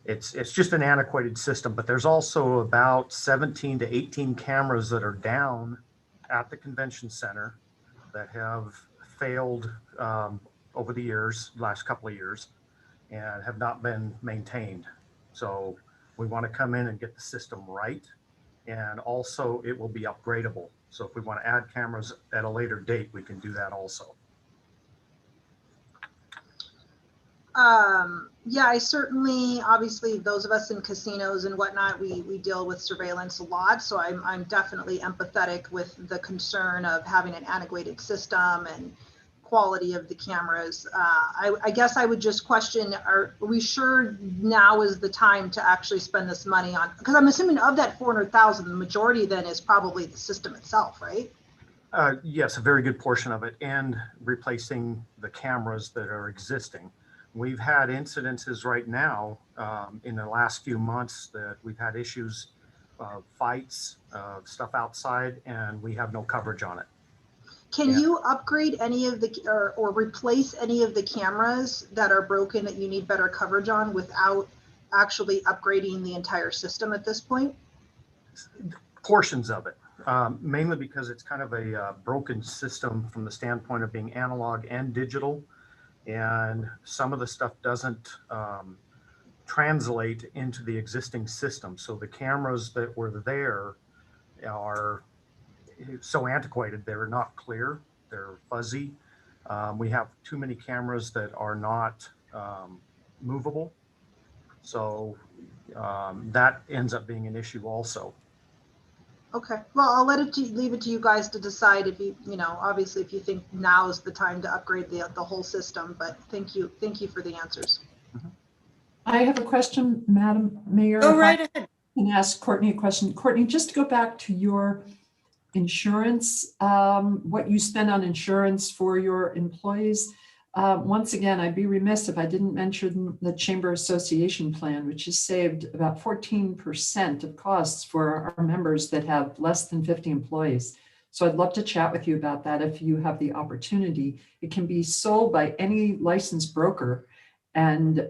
It's just an antiquated system, but there's also about 17 to 18 cameras that are down at the convention center that have failed over the years, last couple of years, and have not been maintained. So we want to come in and get the system right. And also it will be upgradable. So if we want to add cameras at a later date, we can do that also. Yeah, I certainly, obviously those of us in casinos and whatnot, we deal with surveillance a lot. So I'm definitely empathetic with the concern of having an antiquated system and quality of the cameras. I guess I would just question, are we sure now is the time to actually spend this money on, because I'm assuming of that 400,000, the majority then is probably the system itself, right? Yes, a very good portion of it, and replacing the cameras that are existing. We've had incidences right now in the last few months that we've had issues, fights, stuff outside, and we have no coverage on it. Can you upgrade any of the or replace any of the cameras that are broken that you need better coverage on without actually upgrading the entire system at this point? Portions of it, mainly because it's kind of a broken system from the standpoint of being analog and digital. And some of the stuff doesn't translate into the existing system. So the cameras that were there are so antiquated, they're not clear, they're fuzzy. We have too many cameras that are not movable. So that ends up being an issue also. Okay, well, I'll leave it to you guys to decide if you obviously if you think now is the time to upgrade the whole system, but thank you for the answers. I have a question, Madam Mayor. Go right ahead. And ask Courtney a question. Courtney, just to go back to your insurance, what you spend on insurance for your employees. Once again, I'd be remiss if I didn't mention the Chamber Association plan, which has saved about 14% of costs for our members that have less than 50 employees. So I'd love to chat with you about that if you have the opportunity. It can be sold by any licensed broker, and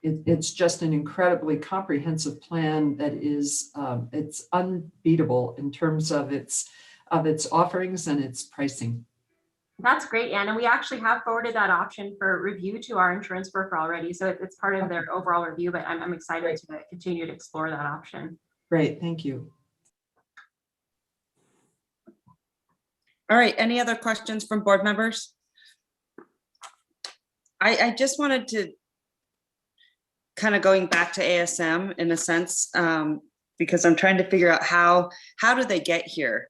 it's just an incredibly comprehensive plan that is it's unbeatable in terms of its offerings and its pricing. That's great, Ann. And we actually have forwarded that option for review to our insurance broker already. So it's part of their overall review, but I'm excited to continue to explore that option. Great, thank you. All right, any other questions from board members? I just wanted to kind of going back to ASM in a sense, because I'm trying to figure out how do they get here?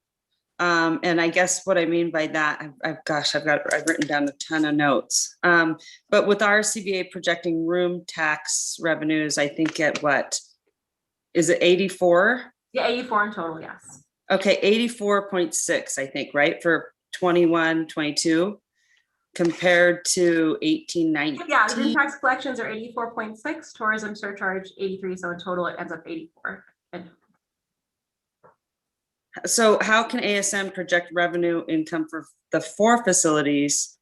And I guess what I mean by that, I've written down a ton of notes. But with RSCVA projecting room tax revenues, I think at what? Is it 84? Yeah, 84 in total, yes. Okay, 84.6, I think, right? For 21, 22, compared to 18, 19. Yeah, the room tax collections are 84.6, tourism surcharge 83, so in total it ends up 84. So how can ASM project revenue income for the 4 facilities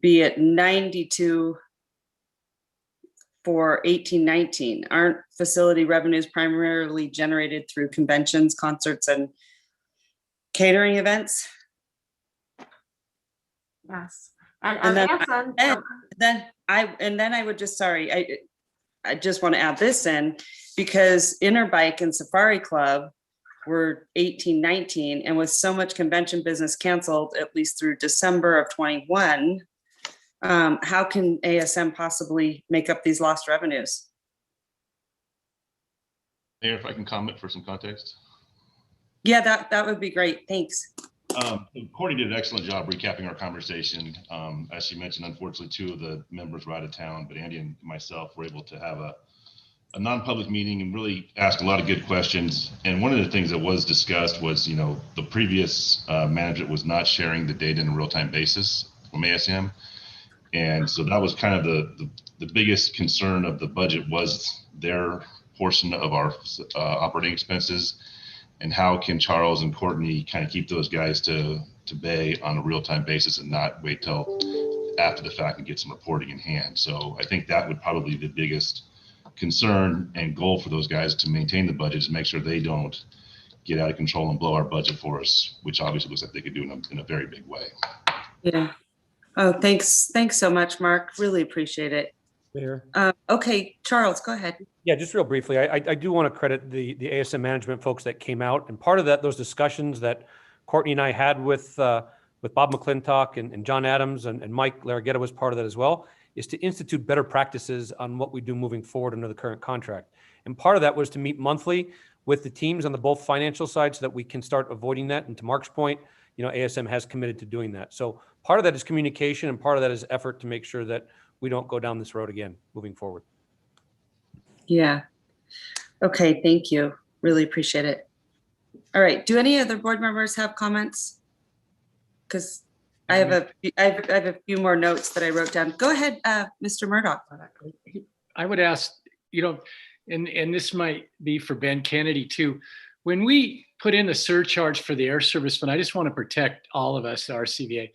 be at 92 for 18-19? Aren't facility revenues primarily generated through conventions, concerts, and catering events? Yes, and then I would just, sorry, I just want to add this in, because Interbike and Safari Club were 18-19, and with so much convention business canceled, at least through December of 21, how can ASM possibly make up these lost revenues? Mayor, if I can comment for some context. Yeah, that would be great. Thanks. Courtney did an excellent job recapping our conversation. As she mentioned, unfortunately, 2 of the members were out of town, but Andy and myself were able to have a non-public meeting and really ask a lot of good questions. And one of the things that was discussed was, the previous management was not sharing the data in a real-time basis from ASM. And so that was kind of the biggest concern of the budget, was their portion of our operating expenses, and how can Charles and Courtney kind of keep those guys to bay on a real-time basis and not wait till after the fact and get some reporting in hand. So I think that would probably be the biggest concern and goal for those guys to maintain the budget, is make sure they don't get out of control and blow our budget for us, which obviously looks like they could do in a very big way. Yeah. Oh, thanks so much, Mark. Really appreciate it. Mayor. Okay, Charles, go ahead. Yeah, just real briefly, I do want to credit the ASM management folks that came out, and part of that, those discussions that Courtney and I had with Bob McClintock and John Adams and Mike Larraguetta was part of that as well, is to institute better practices on what we do moving forward under the current contract. And part of that was to meet monthly with the teams on the both financial side so that we can start avoiding that. And to Mark's point, ASM has committed to doing that. So part of that is communication, and part of that is effort to make sure that we don't go down this road again moving forward. Yeah. Okay, thank you. Really appreciate it. All right, do any other board members have comments? Because I have a few more notes that I wrote down. Go ahead, Mr. Murdoch. I would ask, and this might be for Ben Kennedy too. When we put in the surcharge for the Air Service Fund, I just want to protect all of us, RSCVA.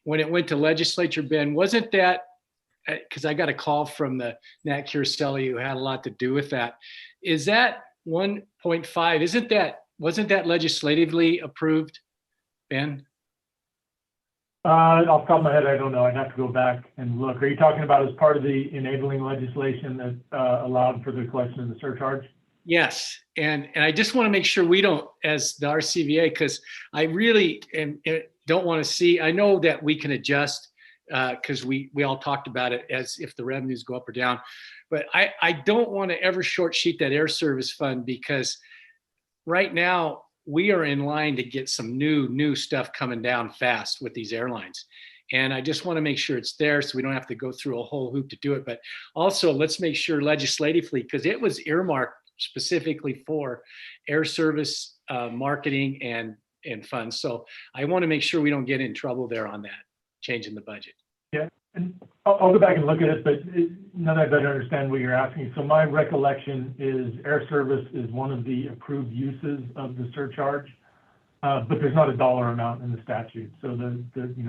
When it went to legislature, Ben, wasn't that, because I got a call from the Nat Curicelli who had a lot to do with that. Is that 1.5? Wasn't that legislatively approved, Ben? Off the top of my head, I don't know. I'd have to go back and look. Are you talking about as part of the enabling legislation that allowed for the collection of the surcharge? Yes, and I just want to make sure we don't, as the RCVA, because I really don't want to see. I know that we can adjust because we all talked about it as if the revenues go up or down, but I don't want to ever short sheet that Air Service Fund, because right now we are in line to get some new stuff coming down fast with these airlines. And I just want to make sure it's there so we don't have to go through a whole hoop to do it. But also let's make sure legislatively, because it was earmarked specifically for air service marketing and funds. So I want to make sure we don't get in trouble there on that, changing the budget. Yeah, and I'll go back and look at it, but now that I better understand what you're asking. So my recollection is air service is one of the approved uses of the surcharge, but there's not a dollar amount in the statute. So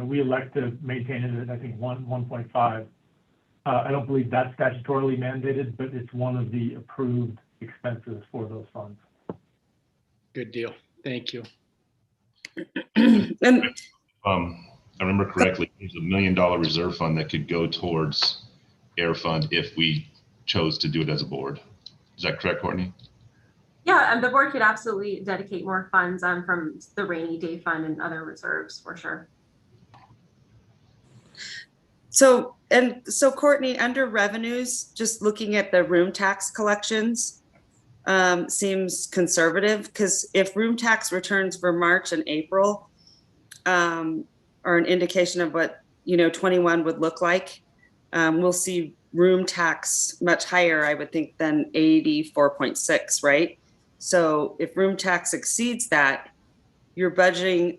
we elect to maintain it at, I think, 1.5. I don't believe that's statutorily mandated, but it's one of the approved expenses for those funds. Good deal. Thank you. I remember correctly, there's $1 million reserve fund that could go towards air fund if we chose to do it as a board. Is that correct, Courtney? Yeah, and the board could absolutely dedicate more funds from the rainy day fund and other reserves for sure. So Courtney, under revenues, just looking at the room tax collections seems conservative, because if room tax returns for March and April are an indication of what 21 would look like, we'll see room tax much higher, I would think, than 84.6, right? So if room tax exceeds that, your budgeting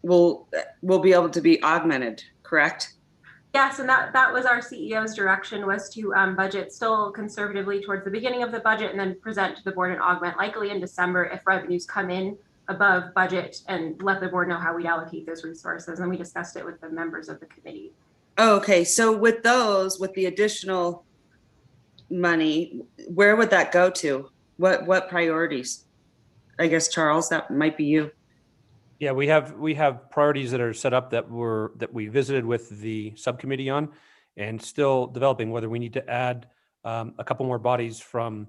will be able to be augmented, correct? Yes, and that was our CEO's direction, was to budget still conservatively towards the beginning of the budget and then present to the board and augment likely in December if revenues come in above budget, and let the board know how we allocate those resources. And we discussed it with the members of the committee. Okay, so with the additional money, where would that go to? What priorities? I guess, Charles, that might be you. Yeah, we have priorities that are set up that we visited with the subcommittee on, and still developing whether we need to add a couple more bodies from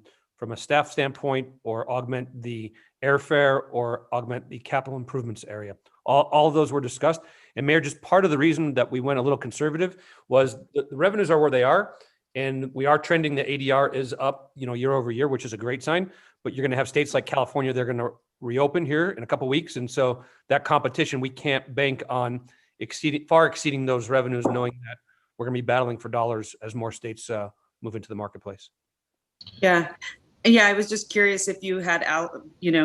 a staff standpoint, or augment the airfare, or augment the capital improvements area. All of those were discussed. And Mayor, just part of the reason that we went a little conservative was the revenues are where they are, and we are trending. The ADR is up, year over year, which is a great sign. But you're going to have states like California, they're going to reopen here in a couple of weeks. And so that competition, we can't bank on far exceeding those revenues, knowing that we're going to be battling for dollars as more states move into the marketplace. Yeah. I was just curious if you had,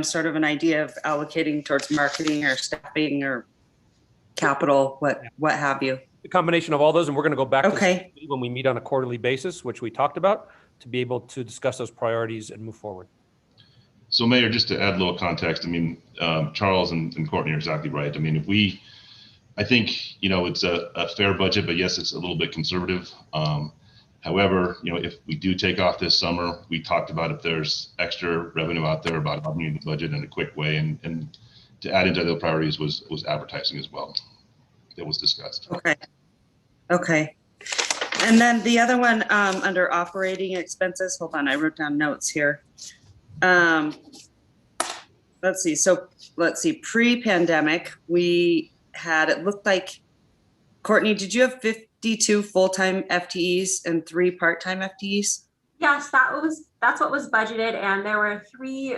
sort of an idea of allocating towards marketing or staffing or capital, what have you. The combination of all those, and we're going to go back to when we meet on a quarterly basis, which we talked about, to be able to discuss those priorities and move forward. So Mayor, just to add a little context, Charles and Courtney are exactly right. I think, it's a fair budget, but yes, it's a little bit conservative. However, if we do take off this summer, we talked about if there's extra revenue out there, about augmenting the budget in a quick way, and to add into the priorities was advertising as well. That was discussed. Okay. And then the other one under operating expenses, hold on, I wrote down notes here. Let's see, pre-pandemic, we had, it looked like, Courtney, did you have 52 full-time FTEs and 3 part-time FTEs? Yes, that's what was budgeted, and there were 3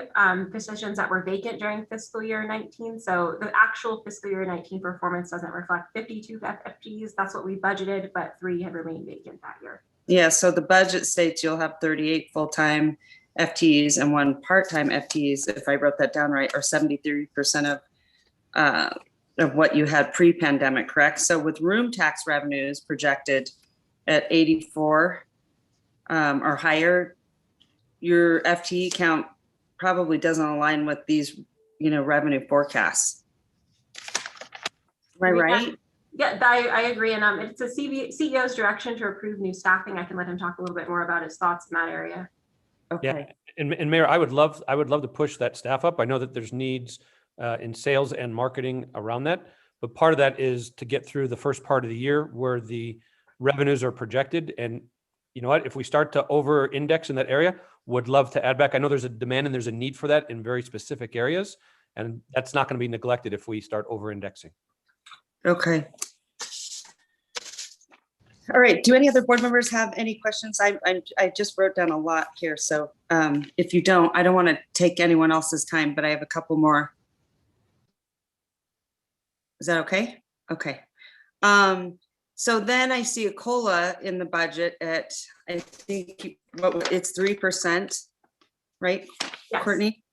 positions that were vacant during fiscal year 19. So the actual fiscal year 19 performance doesn't reflect 52 FTEs. That's what we budgeted, but 3 had remained vacant that year. Yeah, so the budget states you'll have 38 full-time FTEs and 1 part-time FTEs, if I wrote that down right, or 73% of what you had pre-pandemic, correct? So with room tax revenues projected at 84 or higher, your FTE count probably doesn't align with these, revenue forecasts. Am I right? Yeah, I agree. And it's a CEO's direction to approve new staffing. I can let him talk a little bit more about his thoughts in that area. Okay. Yeah, and Mayor, I would love to push that staff up. I know that there's needs in sales and marketing around that, but part of that is to get through the first part of the year where the revenues are projected. And you know what, if we start to over index in that area, would love to add back. I know there's a demand and there's a need for that in very specific areas, and that's not going to be neglected if we start over indexing. Okay. All right. Do any other board members have any questions? I just wrote down a lot here. So if you don't, I don't want to take anyone else's time, but I have a couple more. Is that okay? Okay. So then I see a COLA in the budget at, I think it's 3%, right? Yes. Courtney?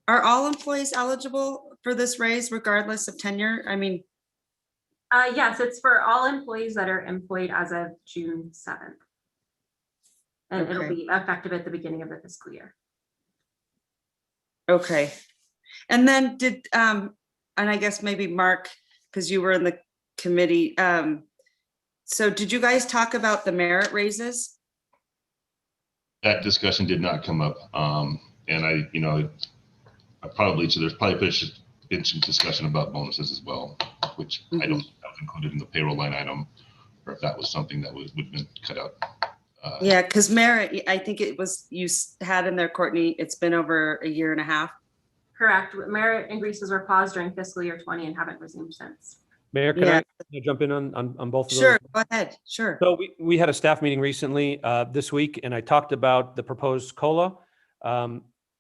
Are all employees eligible for this raise regardless of tenure? I mean, yes, it's for all employees that are employed as of June 7th. And it'll be effective at the beginning of the fiscal year. Okay. And then and I guess maybe Mark, because you were in the committee. So did you guys talk about the merit raises? That discussion did not come up. And there's probably been some discussion about bonuses as well. which I don't think that was included in the payroll line item, or if that was something that would have been cut out. Yeah, because merit, I think it was, you had in there, Courtney, it's been over a year and a half. Correct. Merit increases were paused during fiscal year 20 and haven't resumed since. Mayor, can I jump in on both of those? Sure, go ahead. Sure. So we had a staff meeting recently this week, and I talked about the proposed COLA.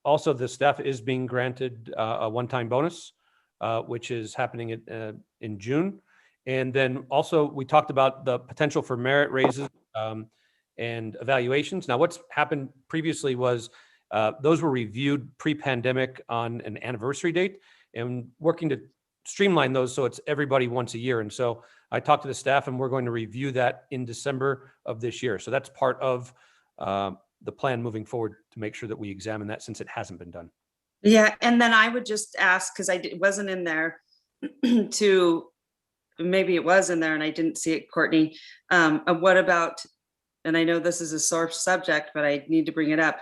Also, the staff is being granted a one-time bonus, which is happening in June. And then also we talked about the potential for merit raises and evaluations. Now, what's happened previously was those were reviewed pre-pandemic on an anniversary date, and working to streamline those so it's everybody once a year. And so I talked to the staff, and we're going to review that in December of this year. So that's part of the plan moving forward to make sure that we examine that, since it hasn't been done. Yeah, and then I would just ask, because it wasn't in there, to maybe it was in there and I didn't see it, Courtney. What about, and I know this is a sore subject, but I need to bring it up,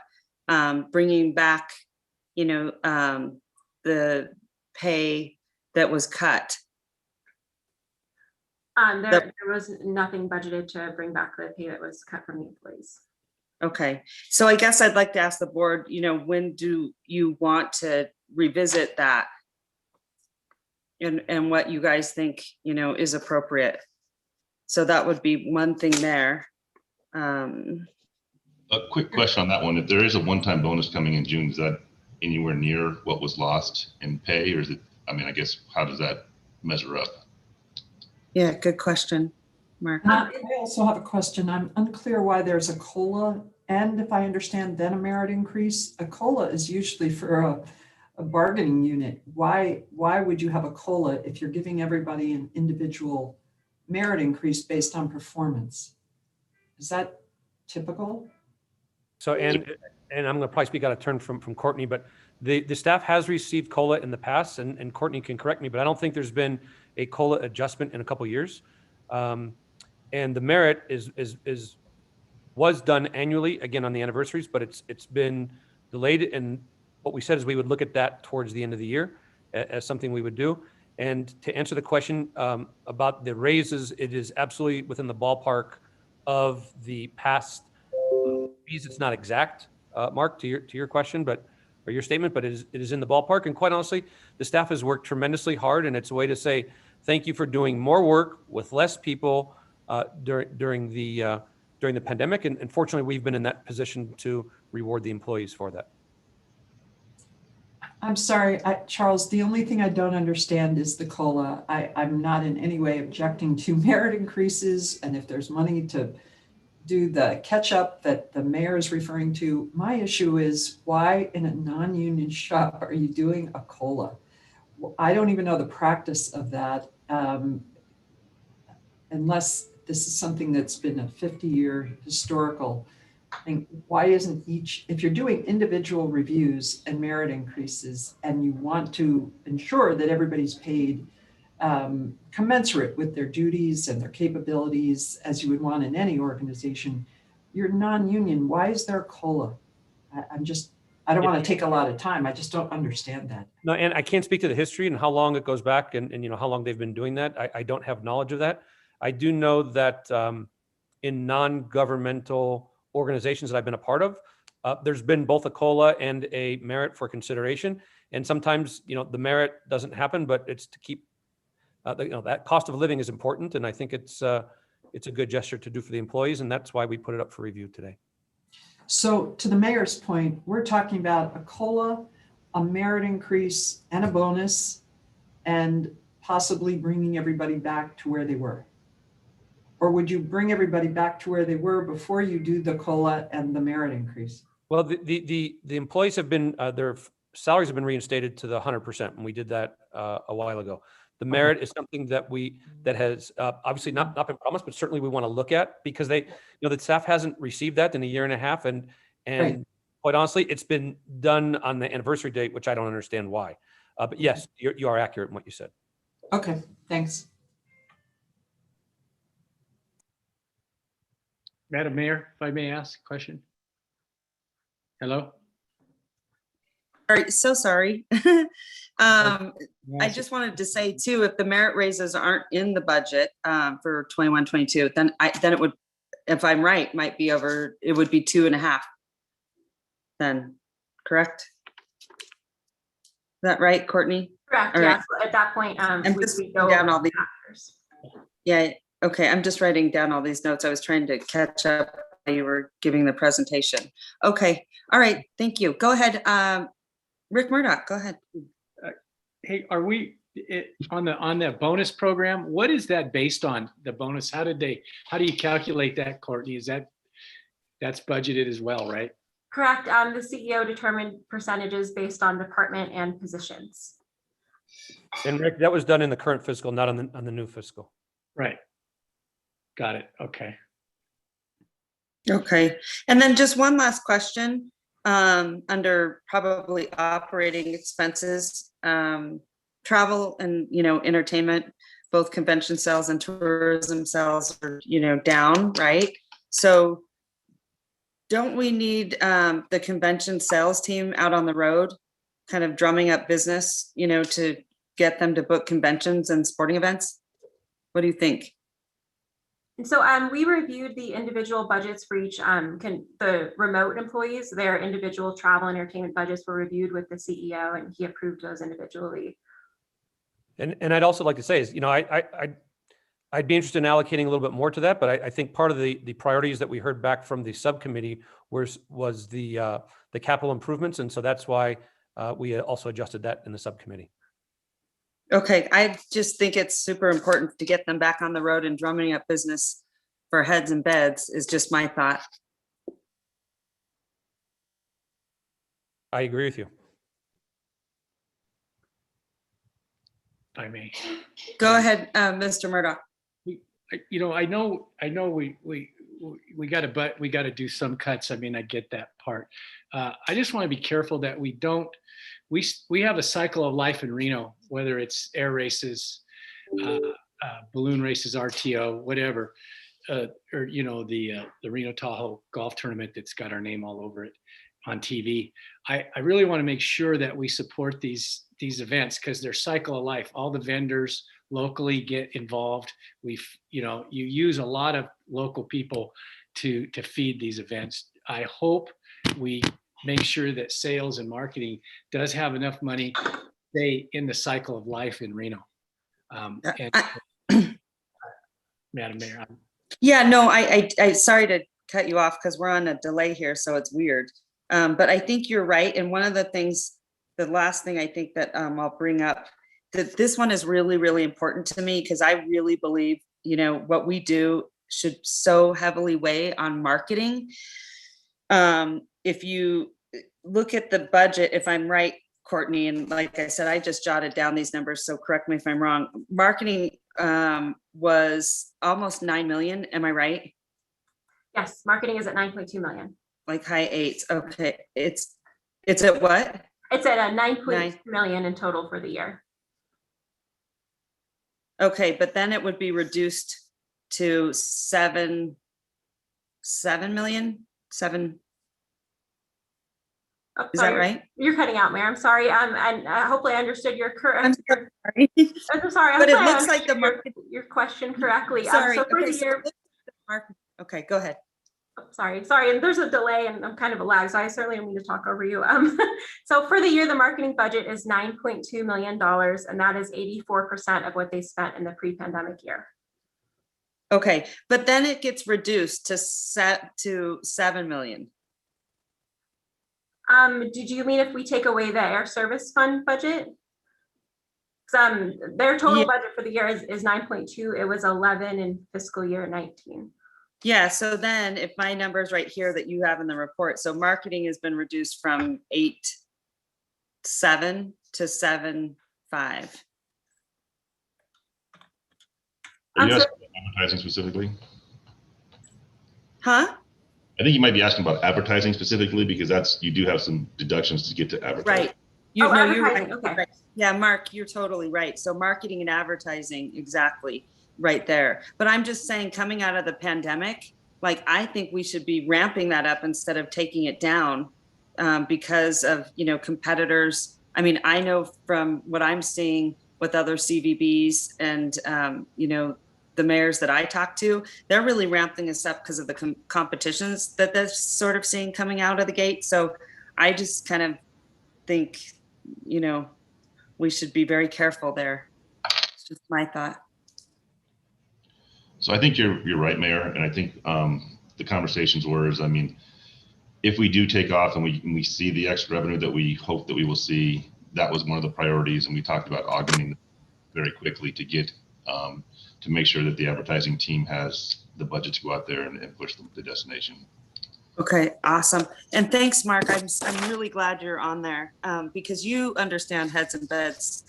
bringing back, the pay that was cut. There was nothing budgeted to bring back the pay that was cut from the employees. Okay, so I guess I'd like to ask the board, when do you want to revisit that? And what you guys think, is appropriate. So that would be one thing there. A quick question on that one. If there is a one-time bonus coming in June, is that anywhere near what was lost in pay, or is it, I guess, how does that measure up? Yeah, good question, Mark. I also have a question. I'm unclear why there's a COLA, and if I understand, then a merit increase. A COLA is usually for a bargaining unit. Why would you have a COLA if you're giving everybody an individual merit increase based on performance? Is that typical? So, and I'm going to probably speak out of turn from Courtney, but the staff has received COLA in the past, and Courtney can correct me, but I don't think there's been a COLA adjustment in a couple of years. And the merit was done annually, again on the anniversaries, but it's been delayed. And what we said is we would look at that towards the end of the year as something we would do. And to answer the question about the raises, it is absolutely within the ballpark of the past fees. It's not exact, Mark, to your question, or your statement, but it is in the ballpark. And quite honestly, the staff has worked tremendously hard, and it's a way to say thank you for doing more work with less people during the pandemic. And fortunately, we've been in that position to reward the employees for that. I'm sorry, Charles, the only thing I don't understand is the COLA. I'm not in any way objecting to merit increases, and if there's money to do the catch up that the mayor is referring to. My issue is, why in a non-union shop are you doing a COLA? I don't even know the practice of that, unless this is something that's been a 50-year historical thing. Why isn't if you're doing individual reviews and merit increases, and you want to ensure that everybody's paid commensurate with their duties and their capabilities, as you would want in any organization, you're non-union, why is there a COLA? I don't want to take a lot of time. I just don't understand that. No, and I can't speak to the history and how long it goes back, and how long they've been doing that. I don't have knowledge of that. I do know that in non-governmental organizations that I've been a part of, there's been both a COLA and a merit for consideration. And sometimes, the merit doesn't happen, but it's to keep that cost of living is important. And I think it's a good gesture to do for the employees. And that's why we put it up for review today. So to the mayor's point, we're talking about a COLA, a merit increase, and a bonus, and possibly bringing everybody back to where they were. Or would you bring everybody back to where they were before you do the COLA and the merit increase? Well, the employees have been, their salaries have been reinstated to the 100%. And we did that a while ago. The merit is something that has obviously not been promised, but certainly we want to look at, because the staff hasn't received that in a year and a half. And Right. Quite honestly, it's been done on the anniversary date, which I don't understand why. But yes, you are accurate in what you said. Okay, thanks. Madam Mayor, if I may ask a question. Hello? Sorry, so sorry. I just wanted to say too, if the merit raises aren't in the budget for 21, 22, then it would, if I'm right, might be over, it would be 2.5. Then, correct? Is that right, Courtney? Correct, All right. yes. At that point, I'm we just go down all these. factors. Yeah, okay, I'm just writing down all these notes. I was trying to catch up while you were giving the presentation. Okay, all right, thank you. Go ahead, Rick Murdoch, go ahead. Hey, are we on the bonus program? What is that based on, the bonus? How do you calculate that, Courtney? That's budgeted as well, right? Correct. The CEO determined percentages based on department and positions. And Rick, that was done in the current fiscal, not on the new fiscal. Right. Got it. Okay. Okay, and then just one last question, under probably operating expenses, travel and, entertainment, both convention sales and tourism sales are, down, right? So don't we need the convention sales team out on the road, kind of drumming up business, to get them to book conventions and sporting events? What do you think? And so we reviewed the individual budgets for each, the remote employees, their individual travel and entertainment budgets were reviewed with the CEO and he approved those individually. And I'd also like to say is, I'd be interested in allocating a little bit more to that, but I think part of the priorities that we heard back from the subcommittee was the capital improvements. And so that's why we also adjusted that in the subcommittee. Okay, I just think it's super important to get them back on the road and drumming up business for heads and beds is just my thought. I agree with you. I may. Go ahead, Mr. Murdoch. I know we got to do some cuts. I mean, I get that part. I just want to be careful that we don't. We have a cycle of life in Reno, whether it's air races, balloon races, RTO, whatever, or the Reno Tahoe golf tournament that's got our name all over it on TV. I really want to make sure that we support these events because they're cycle of life. All the vendors locally get involved. You use a lot of local people to feed these events. I hope we make sure that sales and marketing does have enough money to stay in the cycle of life in Reno. Madam Mayor. Yeah, no, I sorry to cut you off because we're on a delay here, so it's weird. But I think you're right. And one of the last thing I think that I'll bring up, that this one is really, really important to me because I really believe, what we do should so heavily weigh on marketing. If you look at the budget, if I'm right, Courtney, and like I said, I just jotted down these numbers, so correct me if I'm wrong. Marketing was almost 9 million. Am I right? Yes, marketing is at 9.2 million. Like high eights. Okay, it's at what? It's at a 9.2 million in total for the year. Okay, but then it would be reduced to 7 million. Oh, Is sorry, that right? You're cutting out, Mayor. I'm sorry. And hopefully I understood your correct. I'm sorry. I'm sorry. But it looks like the market. Your question correctly. Sorry. So for Okay, the year. Okay, go ahead. Sorry, and there's a delay and I'm kind of a lag, so I certainly don't mean to talk over you. So for the year, the marketing budget is $9.2 million, and that is 84% of what they spent in the pre-pandemic year. Okay, but then it gets reduced to 7 million. Did you mean if we take away the air service fund budget? Their total budget for the year is 9.2. It was 11 in fiscal year 19. Yeah, so then if my numbers right here that you have in the report, so marketing has been reduced from 8.7 to 7.5. Are you asking about advertising specifically? Huh? I think you might be asking about advertising specifically because you do have some deductions to get to advertising. Right. You're right. Okay. Right. Yeah, Mark, you're totally right. So marketing and advertising, exactly. Right there. But I'm just saying, coming out of the pandemic, I think we should be ramping that up instead of taking it down because of, competitors. I mean, I know from what I'm seeing with other CVBs and, the mayors that I talk to, they're really ramping us up because of the competitions that they're sort of seeing coming out of the gate. So I just kind of think, we should be very careful there. It's just my thought. So I think you're right, Mayor. And I think the conversations were, if we do take off and we see the extra revenue that we hope that we will see, that was one of the priorities. And we talked about augmenting very quickly to get, to make sure that the advertising team has the budget to go out there and push the destination. Okay, awesome. And thanks, Mark. I'm really glad you're on there because you understand heads and beds,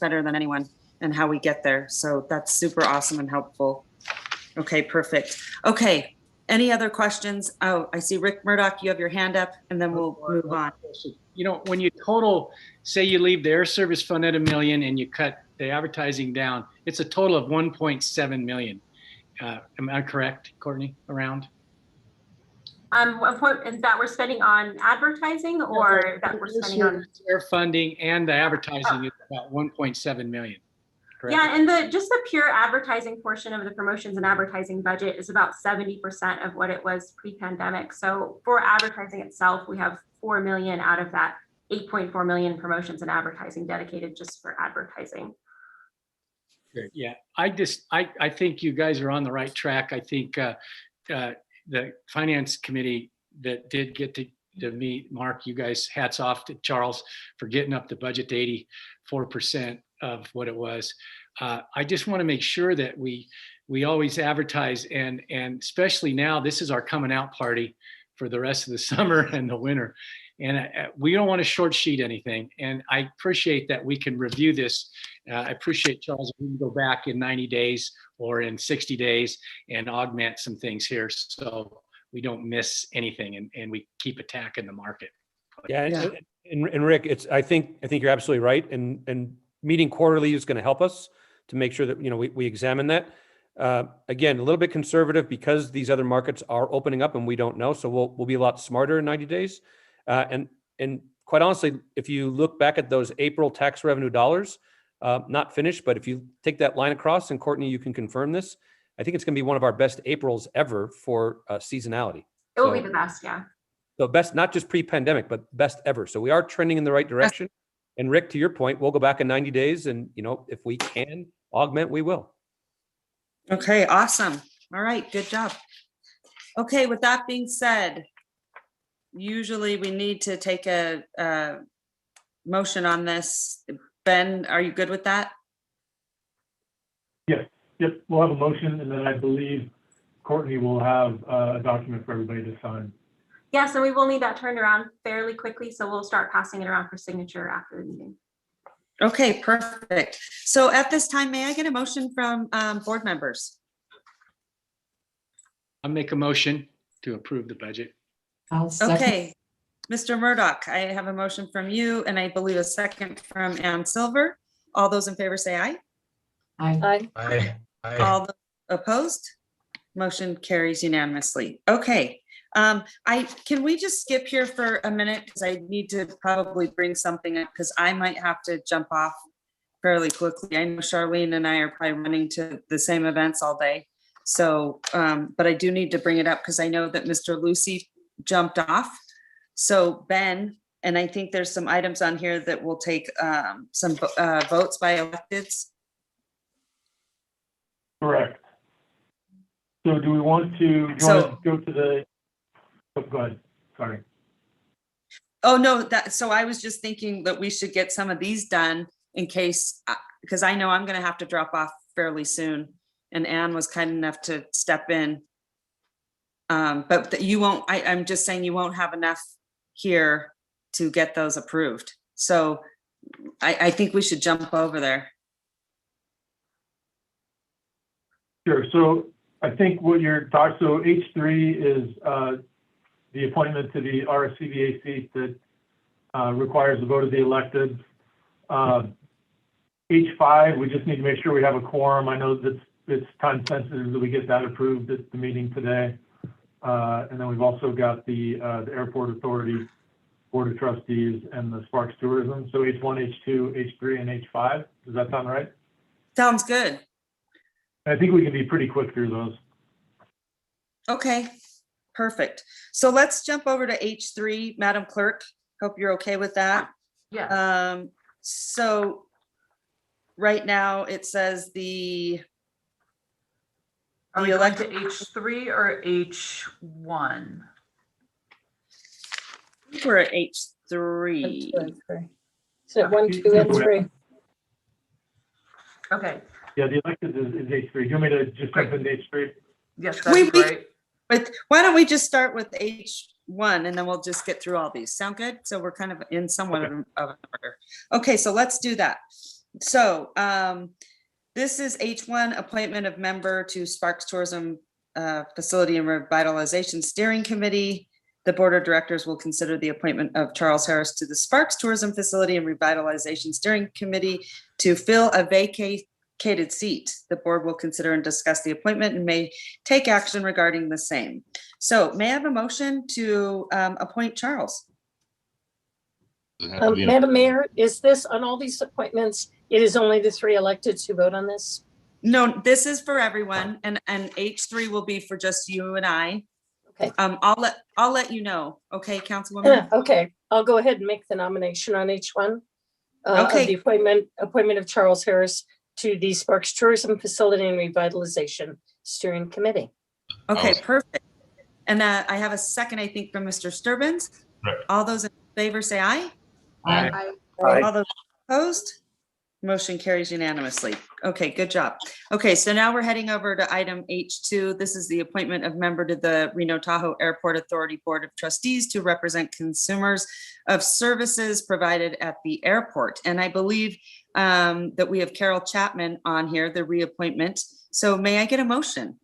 better than anyone and how we get there. So that's super awesome and helpful. Okay, perfect. Okay, any other questions? Oh, I see Rick Murdoch, you have your hand up and then we'll move on. When you total, say you leave the air service fund at $1 million and you cut the advertising down, it's a total of 1.7 million. Am I correct, Courtney, around? Is that we're spending on advertising or that we're spending on air funding and the advertising is about 1.7 million. Correct? Yeah, and just the pure advertising portion of the promotions and advertising budget is about 70% of what it was pre-pandemic. So for advertising itself, we have 4 million out of that 8.4 million promotions and advertising dedicated just for advertising. Good. Yeah, I think you guys are on the right track. I think the finance committee that did get to meet Mark, you guys, hats off to Charles for getting up the budget to 84% of what it was. I just want to make sure that we always advertise and especially now, this is our coming out party for the rest of the summer and the winter. And we don't want to short sheet anything. And I appreciate that we can review this. I appreciate, Charles, if we can go back in 90 days or in 60 days and augment some things here so we don't miss anything and we keep attacking the market. Yeah. And Rick, I think you're absolutely right. And meeting quarterly is going to help us to make sure that, we examine that. Again, a little bit conservative because these other markets are opening up and we don't know. So we'll be a lot smarter in 90 days. And quite honestly, if you look back at those April tax revenue dollars, not finished, but if you take that line across, and Courtney, you can confirm this, I think it's going to be one of our best Aprils ever for seasonality. It will be the best, yeah. So best, not just pre-pandemic, but best ever. So we are trending in the right direction. And Rick, to your point, we'll go back in 90 days and, if we can augment, we will. Okay, awesome. All right, good job. Okay, with that being said, usually we need to take a motion on this. Ben, are you good with that? Yes, yep, we'll have a motion and then I believe Courtney will have a document for everybody to sign. Yeah, so we will need that turned around fairly quickly. So we'll start passing it around for signature after the meeting. Okay, perfect. So at this time, may I get a motion from board members? I'll make a motion to approve the budget. Okay, Mr. Murdoch, I have a motion from you and I believe a second from Ann Silver. All those in favor say aye. Aye. Aye. All those opposed? Motion carries unanimously. Okay. Can we just skip here for a minute because I need to probably bring something up because I might have to jump off fairly quickly. I know Charlene and I are probably running to the same events all day. So, but I do need to bring it up because I know that Mr. Lucy jumped off. So Ben, and I think there's some items on here that will take some votes by electeds. Correct. So do we want to go to the, oh, go ahead, sorry. Oh, no, so I was just thinking that we should get some of these done in case, because I know I'm going to have to drop off fairly soon. And Anne was kind enough to step in. But you won't, I'm just saying you won't have enough here to get those approved. So I think we should jump over there. Sure, so I think what you're talking, so H3 is the appointment to the RSCVA seat that requires the vote of the elected. H5, we just need to make sure we have a quorum. I know that it's time sensitive that we get that approved at the meeting today. And then we've also got the airport authority Board of Trustees and the Sparks Tourism. So H1, H2, H3, and H5. Does that sound right? Sounds good. I think we can be pretty quick through those. Okay, perfect. So let's jump over to H3, Madam Clerk. Hope you're okay with that. Yeah. So right now it says Are we going to H3 or H1? we're at H3. So 1, 2, and 3. Okay. Yeah, the elected is H3. Do you want me to just jump into H3? Yes, that's great. But why don't we just start with H1 and then we'll just get through all these. Sound good? So we're kind of in somewhat of an order. Okay, so let's do that. So this is H1, appointment of member to Sparks Tourism Facility and Revitalization Steering Committee. The Board of Directors will consider the appointment of Charles Harris to the Sparks Tourism Facility and Revitalization Steering Committee to fill a vacated seat. The board will consider and discuss the appointment and may take action regarding the same. So may I have a motion to appoint Charles? Madam Mayor, is this on all these appointments? It is only the 3 electeds who vote on this? No, this is for everyone, and H3 will be for just you and I. Okay. I'll let you know. Okay, Councilwoman. Okay, I'll go ahead and make the nomination on H1. Okay. Of the appointment of Charles Harris to the Sparks Tourism Facility and Revitalization Steering Committee. Okay, perfect. And I have a second, I think, from Mr. Sturbins. Right. All those in favor say aye. Aye. All those opposed? Motion carries unanimously. Okay, good job. Okay, so now we're heading over to item H2. This is the appointment of member to the Reno Tahoe Airport Authority Board of Trustees to represent consumers of services provided at the airport. And I believe that we have Carol Chapman on here, the reappointment. So may I get a motion?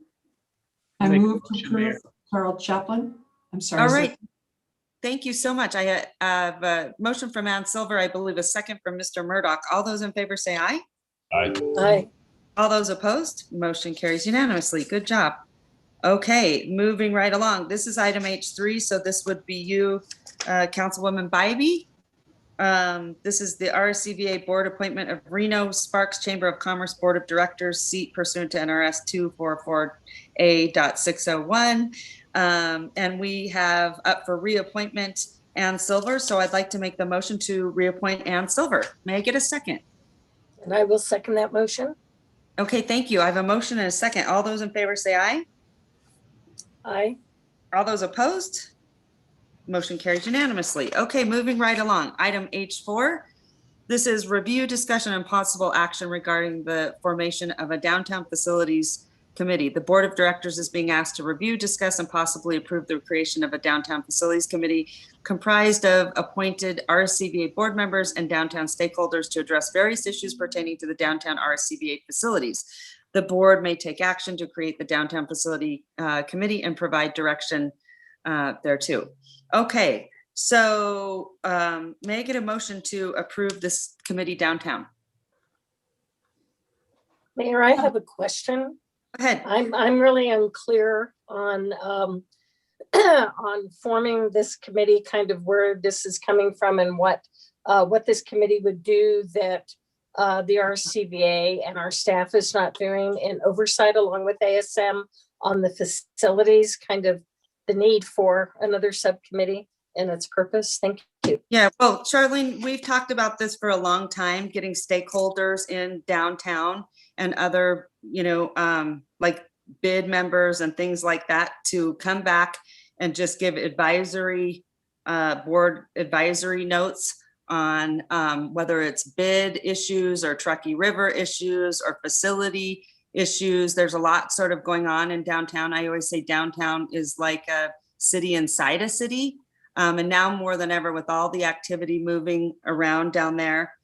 I move to approve Carol Chaplin. I'm sorry. All right. Thank you so much. I have a motion from Ann Silver, I believe a second from Mr. Murdoch. All those in favor say aye. Aye. Aye. All those opposed? Motion carries unanimously. Good job. Okay, moving right along. This is item H3, so this would be you, Councilwoman Bybee. This is the RSCVA Board appointment of Reno Sparks Chamber of Commerce Board of Directors, seat pursuant to NRS 244A.601. And we have up for reappointment Ann Silver. So I'd like to make the motion to reappoint Ann Silver. May I get a second? And I will second that motion. Okay, thank you. I have a motion and a second. All those in favor say aye. Aye. All those opposed? Motion carries unanimously. Okay, moving right along. Item H4. This is review, discussion, and possible action regarding the formation of a downtown facilities committee. The Board of Directors is being asked to review, discuss, and possibly approve the creation of a downtown facilities committee comprised of appointed RSCVA board members and downtown stakeholders to address various issues pertaining to the downtown RSCVA facilities. The board may take action to create the downtown facility committee and provide direction thereto. Okay, so may I get a motion to approve this committee downtown? Mayor, I have a question. Go ahead. I'm really unclear on on forming this committee, kind of where this is coming from and what this committee would do that the RSCVA and our staff is not doing in oversight along with ASM on the facilities, kind of the need for another subcommittee and its purpose. Thank you. Yeah, well, Charlene, we've talked about this for a long time, getting stakeholders in downtown and other, like bid members and things like that to come back and just give advisory, board advisory notes on whether it's bid issues or Truckee River issues or facility issues. There's a lot sort of going on in downtown. I always say downtown is like a city inside a city. And now more than ever with all the activity moving around down there,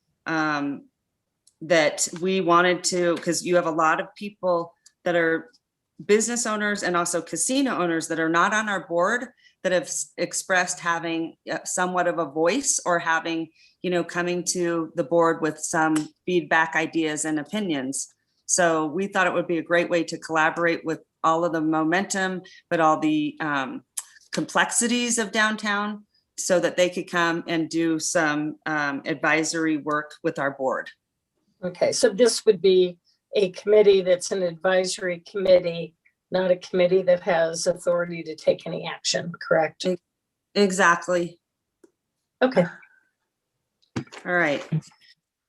that we wanted to, because you have a lot of people that are business owners and also casino owners that are not on our board that have expressed having somewhat of a voice or having, coming to the board with some feedback, ideas, and opinions. So we thought it would be a great way to collaborate with all of the momentum, but all the complexities of downtown. so that they could come and do some advisory work with our board. Okay, so this would be a committee that's an advisory committee, not a committee that has authority to take any action, correct? Exactly. Okay. All right.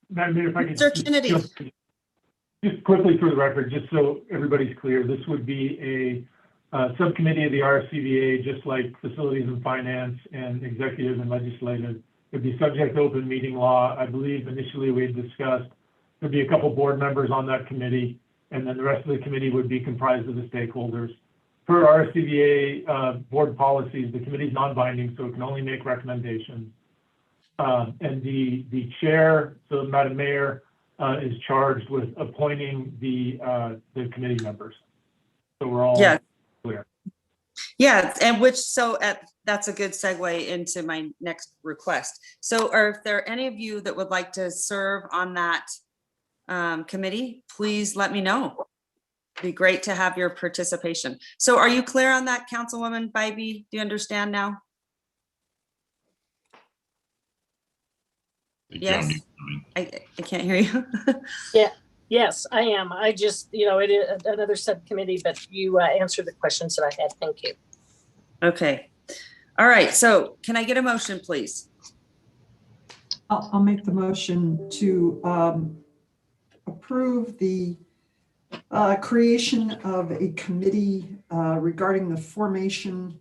Madam Mayor, if I could Mr. Kennedy. just quickly for the record, just so everybody's clear, this would be a subcommittee of the RSCVA, just like facilities and finance and executive and legislative. It'd be subject to open meeting law. I believe initially we had discussed there'd be a couple board members on that committee, and then the rest of the committee would be comprised of the stakeholders. Per RSCVA board policies, the committee is non-binding, so it can only make recommendations. And the chair, so Madam Mayor, is charged with appointing the committee members. So we're all clear. Yeah, and that's a good segue into my next request. So are there any of you that would like to serve on that committee? Please let me know. Be great to have your participation. So are you clear on that, Councilwoman Bybee? Do you understand now? Yes, I can't hear you. Yeah, yes, I am. I just, it is another subcommittee, but you answered the questions that I had. Thank you. Okay. All right. So can I get a motion, please? I'll make the motion to approve the creation of a committee regarding the formation,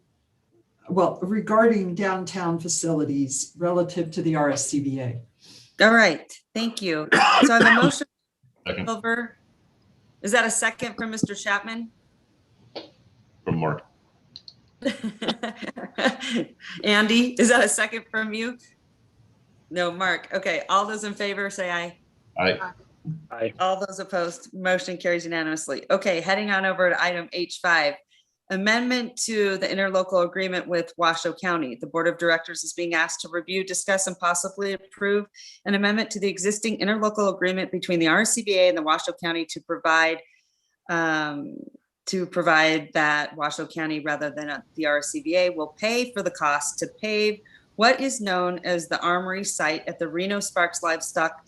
regarding downtown facilities relative to the RSCVA. All right, thank you. So I have a motion. Silver. Is that a second from Mr. Chapman? From Mark. Andy, is that a second from you? No, Mark. Okay, all those in favor say aye. Aye. Aye. All those opposed, motion carries unanimously. Okay, heading on over to item H5. Amendment to the interlocal agreement with Washoe County. The Board of Directors is being asked to review, discuss, and possibly approve an amendment to the existing interlocal agreement between the RSCVA and the Washoe County to provide that Washoe County, rather than the RSCVA, will pay for the cost to pave what is known as the Armory site at the Reno Sparks Livestock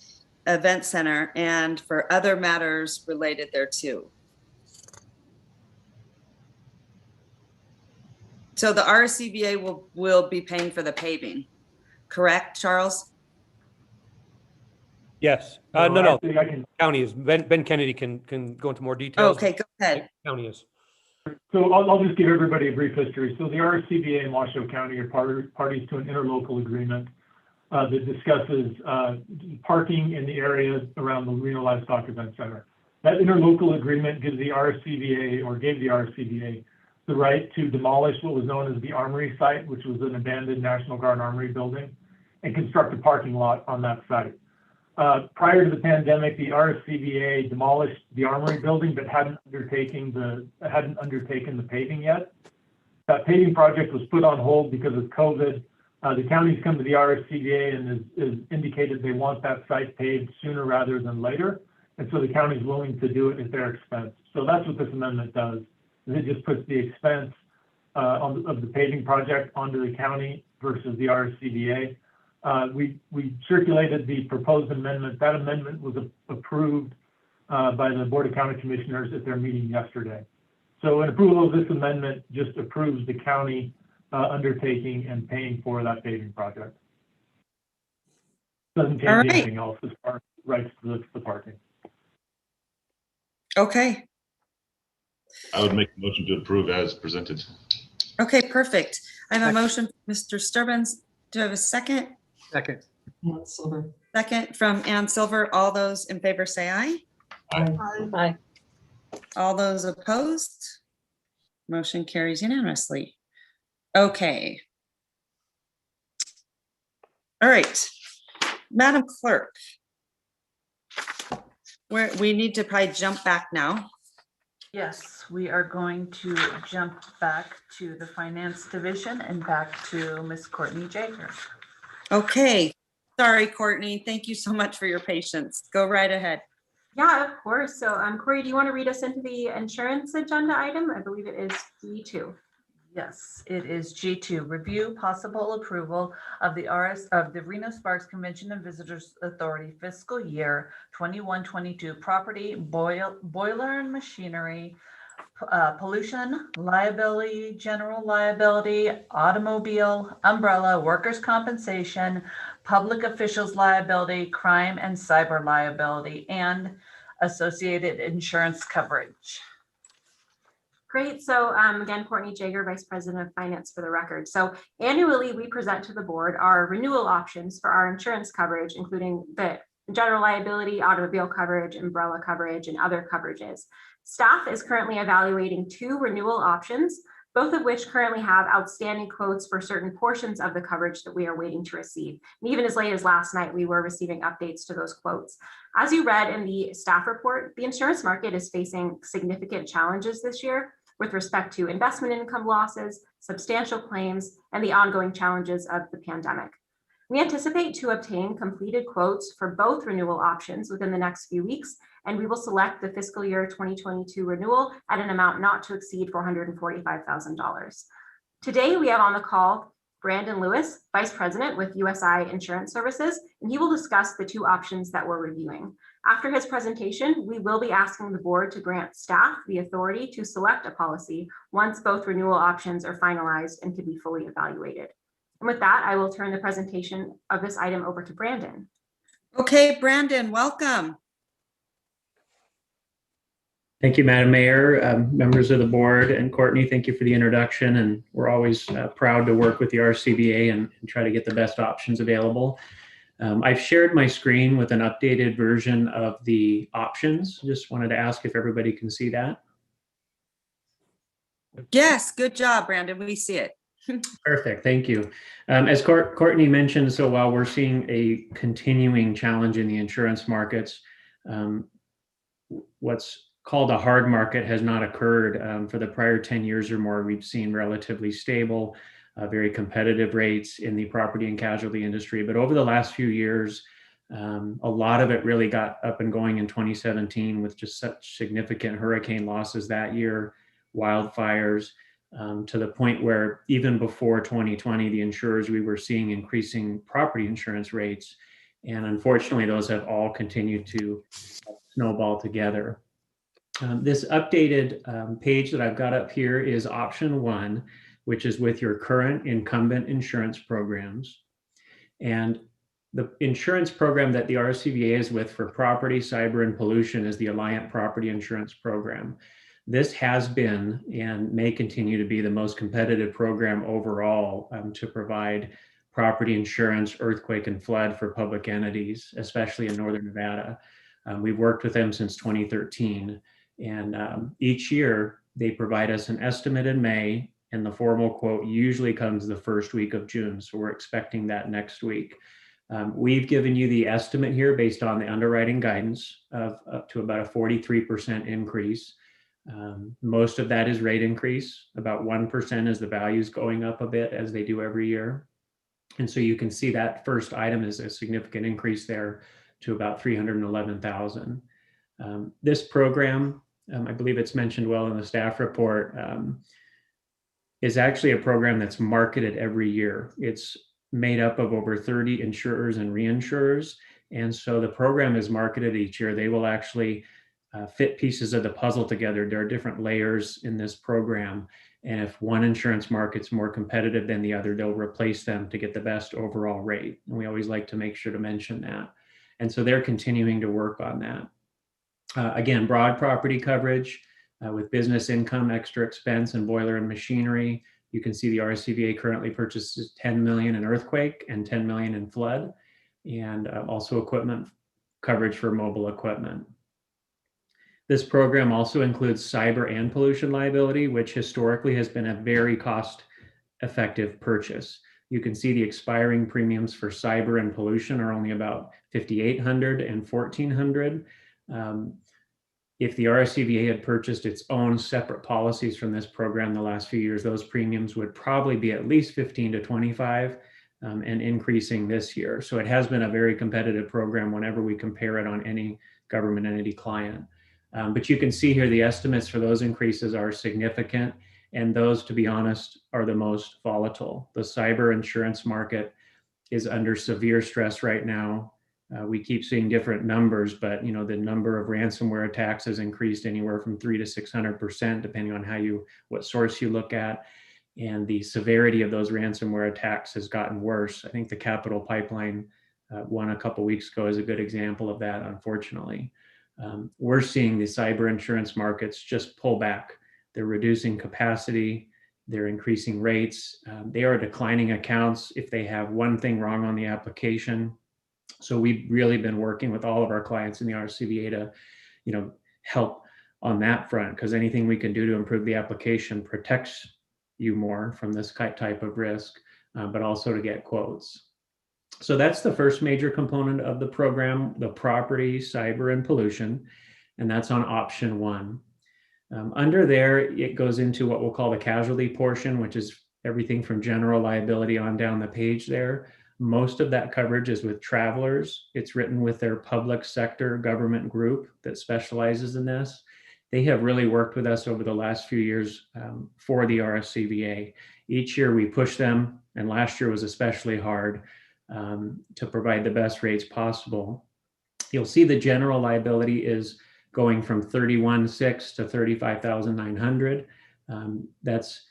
Event Center and for other matters related thereto. So the RSCVA will be paying for the paving, correct, Charles? Yes. No. County is, Ben Kennedy can go into more details. Okay, go ahead. County is. So I'll just give everybody a brief history. So the RSCVA and Washoe County are parties to an interlocal agreement that discusses parking in the areas around the Reno Livestock Event Center. That interlocal agreement gives the RSCVA, or gave the RSCVA, the right to demolish what was known as the Armory site, which was an abandoned National Guard Armory building, and construct a parking lot on that site. Prior to the pandemic, the RSCVA demolished the Armory building, but hadn't undertaken the paving yet. That paving project was put on hold because of COVID. The county's come to the RSCVA and is indicated they want that site paved sooner rather than later, and so the county's willing to do it at their expense. So that's what this amendment does. It just puts the expense of the paving project onto the county versus the RSCVA. We circulated the proposed amendment. That amendment was approved by the Board of County Commissioners at their meeting yesterday. So an approval of this amendment just approves the county undertaking and paying for that paving project. Doesn't change anything else as far as rights to the parking. Okay. I would make a motion to approve as presented. Okay, perfect. I have a motion, Mr. Sturbins. Do I have a second? Second. Ann Silver. Second from Ann Silver. All those in favor say aye. Aye. All those opposed? Motion carries unanimously. Okay. All right. Madam Clerk, we need to probably jump back now. Yes, we are going to jump back to the Finance Division and back to Ms. Courtney Jager. Okay. Sorry, Courtney. Thank you so much for your patience. Go right ahead. Yeah, of course. So Corey, do you want to read us into the insurance agenda item? I believe it is D2. Yes, it is G2, review possible approval of the Reno Sparks Convention and Visitors Authority fiscal year 21-22 property, boiler and machinery, pollution, liability, general liability, automobile, umbrella, workers' compensation, public officials liability, crime and cyber liability, and associated insurance coverage. Great. So again, Courtney Jaeger, Vice President of Finance for the record. So annually, we present to the board our renewal options for our insurance coverage, including the general liability, automobile coverage, umbrella coverage, and other coverages. Staff is currently evaluating 2 renewal options, both of which currently have outstanding quotes for certain portions of the coverage that we are waiting to receive. And even as late as last night, we were receiving updates to those quotes. As you read in the staff report, the insurance market is facing significant challenges this year with respect to investment income losses, substantial claims, and the ongoing challenges of the pandemic. We anticipate to obtain completed quotes for both renewal options within the next few weeks, and we will select the fiscal year 2022 renewal at an amount not to exceed $445,000. Today, we have on the call Brandon Lewis, Vice President with USI Insurance Services, and he will discuss the 2 options that we're reviewing. After his presentation, we will be asking the board to grant staff the authority to select a policy once both renewal options are finalized and can be fully evaluated. And with that, I will turn the presentation of this item over to Brandon. Okay, Brandon, welcome. Thank you, Madam Mayor, members of the board, and Courtney, thank you for the introduction. And we're always proud to work with the RSCVA and try to get the best options available. I've shared my screen with an updated version of the options. Just wanted to ask if everybody can see that. Yes, good job, Brandon. We see it. Perfect, thank you. As Courtney mentioned, so while we're seeing a continuing challenge in the insurance markets, what's called a hard market has not occurred. For the prior 10 years or more, we've seen relatively stable, very competitive rates in the property and casualty industry. But over the last few years, a lot of it really got up and going in 2017 with just such significant hurricane losses that year, wildfires, to the point where even before 2020, the insurers, we were seeing increasing property insurance rates. And unfortunately, those have all continued to snowball together. This updated page that I've got up here is option 1, which is with your current incumbent insurance programs. And the insurance program that the RSCVA is with for property, cyber, and pollution is the Alliant Property Insurance Program. This has been and may continue to be the most competitive program overall to provide property insurance, earthquake, and flood for public entities, especially in Northern Nevada. We've worked with them since 2013. And each year they provide us an estimate in May, and the formal quote usually comes the first week of June. So we're expecting that next week. We've given you the estimate here based on the underwriting guidance of up to about a 43% increase. Most of that is rate increase. About 1% is the values going up a bit as they do every year. And so you can see that first item is a significant increase there to about $311,000. This program, I believe it's mentioned well in the staff report, is actually a program that's marketed every year. It's made up of over 30 insurers and reinsurers. And so the program is marketed each year. They will actually fit pieces of the puzzle together. There are different layers in this program. And if one insurance market's more competitive than the other, they'll replace them to get the best overall rate. And we always like to make sure to mention that. And so they're continuing to work on that. Again, broad property coverage with business income, extra expense, and boiler and machinery. You can see the RSCVA currently purchases $10 million in earthquake and $10 million in flood, and also equipment coverage for mobile equipment. This program also includes cyber and pollution liability, which historically has been a very cost-effective purchase. You can see the expiring premiums for cyber and pollution are only about $5,800 and $1,400. If the RSCVA had purchased its own separate policies from this program the last few years, those premiums would probably be at least $15 to $25 and increasing this year. So it has been a very competitive program whenever we compare it on any government entity client. But you can see here the estimates for those increases are significant. And those, to be honest, are the most volatile. The cyber insurance market is under severe stress right now. We keep seeing different numbers, but the number of ransomware attacks has increased anywhere from 300 to 600%, depending on what source you look at. And the severity of those ransomware attacks has gotten worse. I think the Capital Pipeline one a couple weeks ago is a good example of that, unfortunately. We're seeing the cyber insurance markets just pull back. They're reducing capacity, they're increasing rates, they are declining accounts if they have one thing wrong on the application. So we've really been working with all of our clients in the RSCVA to, help on that front, because anything we can do to improve the application protects you more from this type of risk, but also to get quotes. So that's the first major component of the program, the property, cyber, and pollution, and that's on option 1. Under there, it goes into what we'll call the casualty portion, which is everything from general liability on down the page there. Most of that coverage is with Travelers. It's written with their public sector government group that specializes in this. They have really worked with us over the last few years for the RSCVA. Each year we push them, and last year was especially hard to provide the best rates possible. You'll see the general liability is going from $31,600 to $35,900. That's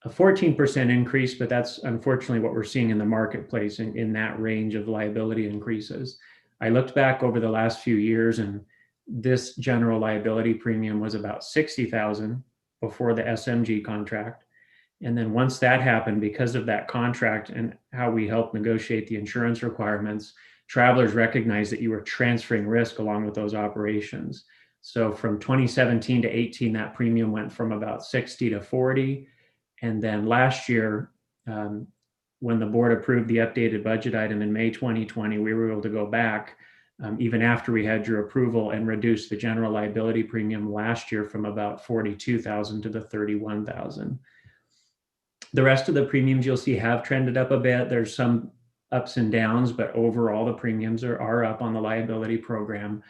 a 14% increase, but that's unfortunately what we're seeing in the marketplace in that range of liability increases. I looked back over the last few years, and this general liability premium was about $60,000 before the SMG contract. And then once that happened, because of that contract and how we helped negotiate the insurance requirements, Travelers recognized that you were transferring risk along with those operations. So from 2017 to 18, that premium went from about 60 to 40. And then last year, when the board approved the updated budget item in May 2020, we were able to go back even after we had your approval and reduce the general liability premium last year from about 42,000 to the 31,000. The rest of the premiums you'll see have trended up a bit. There's some ups and downs, but overall the premiums are up on the liability program.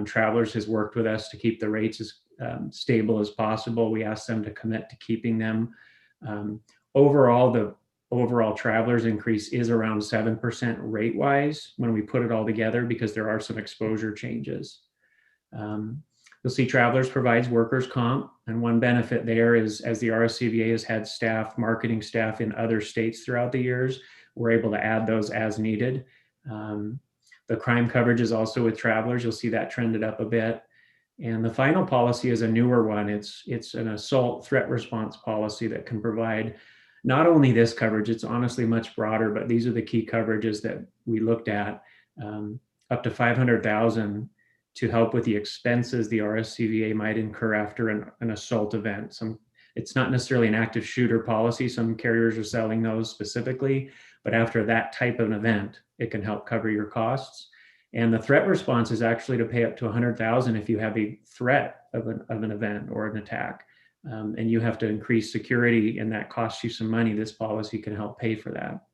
Travelers has worked with us to keep the rates as stable as possible. We asked them to commit to keeping them. Overall, the overall Travelers increase is around 7% rate-wise when we put it all together, because there are some exposure changes. You'll see Travelers provides workers' comp, and one benefit there is, as the RSCVA has had marketing staff in other states throughout the years, we're able to add those as needed. The crime coverage is also with Travelers. You'll see that trended up a bit. And the final policy is a newer one. It's an assault threat response policy that can provide not only this coverage, it's honestly much broader, but these are the key coverages that we looked at, up to $500,000 to help with the expenses the RSCVA might incur after an assault event. It's not necessarily an active shooter policy. Some carriers are selling those specifically, but after that type of an event, it can help cover your costs. And the threat response is actually to pay up to $100,000 if you have a threat of an event or an attack, and you have to increase security, and that costs you some money. This policy can help pay for that.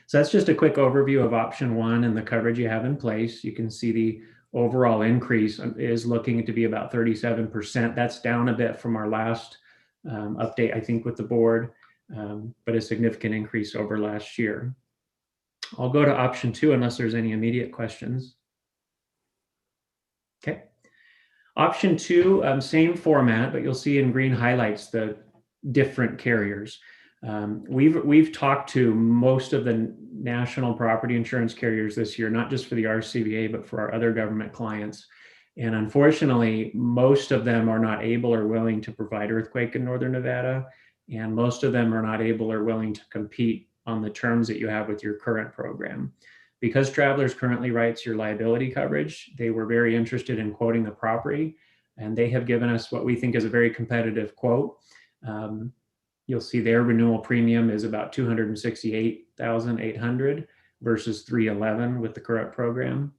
So that's just a quick overview of option 1 and the coverage you have in place. You can see the overall increase is looking to be about 37%. That's down a bit from our last update, I think, with the board, but a significant increase over last year. I'll go to option 2 unless there's any immediate questions. Okay. Option 2, same format, but you'll see in green highlights the different carriers. We've talked to most of the national property insurance carriers this year, not just for the RSCVA, but for our other government clients. And unfortunately, most of them are not able or willing to provide earthquake in Northern Nevada. And most of them are not able or willing to compete on the terms that you have with your current program. Because Travelers currently writes your liability coverage, they were very interested in quoting the property, and they have given us what we think is a very competitive quote. You'll see their renewal premium is about $268,800 versus $311 with the current program.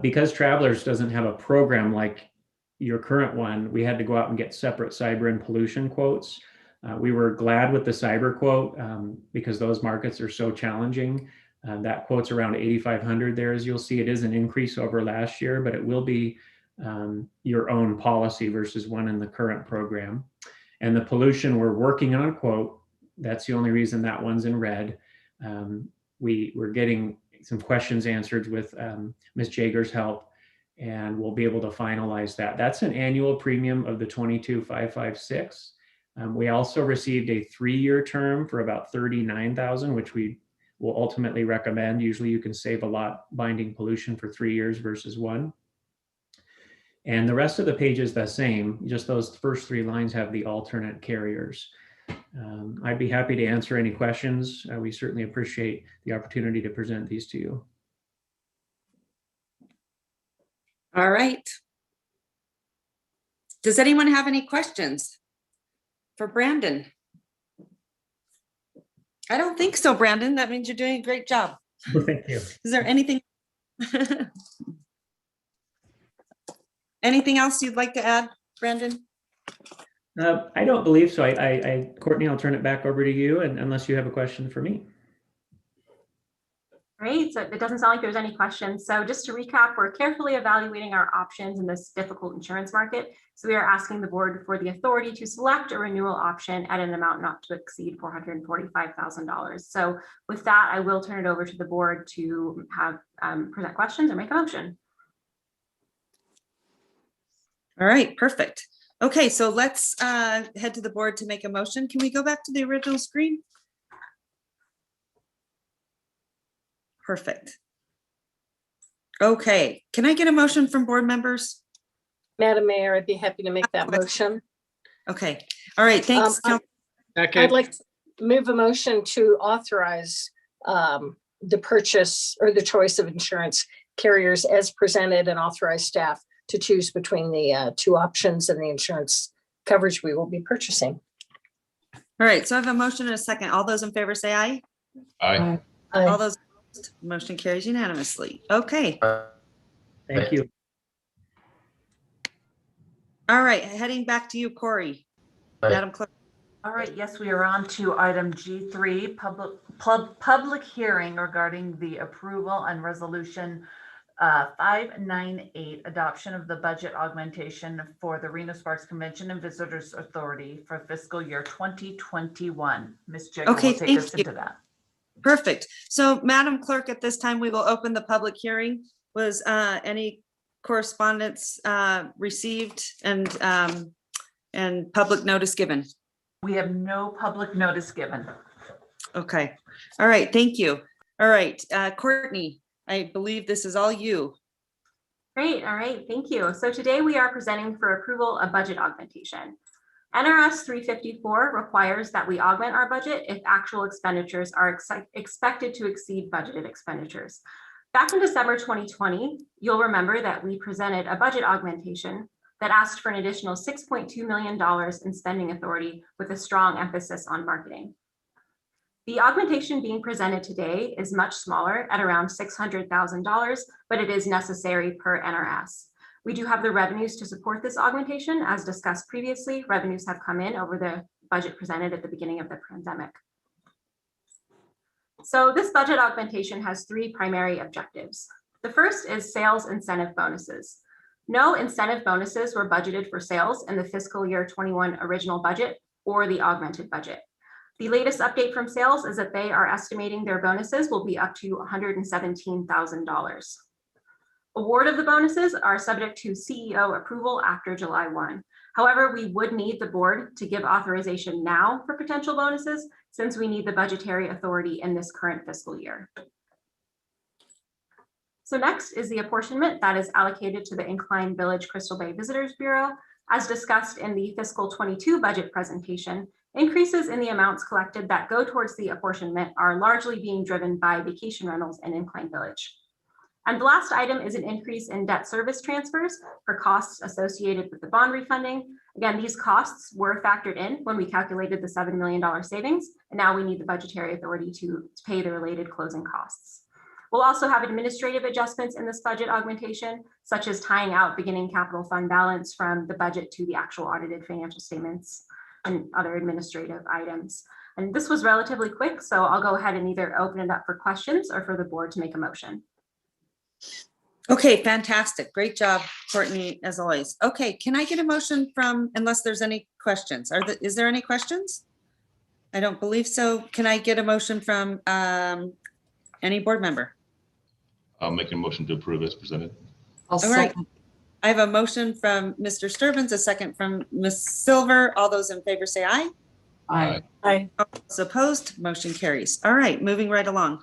Because Travelers doesn't have a program like your current one, we had to go out and get separate cyber and pollution quotes. We were glad with the cyber quote because those markets are so challenging. That quote's around $8,500 there. As you'll see, it is an increase over last year, but it will be your own policy versus one in the current program. And the pollution, we're working on a quote. That's the only reason that one's in red. We're getting some questions answered with Ms. Jager's help, and we'll be able to finalize that. That's an annual premium of the 22,556. We also received a 3-year term for about $39,000, which we will ultimately recommend. Usually you can save a lot binding pollution for 3 years versus 1. And the rest of the page is the same, just those first 3 lines have the alternate carriers. I'd be happy to answer any questions. We certainly appreciate the opportunity to present these to you. All right. Does anyone have any questions for Brandon? I don't think so, Brandon. That means you're doing a great job. Well, thank you. Is there anything? Anything else you'd like to add, Brandon? I don't believe so. Courtney, I'll turn it back over to you, and unless you have a question for me. Great, so it doesn't sound like there's any questions. So just to recap, we're carefully evaluating our options in this difficult insurance market. So we are asking the board for the authority to select a renewal option at an amount not to exceed $445,000. So with that, I will turn it over to the board to have present questions or make a motion. All right, perfect. Okay, so let's head to the board to make a motion. Can we go back to the original screen? Perfect. Okay, can I get a motion from board members? Madam Mayor, I'd be happy to make that motion. Okay, all right, thanks. I'd like to move a motion to authorize the purchase or the choice of insurance carriers as presented, and authorize staff to choose between the 2 options and the insurance coverage we will be purchasing. All right, so I have a motion and a second. All those in favor say aye. Aye. All those opposed, motion carries unanimously. Okay. Thank you. All right, heading back to you, Corey. Madam Clerk. All right, yes, we are on to item G3, public hearing regarding the approval and resolution 598, adoption of the budget augmentation for the Reno Sparks Convention and Visitors Authority for fiscal year 2021. Ms. Jagger will take us into that. Perfect. So Madam Clerk, at this time, we will open the public hearing. Was any correspondence received and public notice given? We have no public notice given. Okay. All right. Thank you. All right. Courtney, I believe this is all you. Great. All right. Thank you. So today we are presenting for approval a budget augmentation. NRS 354 requires that we augment our budget if actual expenditures are expected to exceed budgeted expenditures. Back in December 2020, you'll remember that we presented a budget augmentation that asked for an additional $6.2 million in spending authority with a strong emphasis on marketing. The augmentation being presented today is much smaller at around $600,000, but it is necessary per NRS. We do have the revenues to support this augmentation. As discussed previously, revenues have come in over the budget presented at the beginning of the pandemic. So this budget augmentation has 3 primary objectives. The first is sales incentive bonuses. No incentive bonuses were budgeted for sales in the fiscal year 21 original budget or the augmented budget. The latest update from sales is that they are estimating their bonuses will be up to $117,000. Award of the bonuses are subject to CEO approval after July 1. However, we would need the board to give authorization now for potential bonuses since we need the budgetary authority in this current fiscal year. So next is the apportionment that is allocated to the Incline Village Crystal Bay Visitors Bureau. As discussed in the fiscal 22 budget presentation, increases in the amounts collected that go towards the apportionment are largely being driven by vacation rentals in Incline Village. And the last item is an increase in debt service transfers for costs associated with the bond refunding. Again, these costs were factored in when we calculated the $7 million savings, and now we need the budgetary authority to pay the related closing costs. We'll also have administrative adjustments in this budget augmentation, such as tying out beginning capital fund balance from the budget to the actual audited financial statements and other administrative items. And this was relatively quick, so I'll go ahead and either open it up for questions or for the board to make a motion. Okay, fantastic. Great job, Courtney, as always. Okay, can I get a motion from, unless there's any questions, is there any questions? I don't believe so. Can I get a motion from any board member? I'll make a motion to approve as presented. I'll All right. second. I have a motion from Mr. Sturbins, a second from Ms. Silver. All those in favor say aye. Aye. Aye. All those opposed, motion carries. All right, moving right along.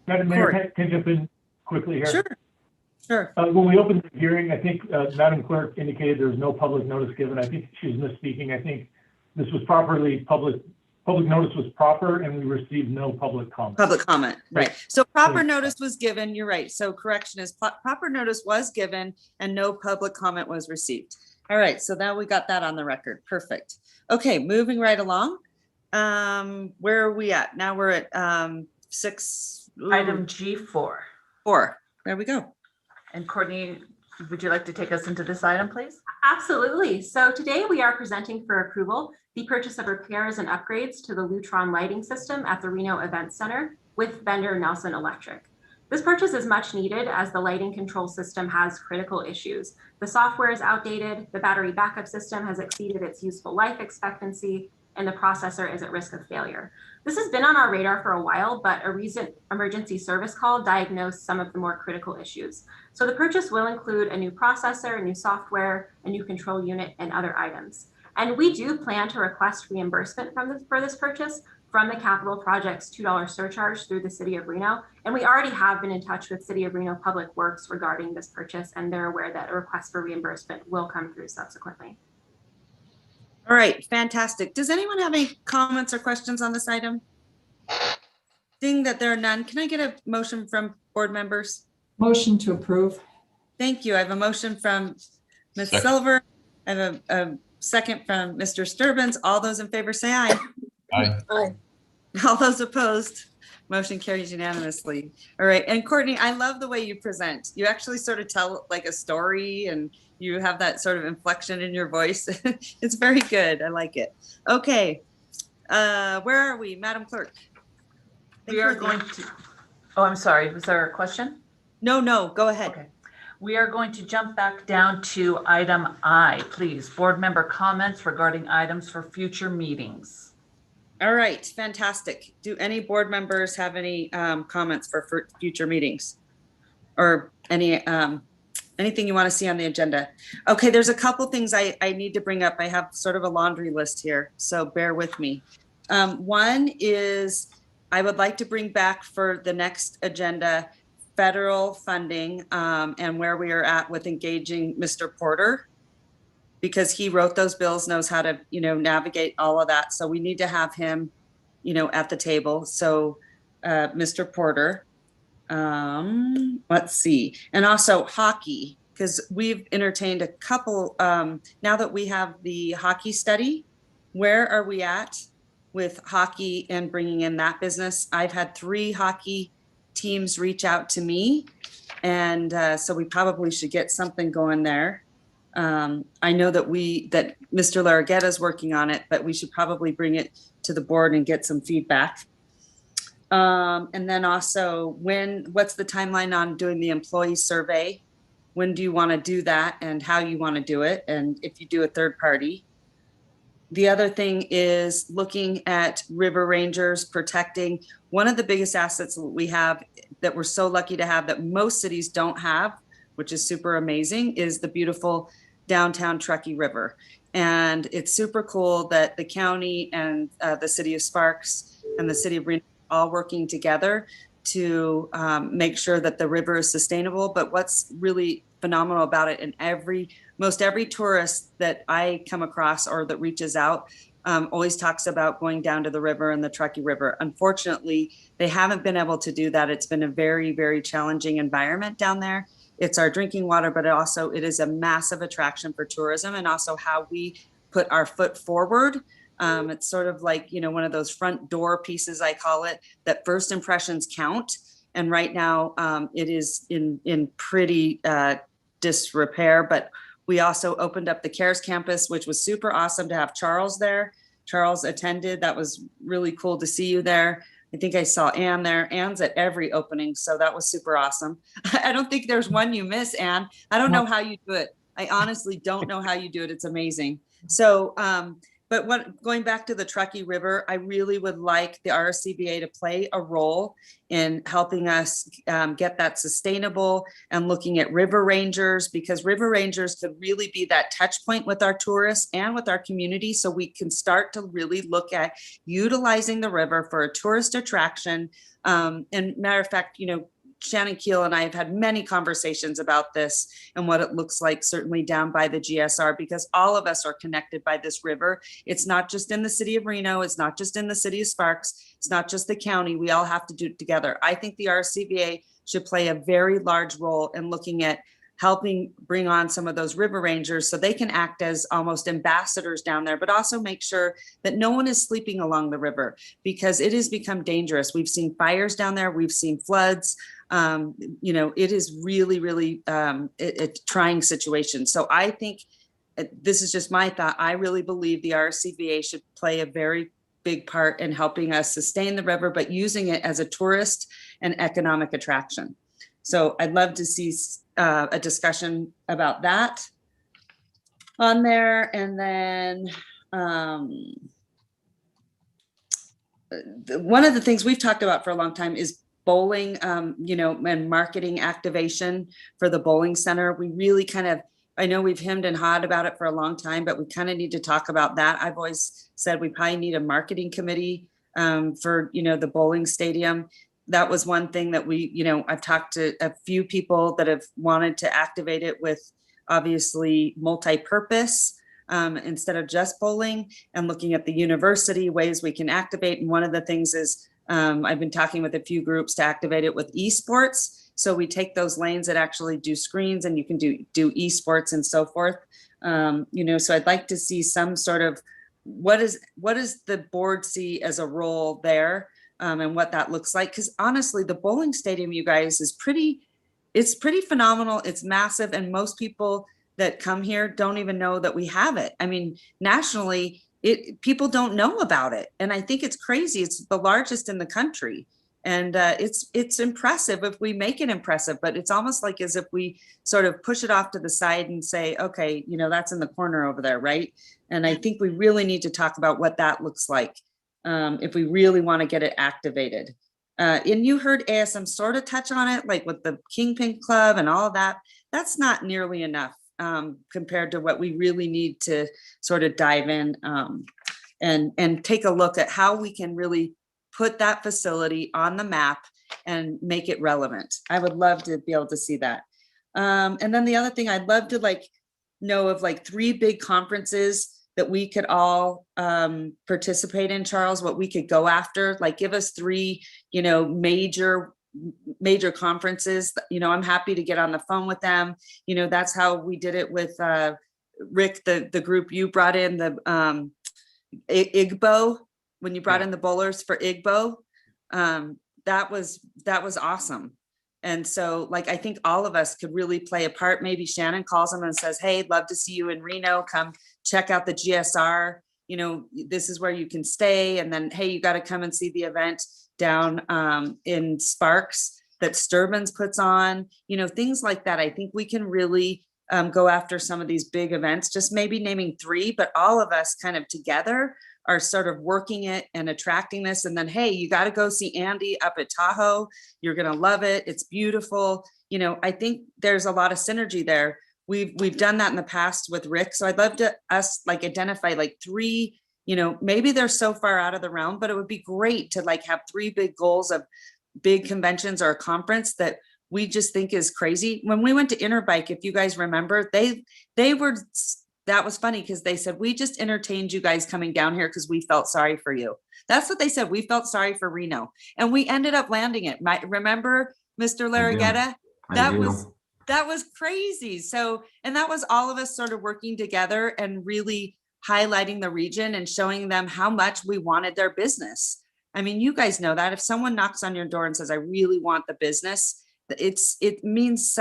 Madam Mayor, Court. can I jump in quickly here? Sure, sure. When we opened the hearing, I think Madam Clerk indicated there was no public notice given. I think she was misspeaking. I think this was properly public notice was proper, and we received no public comment. Public comment, right. So proper notice was given, you're right. So correction is proper notice was given and no public comment was received. All right, so now we got that on the record. Perfect. Okay, moving right along. Where are we at? Now we're at Item G4. 4. There we go. And Courtney, would you like to take us into this item, please? Absolutely. So today we are presenting for approval the purchase of repairs and upgrades to the Lutron lighting system at the Reno Event Center with vendor Nelson Electric. This purchase is much needed as the lighting control system has critical issues. The software is outdated, the battery backup system has exceeded its useful life expectancy, and the processor is at risk of failure. This has been on our radar for a while, but a recent emergency service call diagnosed some of the more critical issues. So the purchase will include a new processor, a new software, a new control unit, and other items. And we do plan to request reimbursement for this purchase from the capital project's $2 surcharge through the City of Reno. And we already have been in touch with City of Reno Public Works regarding this purchase, and they're aware that a request for reimbursement will come through subsequently. All right, fantastic. Does anyone have any comments or questions on this item? Seeing that there are none, can I get a motion from board members? Motion to approve. Thank you. I have a motion from Ms. Second. Silver. I have a second from Mr. Sturbins. All those in favor say aye. Aye. Aye. All those opposed, motion carries unanimously. All right, and Courtney, I love the way you present. You actually sort of tell like a story and you have that sort of inflection in your voice. It's very good. I like it. Okay, where are we, Madam Clerk? We are going to, oh, I'm sorry, was there a question? No, go ahead. Okay. We are going to jump back down to item I, please. Board member comments regarding items for future meetings. All right, fantastic. Do any board members have any comments for future meetings? Or any anything you want to see on the agenda? Okay, there's a couple things I need to bring up. I have sort of a laundry list here, so bear with me. One is I would like to bring back for the next agenda federal funding and where we are at with engaging Mr. Porter, because he wrote those bills, knows how to, navigate all of that. So we need to have him, at the table. So Mr. Porter, let's see. And also hockey, because we've entertained a couple, now that we have the hockey study, where are we at with hockey and bringing in that business? I've had 3 hockey teams reach out to me, and so we probably should get something going there. I know that Mr. Larraguetta is working on it, but we should probably bring it to the board and get some feedback. And then also, what's the timeline on doing the employee survey? When do you want to do that, and how you want to do it, and if you do a third party? The other thing is looking at river rangers, protecting. One of the biggest assets that we have, that we're so lucky to have, that most cities don't have, which is super amazing, is the beautiful downtown Truckee River. And it's super cool that the county and the city of Sparks and the city of Reno are all working together to make sure that the river is sustainable. But what's really phenomenal about it, and most every tourist that I come across or that reaches out always talks about going down to the river and the Truckee River. Unfortunately, they haven't been able to do that. It's been a very, very challenging environment down there. It's our drinking water, but it is a massive attraction for tourism, and also how we put our foot forward. It's sort of like, one of those front door pieces, I call it, that first impressions count. And right now it is in pretty disrepair, but we also opened up the CARES campus, which was super awesome to have Charles there. Charles attended. That was really cool to see you there. I think I saw Ann there. Ann's at every opening, so that was super awesome. I don't think there's one you miss, Ann. I don't know how you do it. I honestly don't know how you do it. It's amazing. So, but going back to the Truckee River, I really would like the RSCVA to play a role in helping us get that sustainable and looking at river rangers, because river rangers could really be that touch point with our tourists and with our community. So we can start to really look at utilizing the river for a tourist attraction. And matter of fact, you know, Shannon Keel and I have had many conversations about this and what it looks like, certainly down by the GSR, because all of us are connected by this river. It's not just in the city of Reno. It's not just in the city of Sparks. It's not just the county. We all have to do it together. I think the RSCVA should play a very large role in looking at helping bring on some of those river rangers so they can act as almost ambassadors down there, but also make sure that no one is sleeping along the river, because it has become dangerous. We've seen fires down there. We've seen floods. You know, it is really, really a trying situation. So I think this is just my thought. I really believe the RSCVA should play a very big part in helping us sustain the river, but using it as a tourist and economic attraction. So I'd love to see a discussion about that on there. And then one of the things we've talked about for a long time is bowling, you know, and marketing activation for the bowling center. We really kind of, I know we've hemmed and hawed about it for a long time, but we kind of need to talk about that. I've always said we probably need a marketing committee for, you know, the bowling stadium. That was one thing that we, you know, I've talked to a few people that have wanted to activate it with obviously multi-purpose instead of just bowling, and looking at the university ways we can activate. And one of the things is I've been talking with a few groups to activate it with esports. So we take those lanes that actually do screens and you can do esports and so forth. You know, so I'd like to see some sort of, what does the board see as a role there? And what that looks like. Because honestly, the bowling stadium, you guys, is it's pretty phenomenal. It's massive. And most people that come here don't even know that we have it. I mean, nationally, people don't know about it. And I think it's crazy. It's the largest in the country. And it's impressive if we make it impressive, but it's almost like as if we sort of push it off to the side and say, okay, you know, that's in the corner over there, right? And I think we really need to talk about what that looks like. If we really want to get it activated. And you heard ASM sort of touch on it, like with the Kingpin Club and all of that. That's not nearly enough compared to what we really need to sort of dive in and take a look at how we can really put that facility on the map and make it relevant. I would love to be able to see that. And then the other thing I'd love to know of 3 big conferences that we could all participate in, Charles, what we could go after, give us 3, you know, major conferences. You know, I'm happy to get on the phone with them. You know, that's how we did it with Rick, the group you brought in, the IGBO, when you brought in the bowlers for IGBO. That was awesome. And so I think all of us could really play a part. Maybe Shannon calls them and says, hey, love to see you in Reno. Come check out the GSR. You know, this is where you can stay. And then, hey, you got to come and see the event down in Sparks that Sturbans puts on, you know, things like that. I think we can really go after some of these big events, just maybe naming 3, but all of us kind of together are sort of working it and attracting this. And then, hey, you got to go see Andy up at Tahoe. You're going to love it. It's beautiful. You know, I think there's a lot of synergy there. We've done that in the past with Rick. So I'd love to identify 3, you know, maybe they're so far out of the realm, but it would be great to have 3 big goals of big conventions or a conference that we just think is crazy. When we went to Interbike, if you guys remember, that was funny because they said, we just entertained you guys coming down here because we felt sorry for you. That's what they said. We felt sorry for Reno. And we ended up landing it. Remember, Mr. Larraguetta? That was crazy. So, and that was all of us sort of working together and really highlighting the region and showing them how much we wanted their business. I mean, you guys know that if someone knocks on your door and says, I really want the business, it means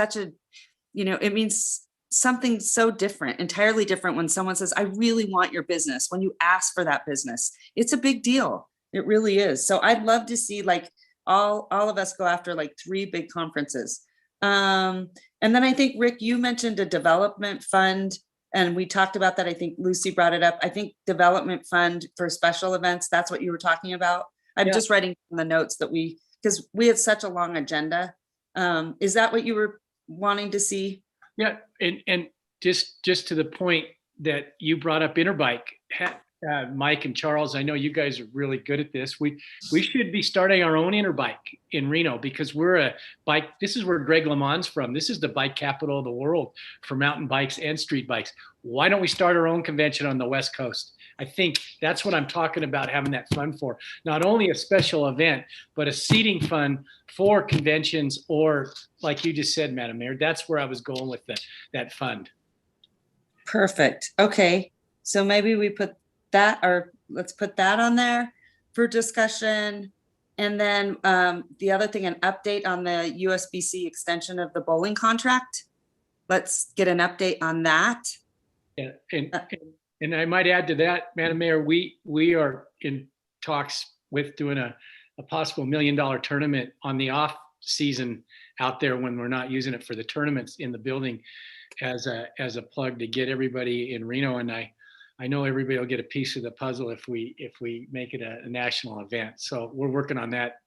it means something so different, entirely different when someone says, I really want your business. When you ask for that business, it's a big deal. It really is. So I'd love to see like all of us go after like 3 big conferences. And then I think, Rick, you mentioned a development fund, and we talked about that. I think Lucy brought it up. I think development fund for special events, that's what you were talking about. I'm Yeah. just writing the notes that because we had such a long agenda. Is that what you were wanting to see? Yeah, and just to the point that you brought up Interbike, Mike and Charles, I know you guys are really good at this. We should be starting our own Interbike in Reno, because we're a bike. This is where Greg LeMond's from. This is the bike capital of the world for mountain bikes and street bikes. Why don't we start our own convention on the West Coast? I think that's what I'm talking about, having that fund for. Not only a special event, but a seating fund for conventions, or like you just said, Madam Mayor, that's where I was going with that fund. Perfect. Okay. So maybe we put that, or let's put that on there for discussion. And then the other thing, an update on the USBC extension of the bowling contract. Let's get an update on that. Yeah, and I might add to that, Madam Mayor, we are in talks with doing a possible $1 million tournament on the off season out there when we're not using it for the tournaments in the building, as a plug to get everybody in Reno. And I know everybody will get a piece of the puzzle if we make it a national event. So we're working on that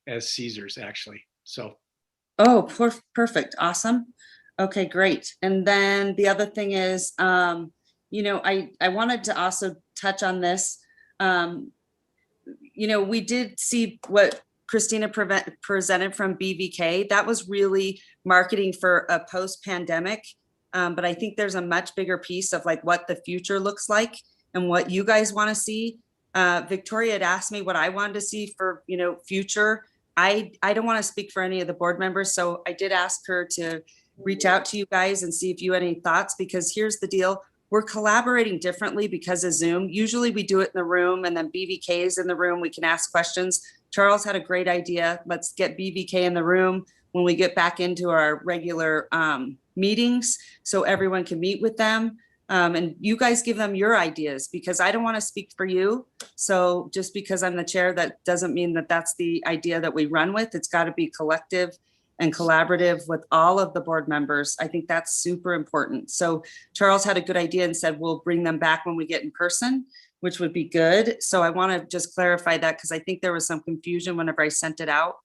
as Caesars, actually. So. Oh, perfect. Awesome. Okay, great. And then the other thing is, I wanted to also touch on this. We did see what Christina presented from BVK. That was really marketing for a post-pandemic. But I think there's a much bigger piece of like what the future looks like and what you guys want to see. Victoria had asked me what I wanted to see for, future. I don't want to speak for any of the board members. So I did ask her to reach out to you guys and see if you had any thoughts, because here's the deal. We're collaborating differently because of Zoom. Usually we do it in the room, and then BVK is in the room. We can ask questions. Charles had a great idea. Let's get BVK in the room when we get back into our regular meetings, so everyone can meet with them. And you guys give them your ideas, because I don't want to speak for you. So just because I'm the chair, that doesn't mean that that's the idea that we run with. It's got to be collective and collaborative with all of the board members. I think that's super important. So Charles had a good idea and said, we'll bring them back when we get in person, which would be good. So I want to just clarify that, because I think there was some confusion whenever I sent it out.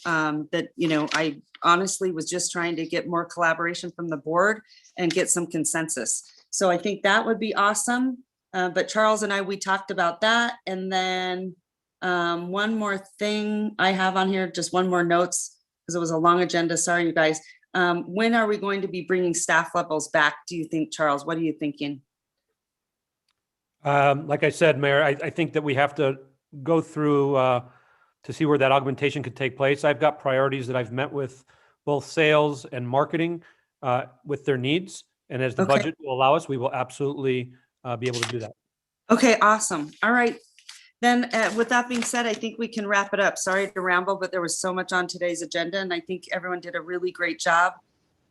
I honestly was just trying to get more collaboration from the board and get some consensus. So I think that would be awesome. But Charles and we talked about that. And then one more thing I have on here, just one more notes, because it was a long agenda. Sorry, you guys. When are we going to be bringing staff levels back, do you think, Charles? What are you thinking? Like I said, Mayor, I think that we have to go through to see where that augmentation could take place. I've got priorities that I've met with both sales and marketing with their needs. And as the budget will allow us, we will absolutely be able to do that. Okay, awesome. All right. Then with that being said, I think we can wrap it up. Sorry to ramble, but there was so much on today's agenda, and I think everyone did a really great job.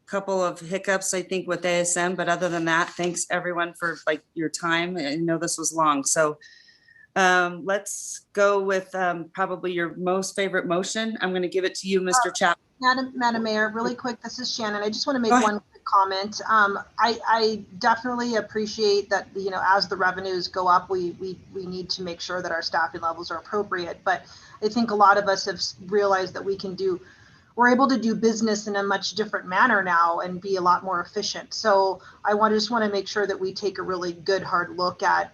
Couple of hiccups, I think, with ASM, but other than that, thanks everyone for your time. I know this was long. So let's go with probably your most favorite motion. I'm going to give it to you, Mr. Chapman. Madam Mayor, really quick, this is Shannon. I just want to make one quick comment. I definitely appreciate that, as the revenues go up, we need to make sure that our staffing levels are appropriate. But I think a lot of us have realized that we're able to do business in a much different manner now and be a lot more efficient. So I just want to make sure that we take a really good hard look at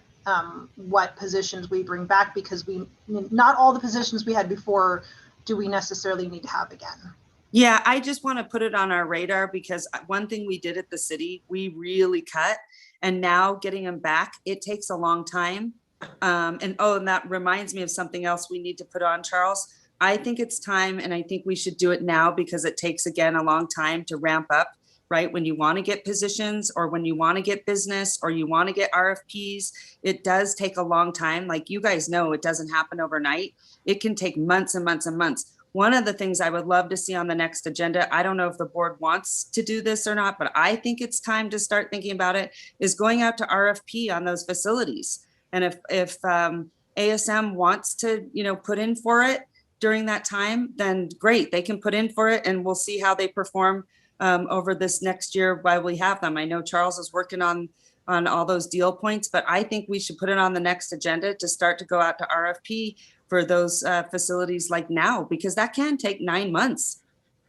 what positions we bring back, because not all the positions we had before do we necessarily need to have again. Yeah, I just want to put it on our radar, because one thing we did at the city, we really cut, and now getting them back, it takes a long time. And that reminds me of something else we need to put on, Charles. I think it's time, and I think we should do it now, because it takes, again, a long time to ramp up, right? When you want to get positions, or when you want to get business, or you want to get RFPs, it does take a long time. Like you guys know, it doesn't happen overnight. It can take months and months and months. One of the things I would love to see on the next agenda, I don't know if the board wants to do this or not, but I think it's time to start thinking about it, is going out to RFP on those facilities. And if ASM wants to, put in for it during that time, then great, they can put in for it and we'll see how they perform over this next year while we have them. I know Charles is working on all those deal points, but I think we should put it on the next agenda to start to go out to RFP for those facilities like now, because that can take 9 months.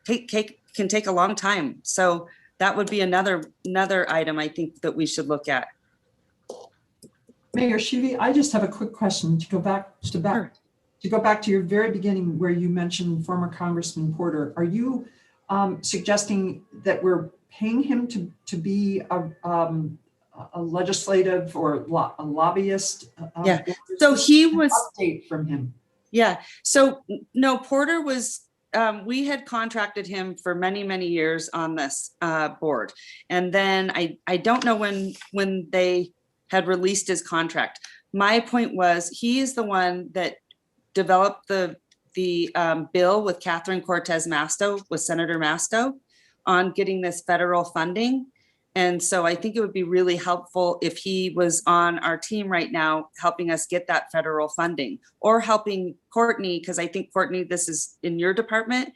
Can take a long time. So that would be another item I think that we should look at. Mayor Shivi, I just have a quick question to go back to your very beginning where you mentioned former Congressman Porter. Are you suggesting that we're paying him to be a legislative or a lobbyist? Yeah. So he was update from him. Yeah. So no, Porter was. We had contracted him for many, many years on this board, and then I don't know when they had released his contract. My point was he is the one that developed the bill with Catherine Cortez Masto, with Senator Masto, on getting this federal funding. And so I think it would be really helpful if he was on our team right now, helping us get that federal funding, or helping Courtney, because I think, Courtney, this is in your department,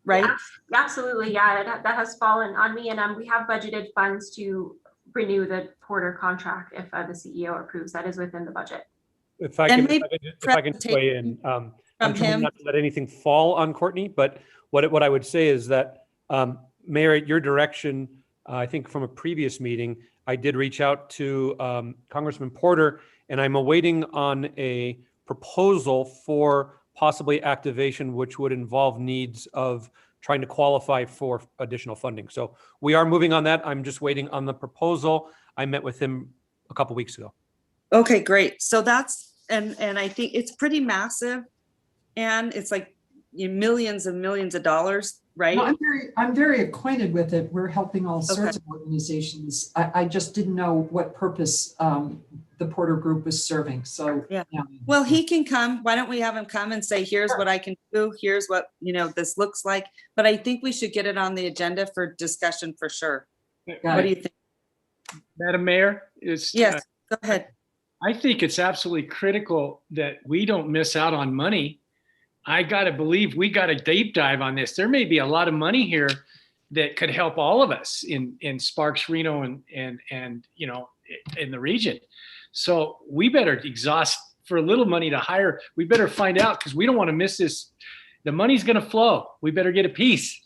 right? Yeah, absolutely. Yeah, that has fallen on me. And we have budgeted funds to renew the Porter contract if the CEO approves. That is within the budget. If I can just weigh in, I'm trying not to let anything fall on Courtney, but what I would say is that, Mayor, at your direction, I think from a previous meeting, I did reach out to Congressman Porter, and I'm awaiting on a proposal for possibly activation, which would involve needs of trying to qualify for additional funding. So we are moving on that. I'm just waiting on the proposal. I met with him a couple weeks ago. Okay, great. So that's, and I think it's pretty massive, and it's like millions and millions of dollars, right? No, I'm very acquainted with it. We're helping all sorts of organizations. I just didn't know what purpose the Porter Group was serving. So yeah. Well, he can come. Why don't we have him come and say, here's what I can do. Here's what, this looks like. But I think we should get it on the agenda for discussion for sure. What do you think? Madam Mayor, yes, go ahead. I think it's absolutely critical that we don't miss out on money. I got to believe we got a deep dive on this. There may be a lot of money here that could help all of us in Sparks, Reno, and in the region. So we better exhaust for a little money to hire. We better find out, because we don't want to miss this. The money's going to flow. We better get a piece.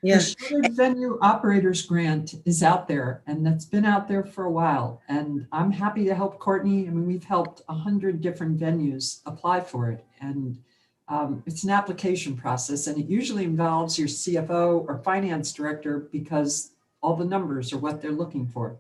The Shuttered Venue Operators Grant is out there, and that's been out there for a while. And I'm happy to help Courtney. I mean, we've helped 100 different venues apply for it. And it's an application process, and it usually involves your CFO or finance director, because all the numbers are what they're looking for.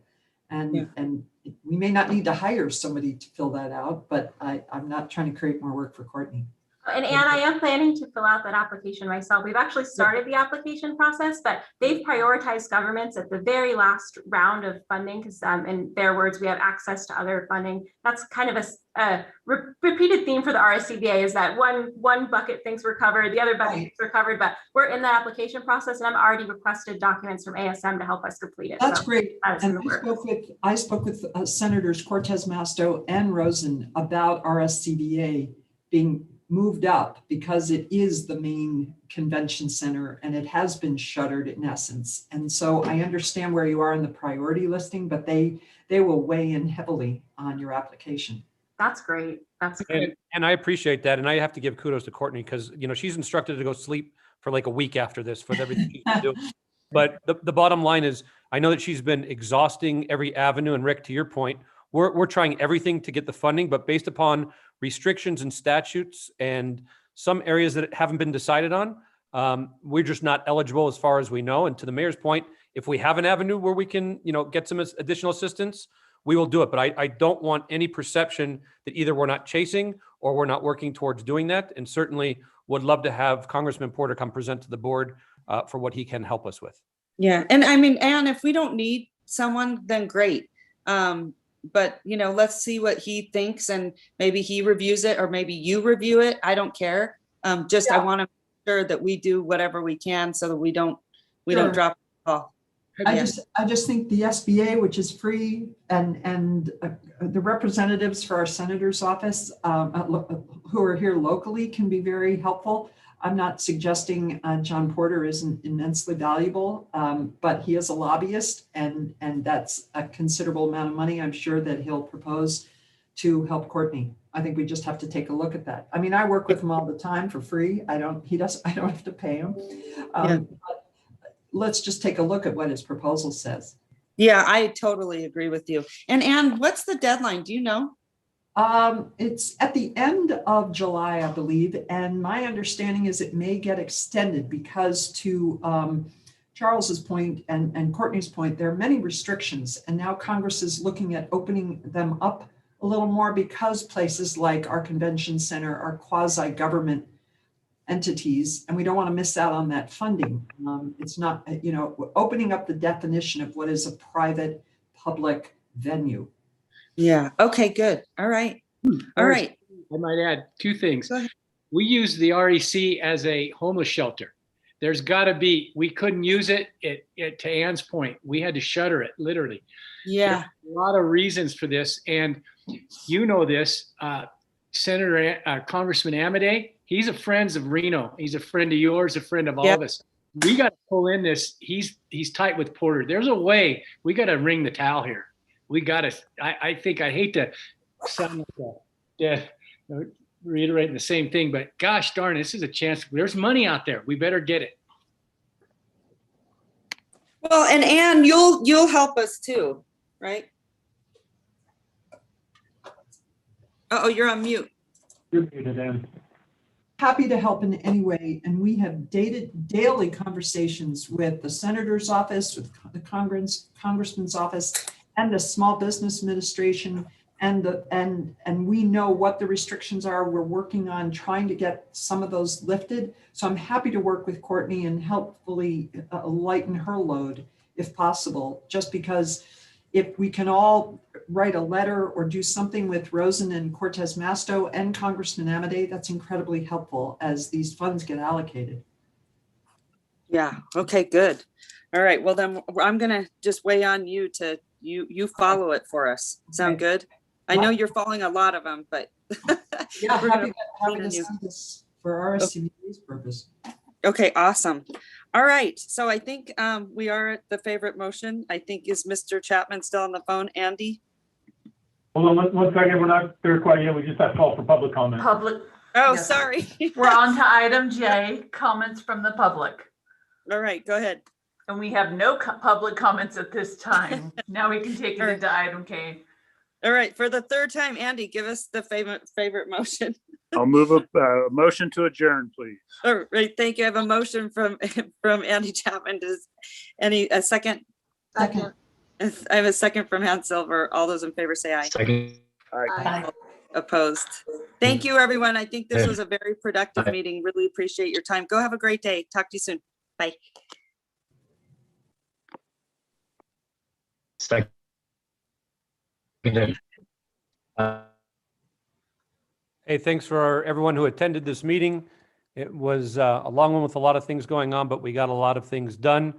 And we may not need to hire somebody to fill that out, but I'm not trying to create more work for Courtney. And Anne, I am planning to fill out that application myself. We've actually started the application process, but they've prioritized governments at the very last round of funding, because in their words, we have access to other funding. That's kind of a repeated theme for the RSCVA, is that one bucket thinks we're covered, the other bucket thinks we're covered, but we're in that application process, and I've already requested documents from ASM to help us complete it. That's so great. And I spoke with Senators Cortez Masto and Rosen about RSCVA being moved up, because it is the main convention center and it has been shuttered in essence. And so I understand where you are in the priority listing, but they will weigh in heavily on your application. That's great. That's great. And I appreciate that. And I have to give kudos to Courtney, because she's instructed to go sleep for like a week after this for everything she's been doing. But the bottom line is, I know that she's been exhausting every avenue. And Rick, to your point, we're trying everything to get the funding, but based upon restrictions and statutes and some areas that haven't been decided on, we're just not eligible as far as we know. And to the mayor's point, if we have an avenue where we can, get some additional assistance, we will do it. But I don't want any perception that either we're not chasing or we're not working towards doing that. And certainly would love to have Congressman Porter come present to the board for what he can help us with. Yeah. And I mean, Anne, if we don't need someone, then great. But, let's see what he thinks, and maybe he reviews it, or maybe you review it. I don't care. I want to make sure that we do whatever we can so that we don't drop the ball. I just think the SBA, which is free, and the representatives for our senator's office who are here locally can be very helpful. I'm not suggesting John Porter isn't immensely valuable, but he is a lobbyist, and that's a considerable amount of money I'm sure that he'll propose to help Courtney. I think we just have to take a look at that. I mean, I work with him all the time for free. I don't have to pay him. But let's just take a look at what his proposal says. Yeah, I totally agree with you. And Anne, what's the deadline? Do you know? It's at the end of July, I believe. And my understanding is it may get extended because to Charles's point and Courtney's point, there are many restrictions. And now Congress is looking at opening them up a little more because places like our convention center are quasi-government entities, and we don't want to miss out on that funding. It's not, opening up the definition of what is a private public venue. Yeah. Okay, good. All right. All right. I might add two things. We use the REC as a homeless shelter. There's got to be, we couldn't use it, to Ann's point. We had to shutter it, literally. Yeah. There's a lot of reasons for this. And you know this, Congressman Amade, he's a friend of Reno. He's a friend of yours, a friend of all of us. We got to pull in this. He's tight with Porter. There's a way. We got to ring the towel here. We got to, I think, I hate to sound like reiterating the same thing, but gosh darn, this is a chance. There's money out there. We better get it. Well, and Anne, you'll help us too, right? Uh-oh, you're on mute. You're muted, Anne. Happy to help in any way. And we have daily conversations with the senator's office, with the congressman's office, and the Small Business Administration. And we know what the restrictions are. We're working on trying to get some of those lifted. So I'm happy to work with Courtney and helpfully lighten her load if possible, just because if we can all write a letter or do something with Rosen and Cortez Masto and Congressman Amade, that's incredibly helpful as these funds get allocated. Yeah. Okay, good. All right. Well, then I'm going to just weigh on you to you follow it for us. Sound good? I know you're following a lot of them, but yeah, happy to send this for RSCVA's purpose. Okay, awesome. All right. So I think we are at the favorite motion. I think is Mr. Chapman still on the phone? Andy? Hold on one second. We're not there quite yet. We just have to call for public comment. Oh, Yes. sorry. We're on to item J, comments from the public. All right, go ahead. And we have no public comments at this time. Now we can take it into item K. All right, for the third time, Andy, give us the favorite motion. I'll move a motion to adjourn, please. All right, thank you. I have a motion from Andy Chapman. Does a second? Second. I have a second from Hans Silver. All those in favor say aye. Second. Aye. Opposed. Thank you, everyone. I think this was a very productive meeting. Really appreciate your time. Go have a great day. Talk to you soon. Bye. Second. Hey, thanks for everyone who attended this meeting. It was a long one with a lot of things going on, but we got a lot of things done.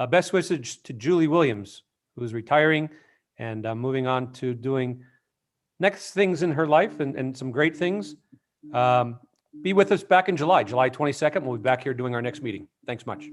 Best wishes to Julie Williams, who is retiring and moving on to doing next things in her life and some great things. Be with us back in July 22nd. We'll be back here doing our next meeting. Thanks much.